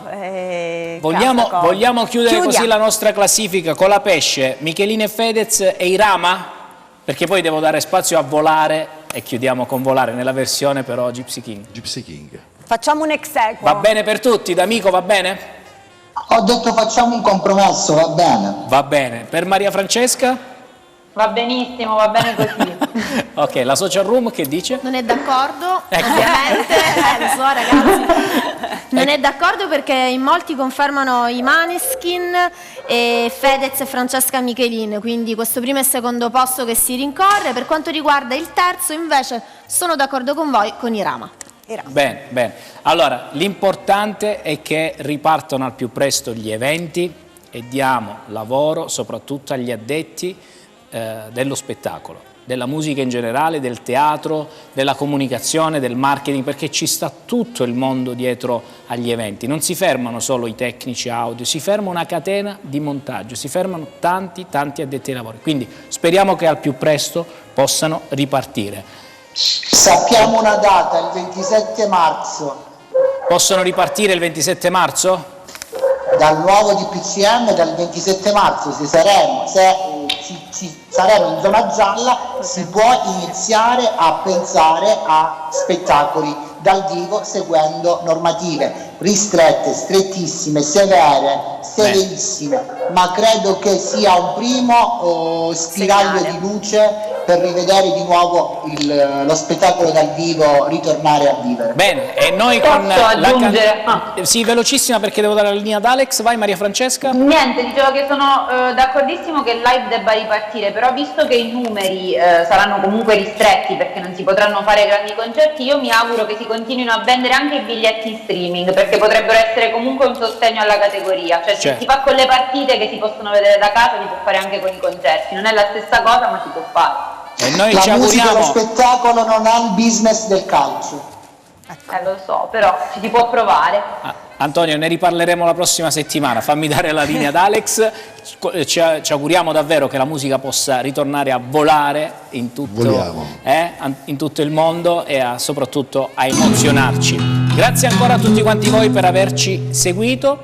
Vogliamo chiudere così la nostra classifica con la pesce, Michelin e Fedez e Irama? Perché poi devo dare spazio a Volare e chiudiamo con Volare nella versione però Gypsy King. Facciamo un ex equo. Va bene per tutti? D'Amico va bene? Ho detto facciamo un compromesso, va bene. Va bene. Per Maria Francesca? Va benissimo, va bene così. Ok, la social room che dice? Non è d'accordo, Ecco. ovviamente, lo so ragazzi, non è d'accordo perché in molti confermano i Maneskin e Fedez e Francesca Michelin, quindi questo primo e secondo posto che si rincorre. Per quanto riguarda il terzo invece sono d'accordo con voi, con Irama. Bene, bene. Allora, l'importante è che ripartano al più presto gli eventi e diamo lavoro soprattutto agli addetti dello spettacolo, della musica in generale, del teatro, della comunicazione, del marketing, perché ci sta tutto il mondo dietro agli eventi. Non si fermano solo i tecnici audio, si ferma una catena di montaggio, si fermano tanti addetti ai lavori. Quindi speriamo che al più presto possano ripartire. Sappiamo una data, il 27 marzo. Possono ripartire il 27 marzo? Dal nuovo DPCM dal 27 marzo, se saremo in zona gialla, si può iniziare a pensare a spettacoli dal vivo seguendo normative ristrette, strettissime, severe, severissime, ma credo che sia un primo spiraglio di luce per rivedere di nuovo lo spettacolo dal vivo, ritornare a vivere. Bene, e noi con la sì, velocissima perché devo dare la linea ad Alex. Vai Maria Francesca. Niente, dicevo che sono d'accordissimo che il live debba ripartire, però visto che i numeri saranno comunque ristretti perché non si potranno fare grandi concerti, io mi auguro che si continuino a vendere anche i biglietti in streaming, perché potrebbero essere comunque un sostegno alla categoria, cioè se si fa con le partite che si possono vedere da casa, si può fare anche con i concerti, non è la stessa cosa ma si può fare. E noi la ci musica e auguriamo... lo spettacolo non ha il business del calcio. Lo so, però ci si può provare. Antonio, ne riparleremo la prossima settimana, fammi dare la linea ad Alex. Ci auguriamo davvero che la musica possa ritornare a volare in tutto il mondo e soprattutto a emozionarci. Grazie ancora a tutti quanti voi per averci seguito.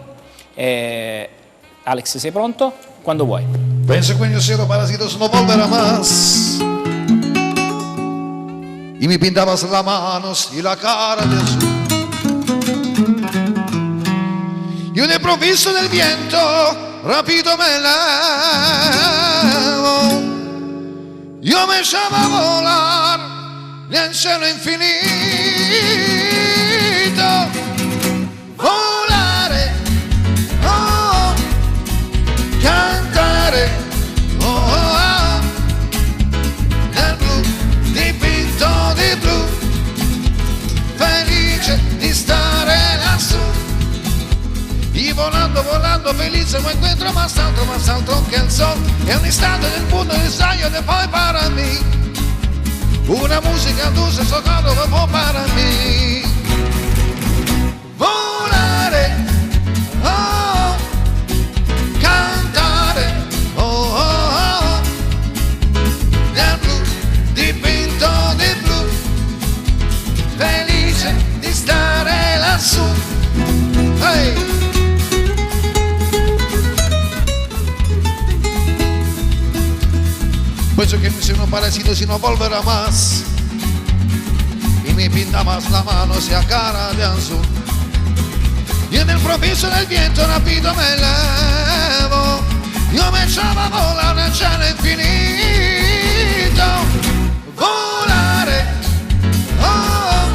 Alex, sei pronto? Quando vuoi. Penso que yo cero parasitos no volverá más. Y me pintabas las manos y la cara de azul. Y un improviso del viento rápido me elevo. Yo me echaba a volar nel cielo infinito. Volare, oh, cantare, oh, oh, nel blu dipinto di blu, felice di stare lassù. Y volando, volando felice me encuentro más alto que el sol. Es un instante del mundo de ensayo de poi para mí. Una música dulce socorro para mí. Volare, oh, cantare, oh, oh, oh, nel blu dipinto di blu, felice di stare lassù. Hey. Pienso que si uno parecido si no volverá más. Y me pintabas la mano hacia cara de azul. Y en el improviso del viento rápido me elevo. Yo me echaba a volar nel cielo infinito. Volare, oh,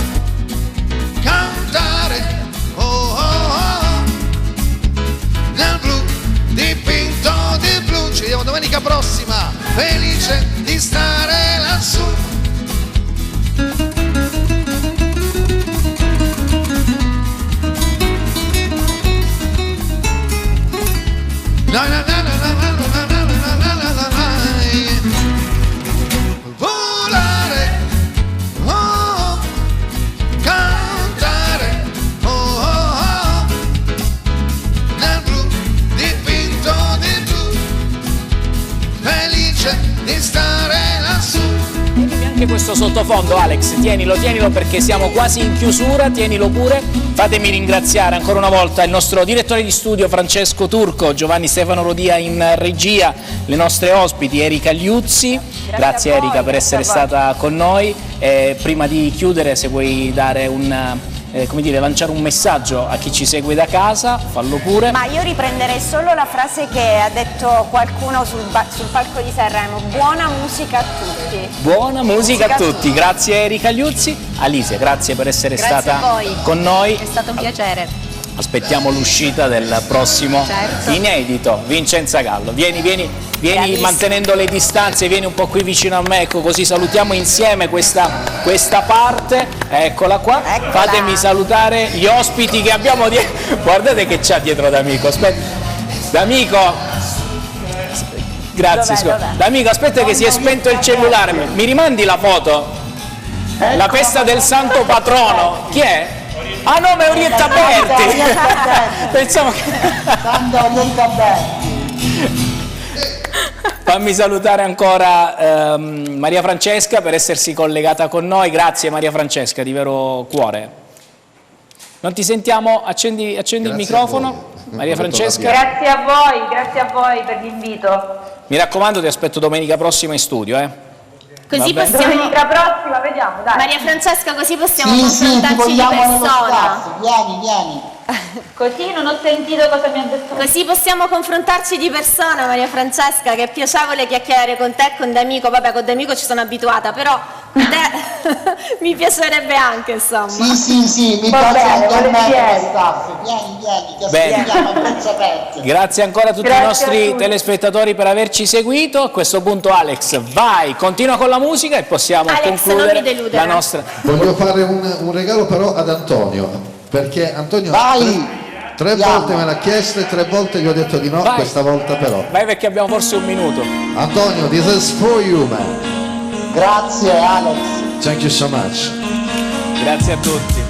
cantare, oh, oh, oh, nel blu dipinto di blu. Ci vediamo domenica prossima, felice di stare lassù. La, la, la, la, la, la, la, la, la, la, la, la. Volare, oh, cantare, oh, oh, oh, nel blu dipinto di blu, felice di stare lassù. Anche questo sottofondo, Alex, tienilo perché siamo quasi in chiusura, tienilo pure. Fatemi ringraziare ancora una volta il nostro direttore di studio Francesco Turco, Giovanni Stefano Rodia in regia, le nostre ospiti Erika Liuzzi. Grazie Erika per essere stata con noi. Prima di chiudere, se vuoi dare lanciare un messaggio a chi ci segue da casa, fallo pure. Ma io riprenderei solo la frase che ha detto qualcuno sul palco di Sanremo: buona musica a tutti. Buona musica a tutti. Grazie Erika Liuzzi. Alice, grazie per essere stata con noi. È stato un piacere. Aspettiamo l'uscita del prossimo inedito. Vincenza Gallo, vieni mantenendo le distanze, vieni un po' qui vicino a me, ecco, così salutiamo insieme questa parte. Eccola qua. Fatemi salutare gli ospiti che abbiamo dietro. Guardate che c'ha dietro D'Amico. Aspetta. D'Amico. Grazie, D'Amico, aspetta che si è spento il cellulare. Mi rimandi la foto? La festa del santo patrono. Chi è? Ah no, ma è Orietta Berti. Pensavo che... Santa Orietta Berti. Fammi salutare ancora Maria Francesca per essersi collegata con noi. Grazie Maria Francesca, di vero cuore. Non ti sentiamo? Accendi il microfono. Maria Francesca. Grazie a voi per l'invito. Mi raccomando, ti aspetto domenica prossima in studio, Così Va bene? possiamo... Domenica prossima, vediamo, dai. Maria Francesca, così possiamo Sì, sì, ti confrontarci di vogliamo nello persona. staff, vieni. Così non ho sentito cosa mi ha detto. Così possiamo confrontarci di persona, Maria Francesca, che è piacevole chiacchierare con te e con D'Amico. Vabbè, con D'Amico ci sono abituata, però te mi piacerebbe anche, insomma. Sì, mi piace anche a me come staff. Vieni, ti aspettiamo a braccia aperte. Grazie ancora a tutti i nostri telespettatori per averci seguito. A questo punto Alex, vai, continua con la musica e possiamo Alex, concludere non mi deludere. la nostra... Voglio fare un regalo però ad Antonio, perché Antonio tre volte me l'ha chiesto e 3 volte gli ho detto di no. Vai. Questa volta però. Vai, perché abbiamo forse un minuto. Antonio, this is for you, man. Grazie Alex. Thank you so much. Grazie a tutti.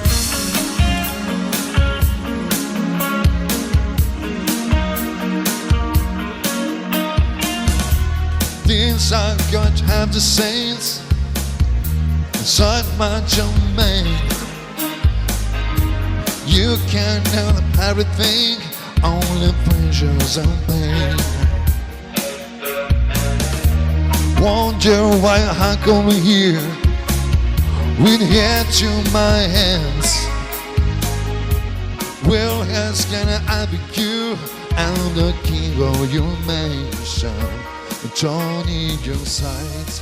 Things I got to have the saints inside my domain. You can't help everything, only pleasures and pain. Wonder why I come here with head to my hands. Well, as can I be you and the king of your mansion? Don't need your sight.